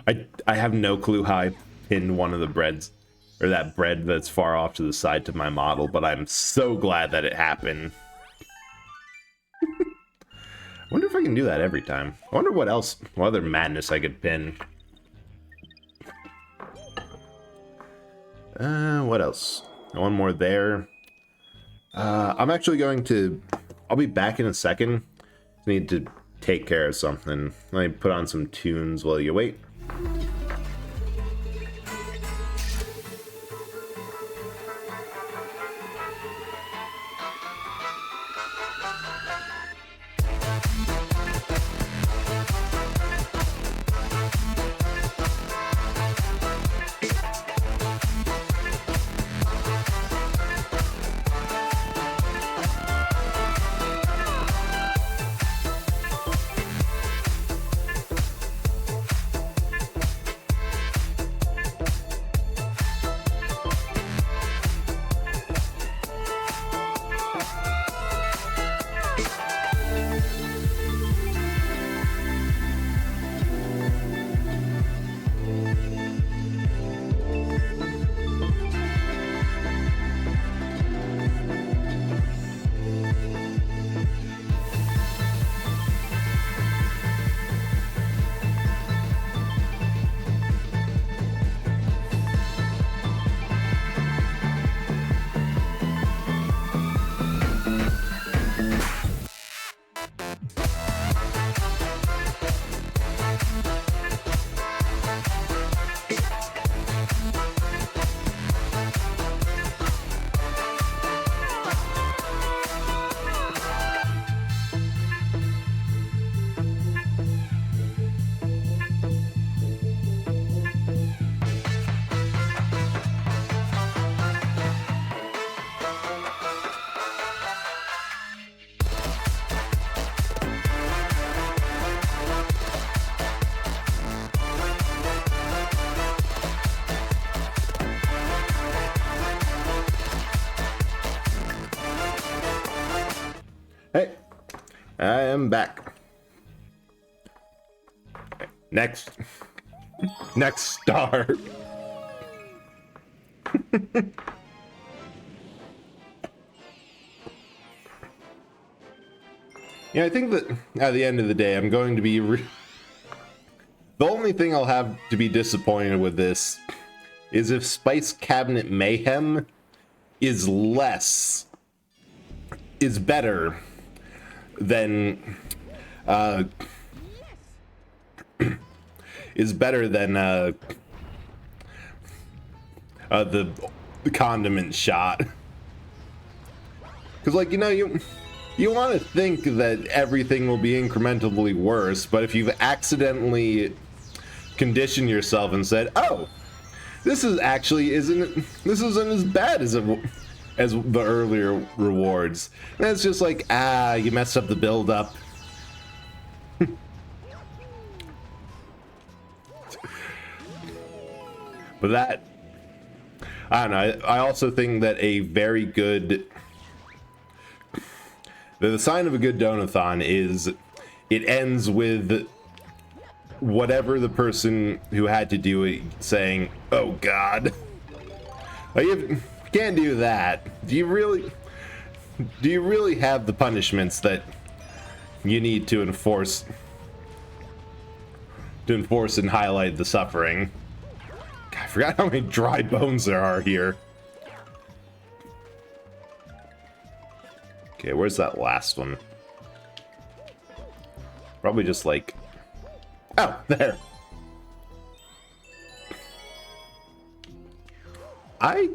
I have no clue how I pinned one of the breads, or that bread that's far off to the side to my model, but I'm so glad that it happened. I wonder if I can do that every time. I wonder what other madness I could pin. What else? One more there. I'm actually going to... I'll be back in a second. I need to take care of something. Let me put on some tunes while you wait. Hey, I am back. Next star. Yeah, I think that at the end of the day, I'm going to be... the only thing I'll have to be disappointed with this is if Spice Cabinet Mayhem is better than... the condiment shot. Because, like, you know, you want to think that everything will be incrementally worse, but if you've accidentally conditioned yourself and said, oh, this isn't as bad as the earlier rewards, and it's just like, you messed up the build-up. But that, I don't know, I also think that the sign of a good Donathon is it ends with whatever the person who had to do it saying, oh god. Like, you can't do that. Do you really have the punishments that you need to enforce and highlight the suffering? God, I forgot how many dry bones there are here. Okay, where's that last one? Probably just like... oh, there. I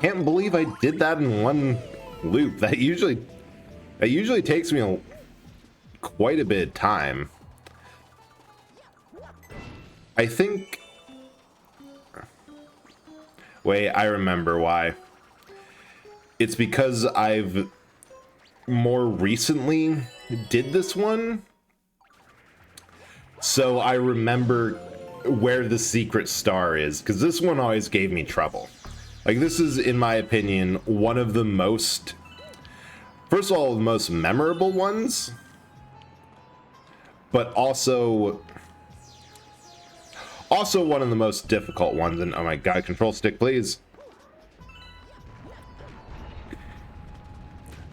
can't believe I did that in one loop. That usually takes me quite a bit of time. I think... Wait, I remember why. It's because I've more recently did this one. So I remember where the secret star is, because this one always gave me trouble. Like, this is, in my opinion, one of the most... First of all, the most memorable ones. But also one of the most difficult ones. And oh my god, control stick, please.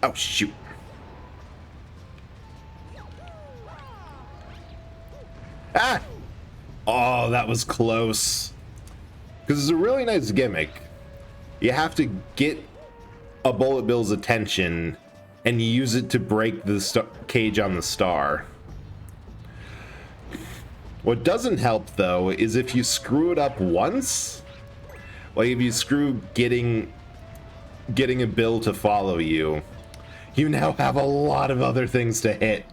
Oh, shoot. Ah! Oh, that was close. Because it's a really nice gimmick. You have to get a Bullet Bill's attention and you use it to break the cage on the star. What doesn't help, though, is if you screw it up once. Like, if you screw getting a bill to follow you, you now have a lot of other things to hit.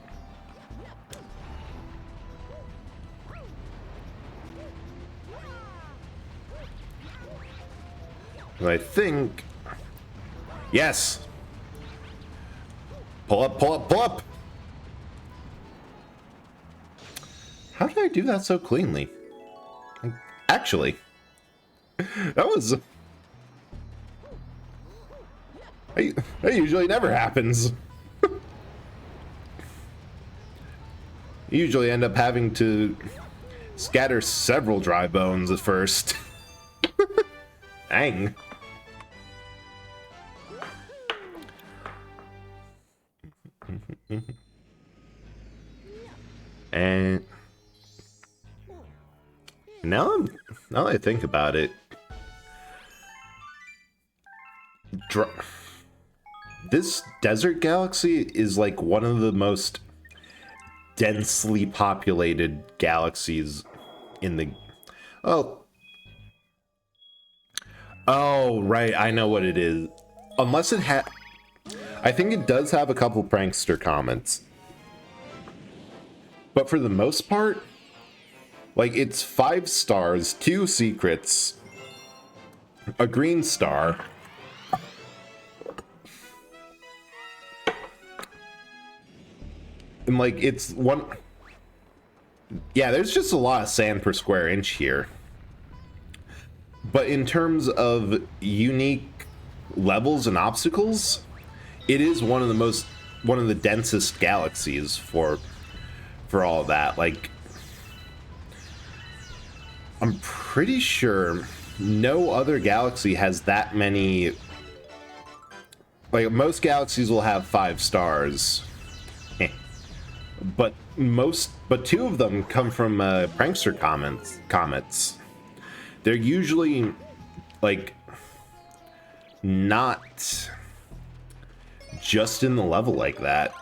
I think... Yes! Pull up, pull up, pull up! How did I do that so cleanly? Actually, that was... That usually never happens. You usually end up having to scatter several dry bones at first. Dang. And now that I think about it, this desert galaxy is like one of the most densely populated galaxies in the... Oh, right, I know what it is. Unless it I think it does have a couple prankster comments. But for the most part, like, it's 5 stars, 2 secrets, a green star, and like, it's one... Yeah, there's just a lot of sand per square inch here. But in terms of unique levels and obstacles, it is one of the densest galaxies for all of that. Like, I'm pretty sure no other galaxy has that many. Like, most galaxies will have 5 stars, but 2 of them come from prankster comets. They're usually like not just in the level like that.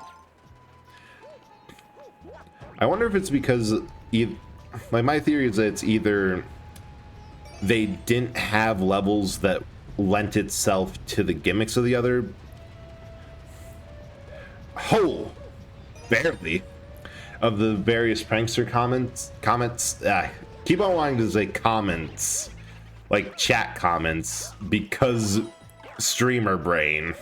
I wonder if it's because, like, my theory is that it's either they didn't have levels that lent itself to the gimmicks of the other. Barely. Of the various prankster comments. Keep on wanting to say comments, like chat comments, because streamer brain.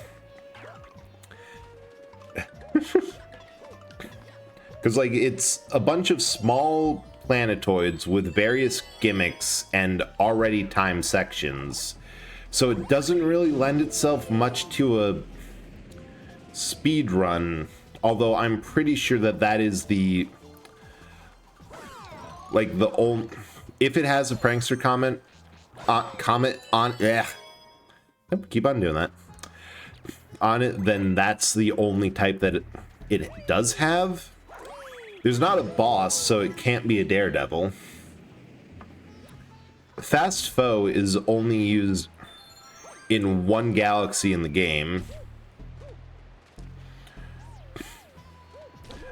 Because, like, it's a bunch of small planetoids with various gimmicks and already timed sections. So it doesn't really lend itself much to a speed run. Although I'm pretty sure that is the... Like, the old... If it has a prankster comment on... Yeah. Keep on doing that. On it, then that's the only type that it does have. There's not a boss, so it can't be a daredevil. Fast Foe is only used in one galaxy in the game.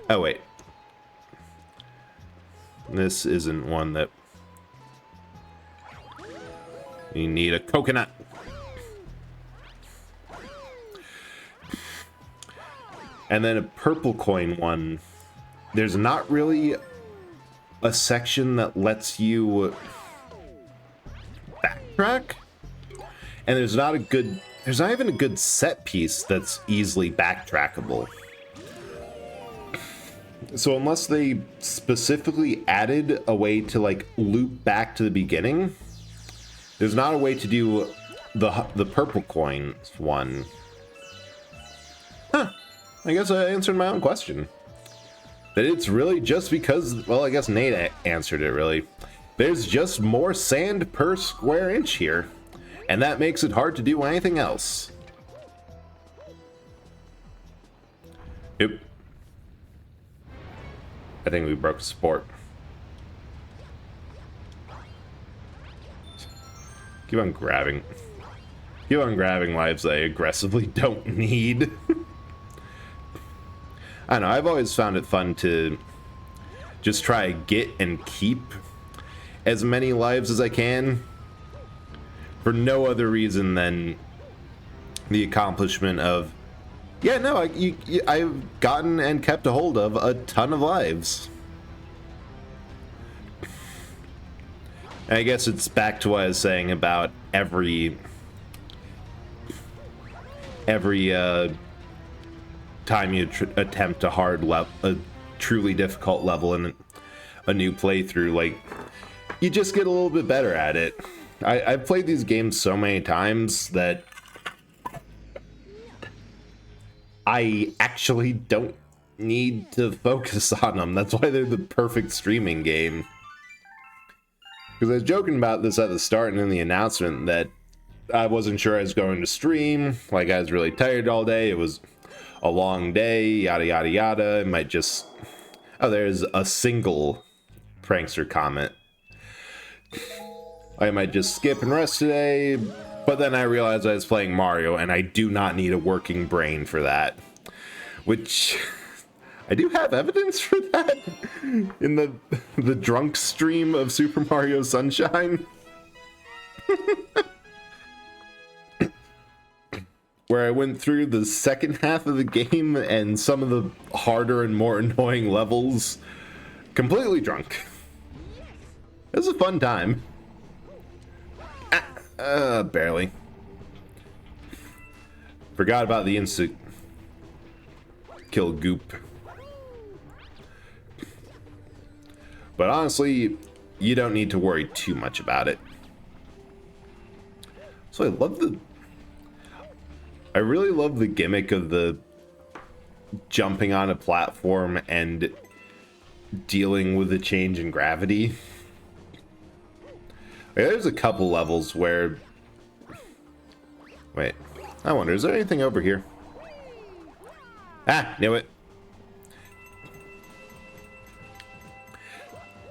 Oh, wait. This isn't one that... You need a coconut. And then a purple coin one. There's not really a section that lets you backtrack. And there's not even a good set piece that's easily backtrackable. So unless they specifically added a way to like loop back to the beginning, there's not a way to do the purple coin one. Huh. I guess I answered my own question. That it's really just because, well, I guess Nate answered it really. There's just more sand per square inch here, and that makes it hard to do anything else. Yep. I think we broke support. Keep on grabbing. Keep on grabbing lives I aggressively don't need. I don't know, I've always found it fun to just try to get and keep as many lives as I can for no other reason than the accomplishment of, yeah, no, I've gotten and kept a hold of a ton of lives. And I guess it's back to what I was saying about every time you attempt a truly difficult level in a new playthrough, like, you just get a little bit better at it. I've played these games so many times that I actually don't need to focus on them. That's why they're the perfect streaming game. Because I was joking about this at the start and in the announcement that I wasn't sure I was going to stream. Like, I was really tired all day. It was a long day, yada yada yada. It might just... Oh, there's a single prankster comment. I might just skip and rest today, but then I realized I was playing Mario and I do not need a working brain for that. Which... I do have evidence for that in the drunk stream of Super Mario Sunshine. Where I went through the second half of the game and some of the harder and more annoying levels completely drunk. It was a fun time. Barely. Forgot about the instant kill goop. But honestly, you don't need to worry too much about it. So I really love the gimmick of the jumping on a platform and dealing with the change in gravity. Like, there's a couple levels where... Wait, I wonder, is there anything over here? Ah, knew it.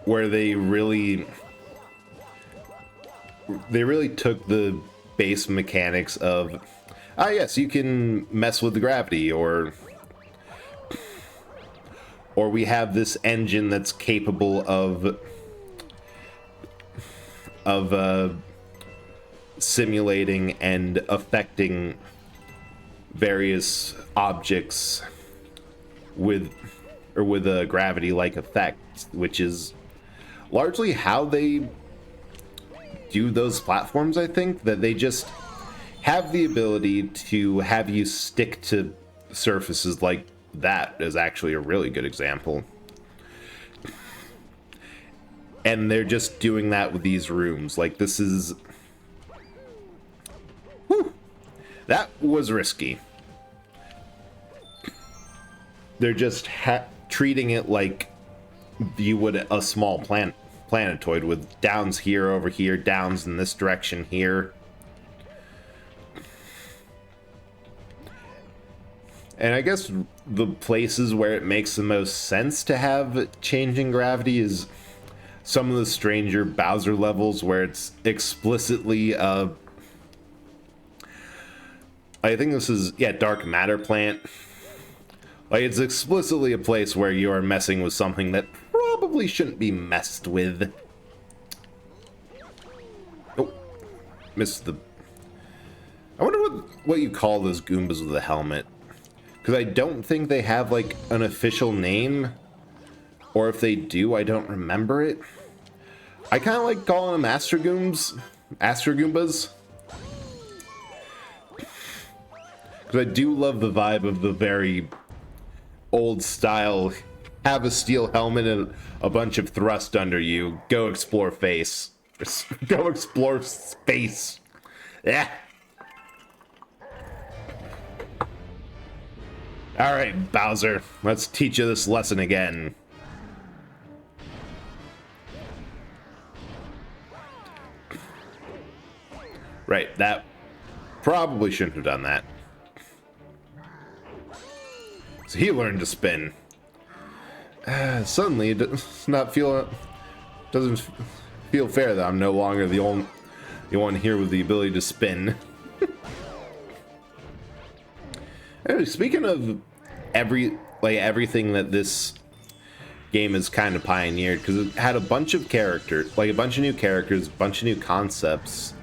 Where they really took the base mechanics of, yes, you can mess with the gravity, or we have this engine that's capable of simulating and affecting various objects with a gravity-like effect, which is largely how they do those platforms. I think that they just have the ability to have you stick to surfaces like that is actually a really good example. And they're just doing that with these rooms. Like, this is... Whew, that was risky. They're just treating it like you would a small planetoid, with downs here, over here, downs in this direction here. And I guess the places where it makes the most sense to have changing gravity is some of the stranger Bowser levels where it's explicitly I think this is, yeah, Dark Matter Plant. Like, it's explicitly a place where you are messing with something that probably shouldn't be messed with. Oh. missed the... I wonder what you call those Goombas with a helmet. Because I don't think they have, like, an official name. Or if they do, I don't remember it. I kind of like calling them Astro Goombas. Because I do love the vibe of the very old style, have a steel helmet and a bunch of thrust under you, go explore face. Go explore space. Yeah. Alright, Bowser, let's teach you this lesson again. Right, that probably shouldn't have done that. So he learned to spin. Suddenly, it doesn't feel fair that I'm no longer the one here with the ability to spin. Anyway, speaking of everything that this game has kind of pioneered, because it had a bunch of characters, like a bunch of new characters, a bunch of new concepts.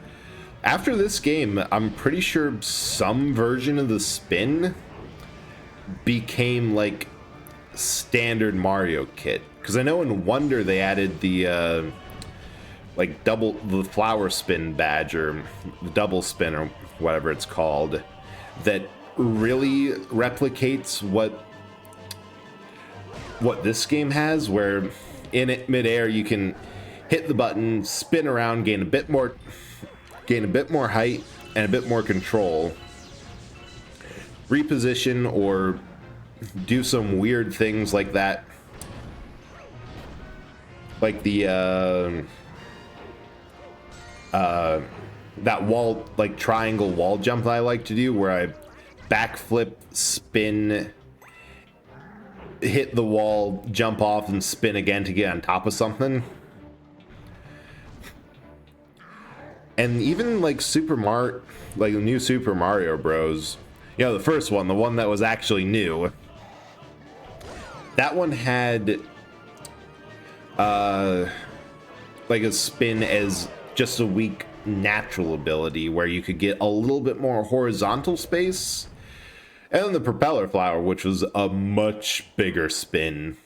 After this game, I'm pretty sure some version of the spin became like standard Mario kit. Because I know in Wonder they added the the flower spin badge, or the double spin, or whatever it's called, that really replicates what this game has, where in it midair you can hit the button, spin around, gain a bit more height and a bit more control, reposition, or do some weird things like that, like the that wall, like triangle wall jump that I like to do, where I backflip, spin, hit the wall, jump off, and spin again to get on top of something. And even like the new Super Mario Bros. You know, the first one, the one that was actually new. That one had like a spin as just a weak natural ability, where you could get a little bit more horizontal space. And then the propeller flower, which was a much bigger spin.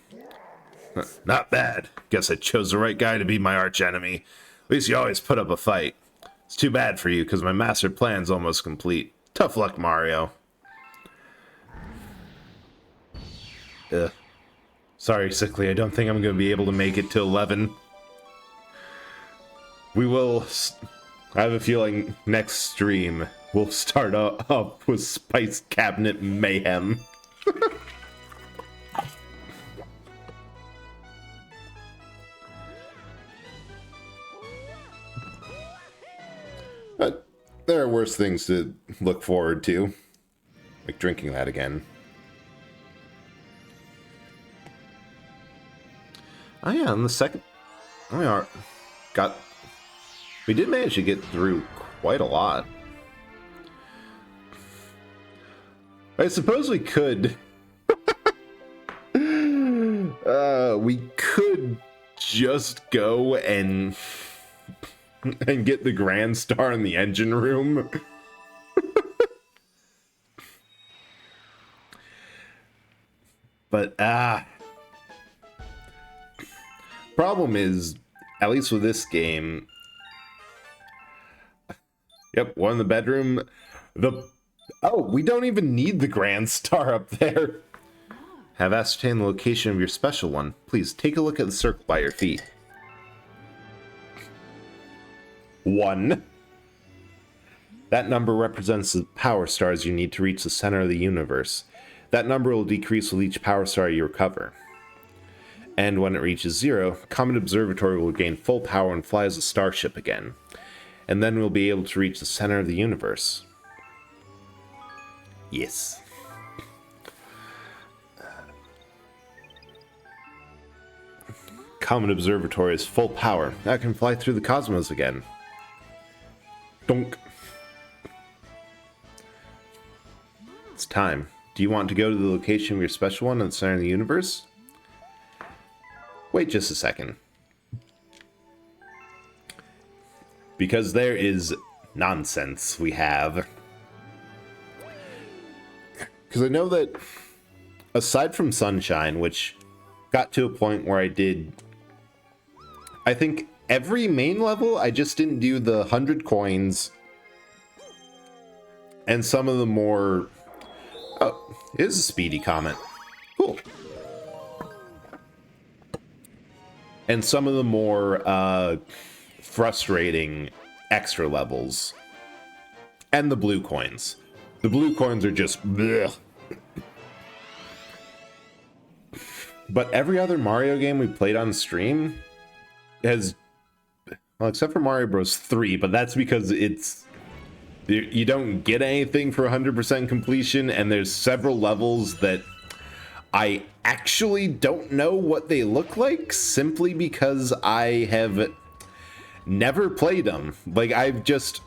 Not bad. Guess I chose the right guy to be my arch enemy. At least you always put up a fight. It's too bad for you, because my master plan's almost complete. Tough luck, Mario. Ugh. Sorry, Sickly, I don't think I'm going to be able to make it to 11. We will... I have a feeling next stream we'll start up with Spice Cabinet Mayhem. But there are worse things to look forward to. Like drinking that again. Oh yeah, on the second... We did manage to get through quite a lot. I suppose we could... we could just go and get the Grand Star in the engine room. But, problem is, at least with this game... Yep, one in the bedroom. Oh, we don't even need the Grand Star up there. Have ascertained the location of your special one. Please take a look at the circle by your feet. 1. That number represents the power stars you need to reach the center of the universe. That number will decrease with each power star you recover. And when it reaches 0, Comet Observatory will gain full power and fly as a starship again. And then we'll be able to reach the center of the universe. Yes. Comet Observatory is full power. I can fly through the cosmos again. Donk. It's time. Do you want to go to the location of your special one in the center of the universe? Wait just a second. Because there is nonsense we have. Because I know that aside from Sunshine, which got to a point where I did, I think every main level, I just didn't do the 100 coins and some of the more, oh, it is a speedy comment. Cool. And some of the more frustrating extra levels. And the blue coins. The blue coins are just bleh. But every other Mario game we played on stream has, well, except for Mario Bros. 3, but that's because it's, you don't get anything for 100% completion, and there's several levels that I actually don't know what they look like, simply because I have never played them. Like, I've just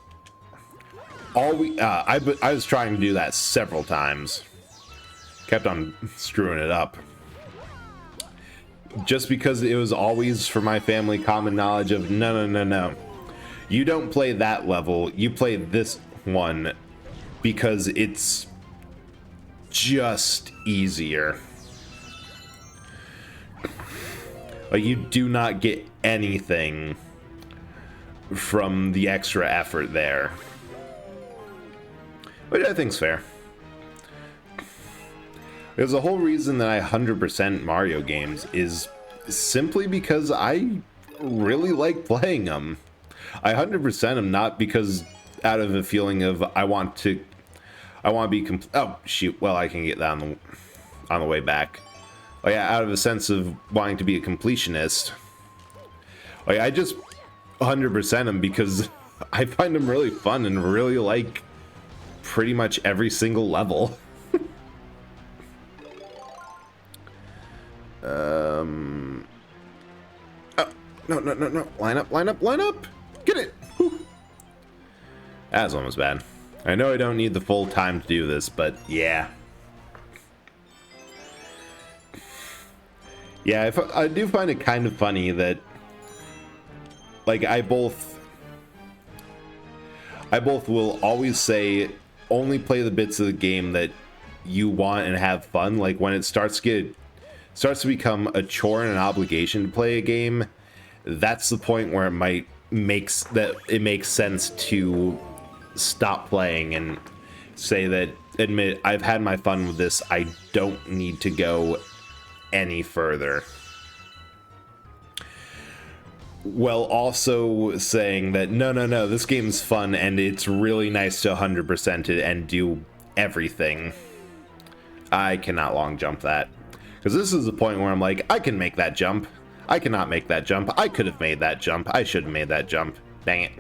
always, I was trying to do that several times. Kept on screwing it up. Just because it was always, for my family, common knowledge of, no. You don't play that level, you play this one because it's just easier. Like, you do not get anything from the extra effort there. Which I think's fair. There's a whole reason that I 100% Mario games is simply because I really like playing them. I 100% them not because out of a feeling of I want to be oh shoot, well, I can get that on the way back. Like, out of a sense of wanting to be a completionist. Like, I just 100% them because I find them really fun and really like pretty much every single level. Oh, no. Line up. Get it. Whew. That was almost bad. I know I don't need the full time to do this, but yeah. Yeah, I do find it kind of funny that, like, I both will always say only play the bits of the game that you want and have fun. Like, when it starts to become a chore and an obligation to play a game, that's the point where it makes sense to stop playing and say that, admit, I've had my fun with this, I don't need to go any further. Well, also saying that no, this game's fun and it's really nice to 100% it and do everything. I cannot long jump that. Because this is the point where I'm like, I can make that jump. I cannot make that jump. I could have made that jump. I should have made that jump. Dang it.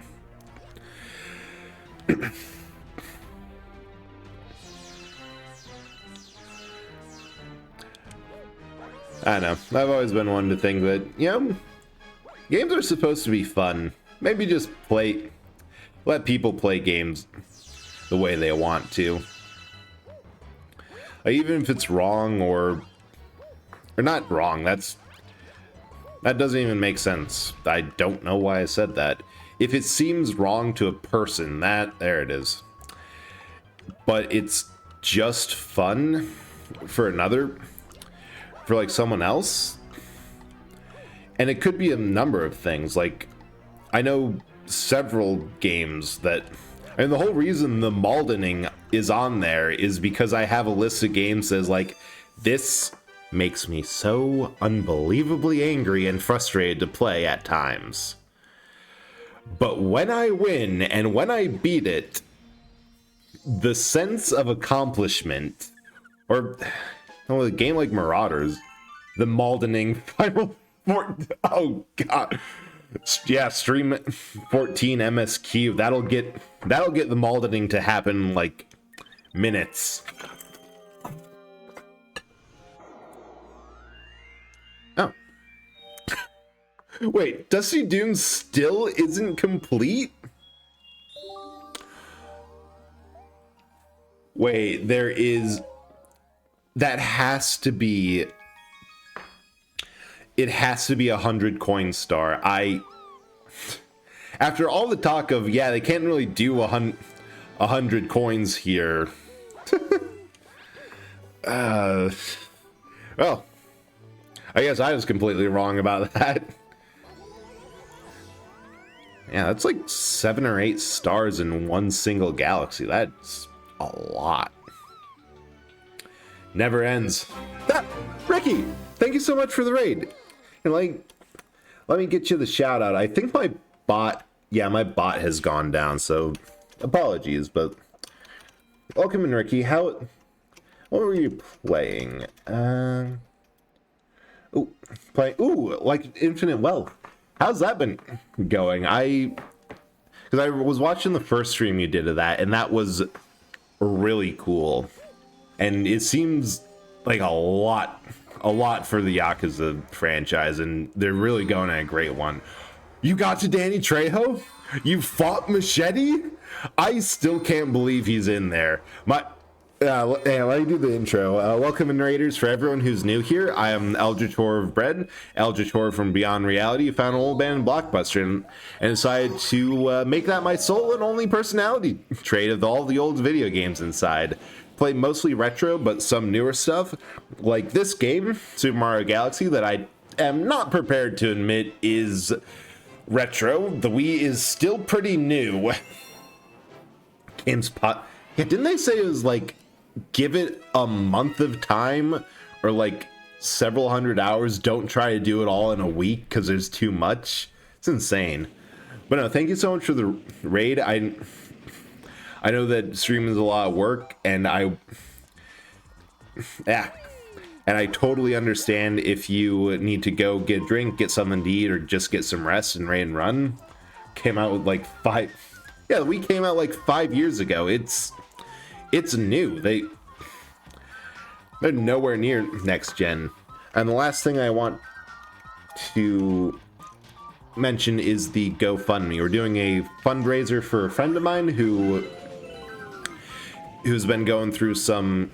I know. I've always been one to think that, games are supposed to be fun. Maybe just let people play games the way they want to. Like, even if it's wrong or not wrong, that doesn't even make sense. I don't know why I said that. If it seems wrong to a person, there it is. But it's just fun for like someone else. And it could be a number of things. Like, I know several games that, I mean, the whole reason the Maldening is on there is because I have a list of games that is like, this makes me so unbelievably angry and frustrated to play at times. But when I win and when I beat it, the sense of accomplishment, or a game like Marauders, the Maldening Final oh god, yeah, stream 14 MSQ, that'll get the Maldening to happen like minutes. Oh. Wait, Dusty Doom still isn't complete? Wait, that has to be, it has to be 100 coin star. After all the talk of, yeah, they can't really do 100 coins here. Well, I guess I was completely wrong about that. Yeah, that's like 7 or 8 stars in one single galaxy. That's a lot. Never ends. Ah, Ricky, thank you so much for the raid. And like, let me get you the shout out. I think my bot, my bot has gone down, so apologies, but welcome in, Ricky. What were you playing? Like Infinite Wealth. How's that been going? Because I was watching the first stream you did of that, and that was really cool. And it seems like a lot for the Yakuza franchise, and they're really going at a great one. You got to Danny Trejo? You fought Machete? I still can't believe he's in there. Let me do the intro. Welcome in, Raiders. For everyone who's new here, I am Eljator of Bread, Eljator from Beyond Reality, who found an old abandoned blockbuster and decided to make that my sole and only personality trait of all the old video games inside. Play mostly retro, but some newer stuff, like this game, Super Mario Galaxy, that I am not prepared to admit is retro. The Wii is still pretty new. Yeah, didn't they say it was like, give it a month of time or like several hundred hours? Don't try to do it all in a week because there's too much. It's insane. But no, thank you so much for the raid. I know that streaming is a lot of work, and I totally understand if you need to go get a drink, get something to eat, or just get some rest and raid and run. Came out with like we came out like 5 years ago. It's new. They're nowhere near next gen. And the last thing I want to mention is the GoFundMe. We're doing a fundraiser for a friend of mine who's been going through some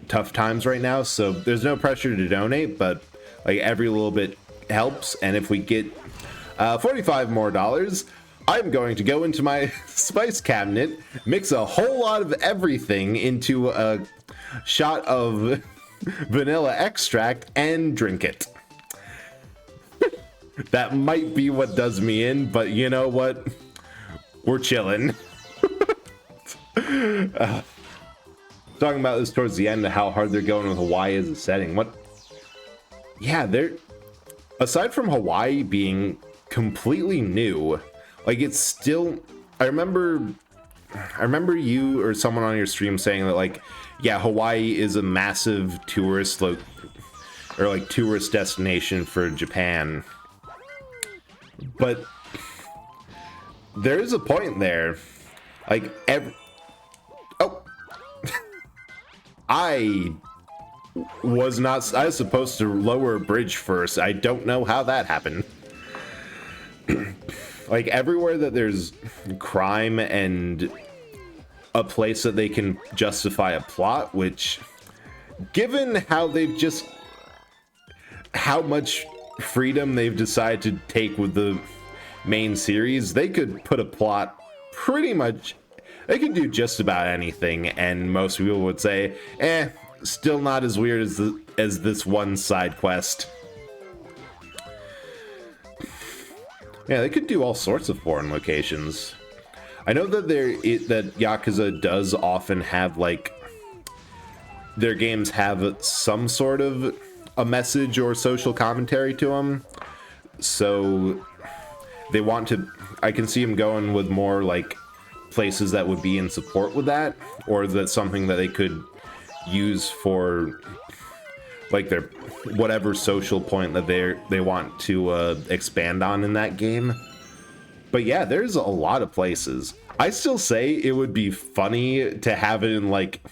tough times right now. So there's no pressure to donate, but like every little bit helps. And if we get $45 more, I'm going to go into my spice cabinet, mix a whole lot of everything into a shot of vanilla extract, and drink it. That might be what does me in, but you know what? We're chilling. Talking about this towards the end, of how hard they're going with Hawaii as a setting. Yeah, aside from Hawaii being completely new, like it's still, I remember you or someone on your stream saying that like, yeah, Hawaii is a massive tourist tourist destination for Japan. But there is a point there. Like I was supposed to lower a bridge first. I don't know how that happened. Like everywhere that there's crime and a place that they can justify a plot, which given how much freedom they've decided to take with the main series, they could put a plot pretty much, they could do just about anything, and most people would say, still not as weird as this one side quest. Yeah, they could do all sorts of foreign locations. I know that that Yakuza does often have like their games have some sort of a message or social commentary to them, so they want to. I can see them going with more like places that would be in support with that, or that's something that they could use for like their whatever social point that they want to expand on in that game. But yeah, there's a lot of places. I still say it would be funny to have it in like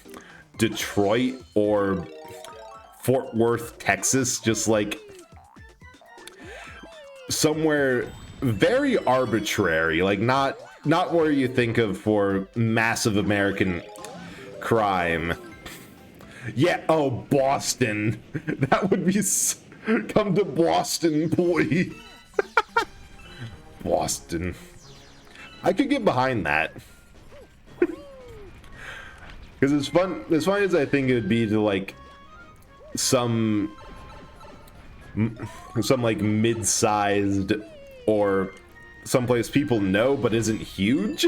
Detroit or Fort Worth, Texas, just like somewhere very arbitrary, like not where you think of for massive American crime. Yeah, oh, Boston. That would be come to Boston, boy. Boston. I could get behind that. Because it's fun. As fun as I think it would be to like some like mid-sized or someplace people know but isn't huge.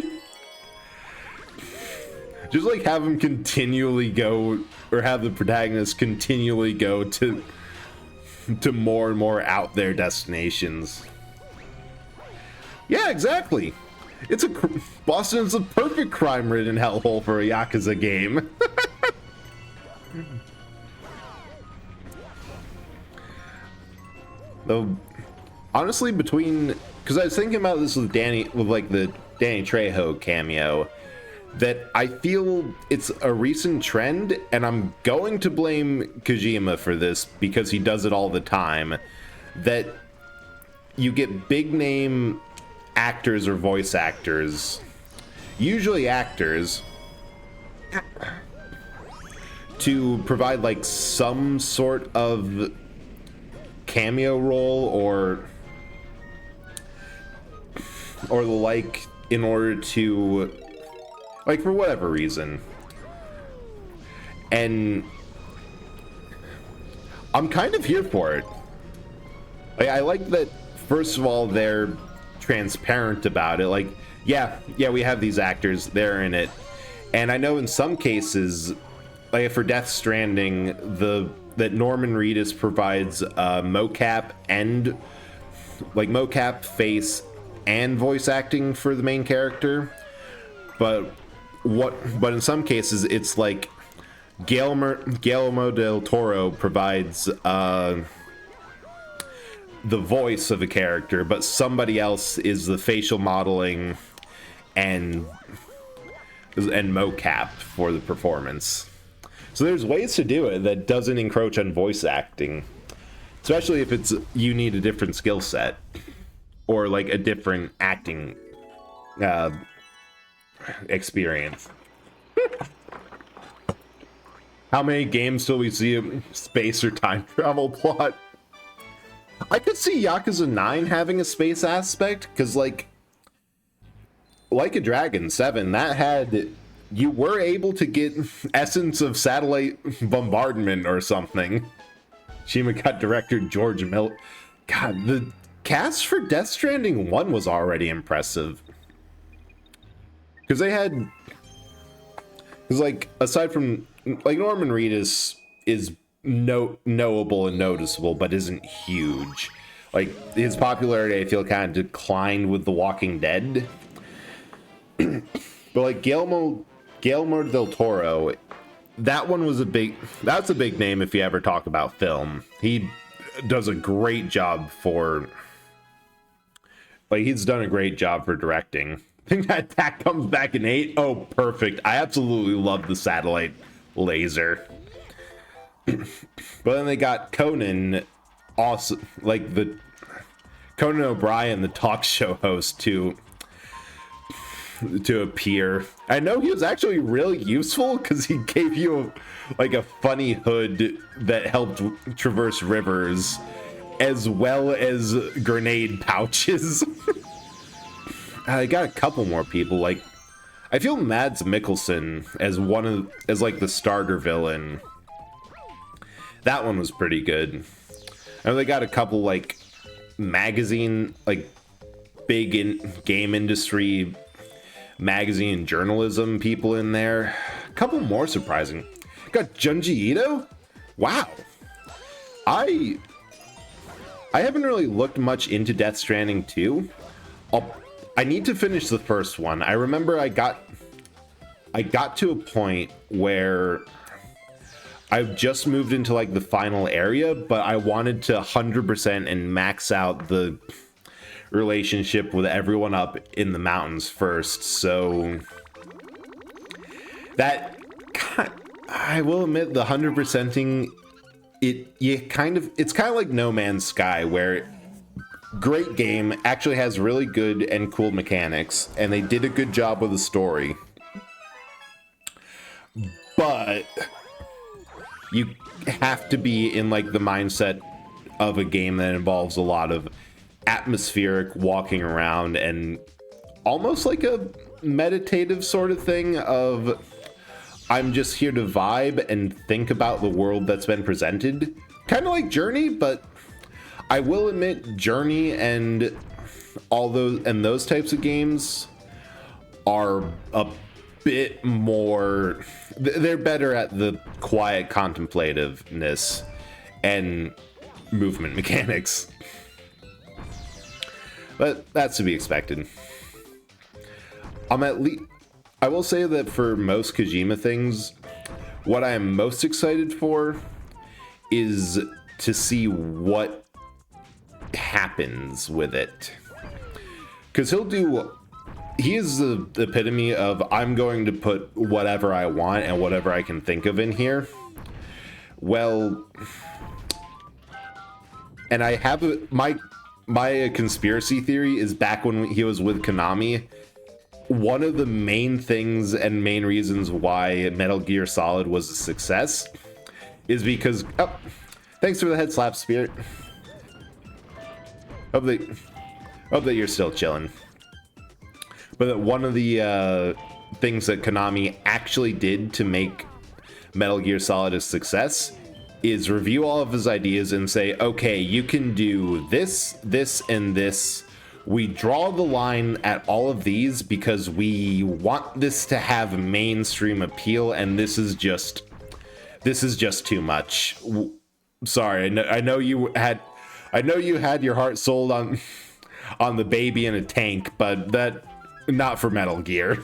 Just like have them continually go, or have the protagonist continually go to more and more out there destinations. Yeah, exactly. Boston's a perfect crime-ridden hellhole for a Yakuza game. Though, honestly, because I was thinking about this with like the Danny Trejo cameo, that I feel it's a recent trend, and I'm going to blame Kojima for this because he does it all the time, that you get big name actors or voice actors, usually actors, to provide like some sort of cameo role or the like, in order to, like, for whatever reason. And I'm kind of here for it. Like, I like that, first of all, they're transparent about it. Like, yeah, we have these actors, they're in it. And I know in some cases, like for Death Stranding, that Norman Reedus provides mocap and like mocap, face, and voice acting for the main character. But in some cases it's like Guillermo del Toro provides the voice of a character, but somebody else is the facial modeling and mocap for the performance. So there's ways to do it that doesn't encroach on voice acting, especially if you need a different skill set or like a different acting experience. How many games till we see a space or time travel plot? I could see Yakuza 9 having a space aspect, because like a Dragon 7, that had, you were able to get essence of satellite bombardment or something. Shimacut director George Miller. God, the cast for Death Stranding 1 was already impressive. Because like, aside from, like, Norman Reedus is knowable and noticeable, but isn't huge. Like, his popularity, I feel, kind of declined with The Walking Dead. But like Guillermo del Toro, that's a big name if you ever talk about film. He does a great job he's done a great job for directing. I think that attack comes back in 8. Oh, perfect. I absolutely love the satellite laser. But then they got Conan, awesome, like the Conan O'Brien, the talk show host, to appear. I know he was actually really useful because he gave you a funny hood that helped traverse rivers, as well as grenade pouches. I got a couple more people. Like, I feel Mads Mikkelsen as like the starter villain. That one was pretty good. And they got a couple like magazine, like big game industry magazine journalism people in there. A couple more surprising. Got Junji Ito? Wow. I haven't really looked much into Death Stranding 2. I need to finish the first one. I remember I got to a point where I've just moved into like the final area, but I wanted to 100% and max out the relationship with everyone up in the mountains first. So that, I will admit, the 100%ing it's kind of like No Man's Sky, where great game, actually has really good and cool mechanics, and they did a good job with the story. But you have to be in like the mindset of a game that involves a lot of atmospheric walking around and almost like a meditative sort of thing of I'm just here to vibe and think about the world that's been presented. Kind of like Journey, but I will admit Journey and those types of games are a bit more, they're better at the quiet contemplativeness and movement mechanics. But that's to be expected. I will say that for most Kojima things, what I am most excited for is to see what happens with it. Because he is the epitome of I'm going to put whatever I want and whatever I can think of in here. Well, and I have my conspiracy theory is back when he was with Konami, one of the main things and main reasons why Metal Gear Solid was a success is because, oh, thanks for the head slap, Spirit. Hope that you're still chilling. But one of the things that Konami actually did to make Metal Gear Solid a success is review all of his ideas and say, okay, you can do this, this, and this. We draw the line at all of these because we want this to have mainstream appeal, and this is just too much. Sorry, I know you had your heart sold on the baby in a tank, but that not for Metal Gear.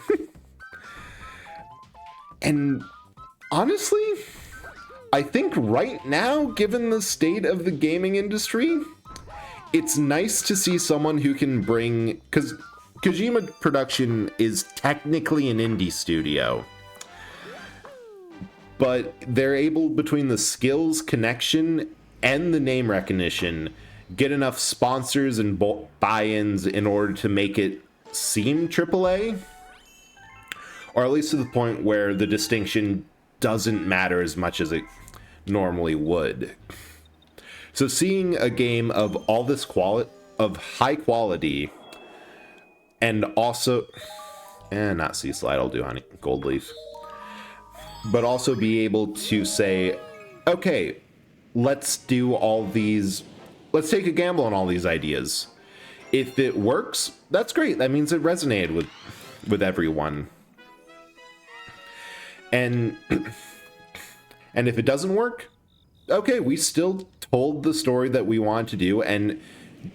And honestly, I think right now, given the state of the gaming industry, it's nice to see someone who can bring, because Kojima Production is technically an indie studio, but they're able, between the skills, connection, and the name recognition, get enough sponsors and buy-ins in order to make it seem AAA, or at least to the point where the distinction doesn't matter as much as it normally would. So seeing a game of all this of high quality, and also, not Sea Slide, I'll do Honey Gold Leaf, but also be able to say, okay, let's take a gamble on all these ideas. If it works, that's great. That means it resonated with everyone. And if it doesn't work, okay, we still told the story that we wanted to do and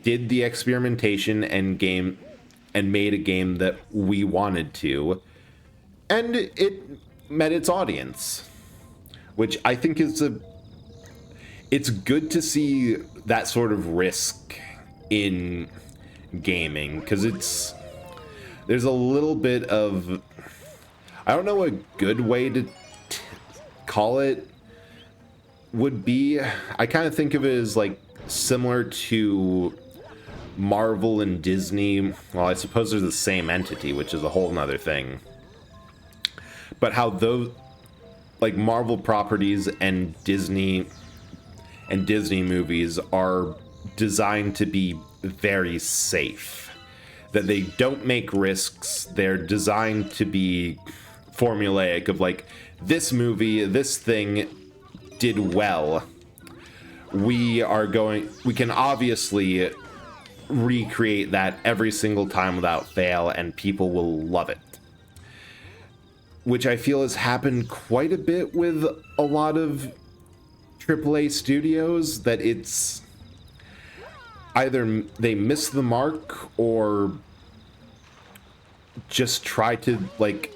did the experimentation and made a game that we wanted to, and it met its audience, which I think it's good to see that sort of risk in gaming, because there's a little bit of, I don't know a good way to call it would be. I kind of think of it as like similar to Marvel and Disney. Well, I suppose they're the same entity, which is a whole nother thing. But how those, like Marvel properties and Disney movies, are designed to be very safe. That they don't make risks. They're designed to be formulaic of like, this movie, this thing did well. We can obviously recreate that every single time without fail, and people will love it. Which I feel has happened quite a bit with a lot of AAA studios, that it's either they miss the mark or just try to like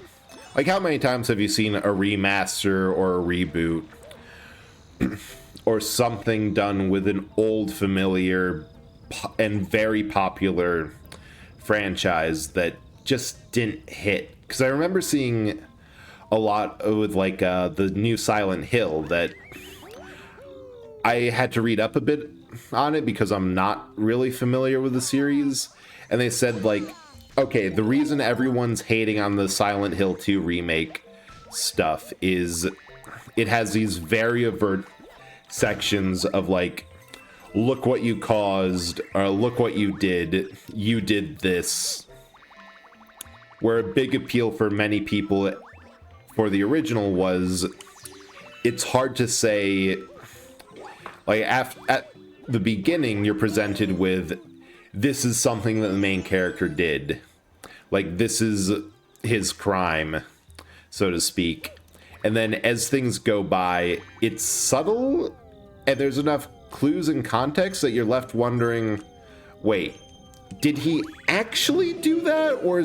how many times have you seen a remaster or a reboot or something done with an old familiar and very popular franchise that just didn't hit? Because I remember seeing a lot with like the new Silent Hill, that I had to read up a bit on it because I'm not really familiar with the series, and they said like, okay, the reason everyone's hating on the Silent Hill 2 remake stuff is it has these very overt sections of like, look what you caused, or look what you did this. where a big appeal for many people for the original was it's hard to say, like, at the beginning you're presented with this is something that the main character did, like this is his crime, so to speak, and then as things go by it's subtle and there's enough clues and context that you're left wondering, wait, did he actually do that, or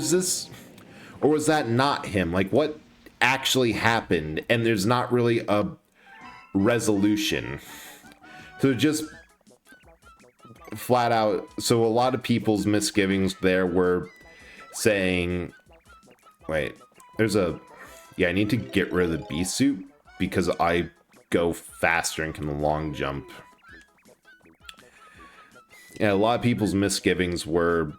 was that not him? Like, what actually happened? And there's not really a resolution. So just flat out, so a lot of people's misgivings there were saying, wait, yeah, I need to get rid of the bee suit because I go faster and can long jump. Yeah, a lot of people's misgivings were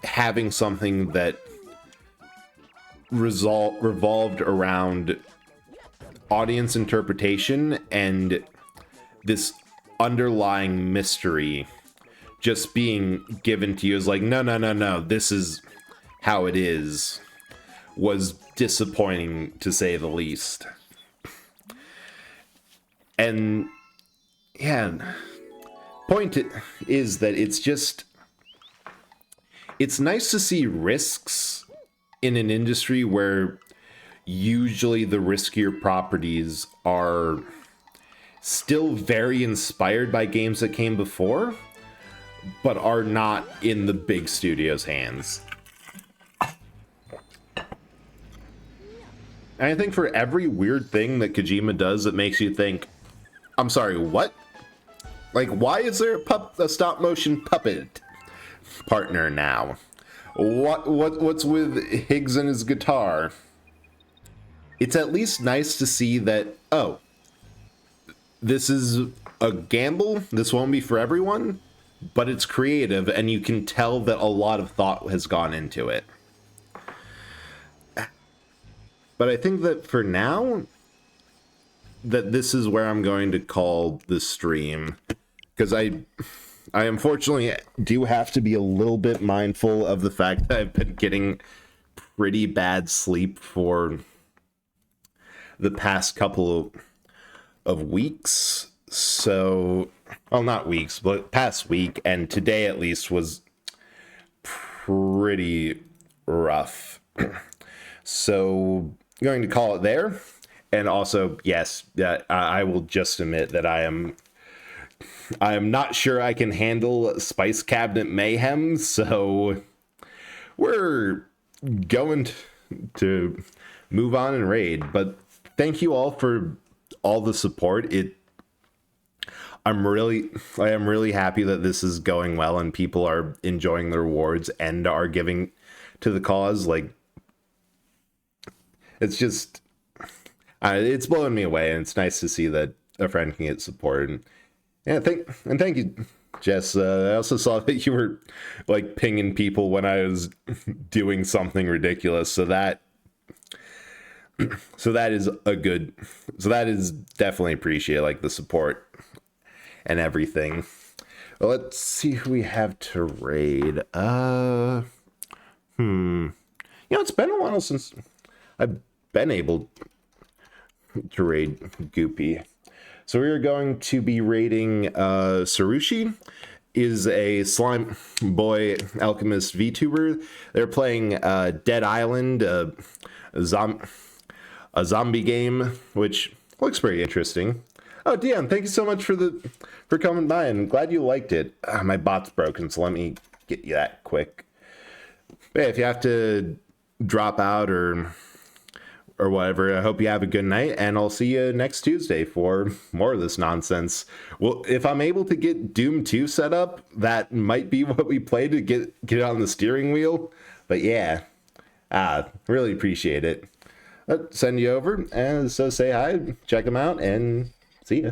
having something that revolved around audience interpretation and this underlying mystery just being given to you as like, no, this is how it is, was disappointing to say the least. And yeah, point is that it's nice to see risks in an industry where usually the riskier properties are still very inspired by games that came before, but are not in the big studio's hands. And I think for every weird thing that Kojima does that makes you think, I'm sorry, what? Like, why is there a stop motion puppet partner now? What's with Higgs and his guitar? It's at least nice to see that, oh, this is a gamble, this won't be for everyone, but it's creative and you can tell that a lot of thought has gone into it. But I think that for now, that this is where I'm going to call the stream, because I unfortunately do have to be a little bit mindful of the fact that I've been getting pretty bad sleep for the past couple of weeks. So, well, not weeks, but past week, and today at least was pretty rough. So, going to call it there. And also, yes, I will just admit that I am not sure I can handle Spice Cabinet Mayhem, so we're going to move on and raid. But thank you all for all the support. I am really happy that this is going well and people are enjoying the rewards and are giving to the cause. Like, it's just, it's blowing me away, and it's nice to see that a friend can get support. And yeah, thank you, Jess. I also saw that you were like pinging people when I was doing something ridiculous. So that is definitely appreciated, like the support and everything. Well, let's see who we have to raid. It's been a while since I've been able to raid Goopy. So we are going to be raiding Sarushi, is a slime boy alchemist VTuber. They're playing Dead Island, a zombie game, which looks pretty interesting. Oh, Dion, thank you so much for coming by, and I'm glad you liked it. My bot's broken, so let me get you that quick. But yeah, if you have to drop out or whatever, I hope you have a good night, and I'll see you next Tuesday for more of this nonsense. Well, if I'm able to get Doom 2 set up, that might be what we play to get it on the steering wheel. But yeah, really appreciate it. I'll send you over, and so say hi, check them out, and see ya.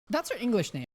That's her English name.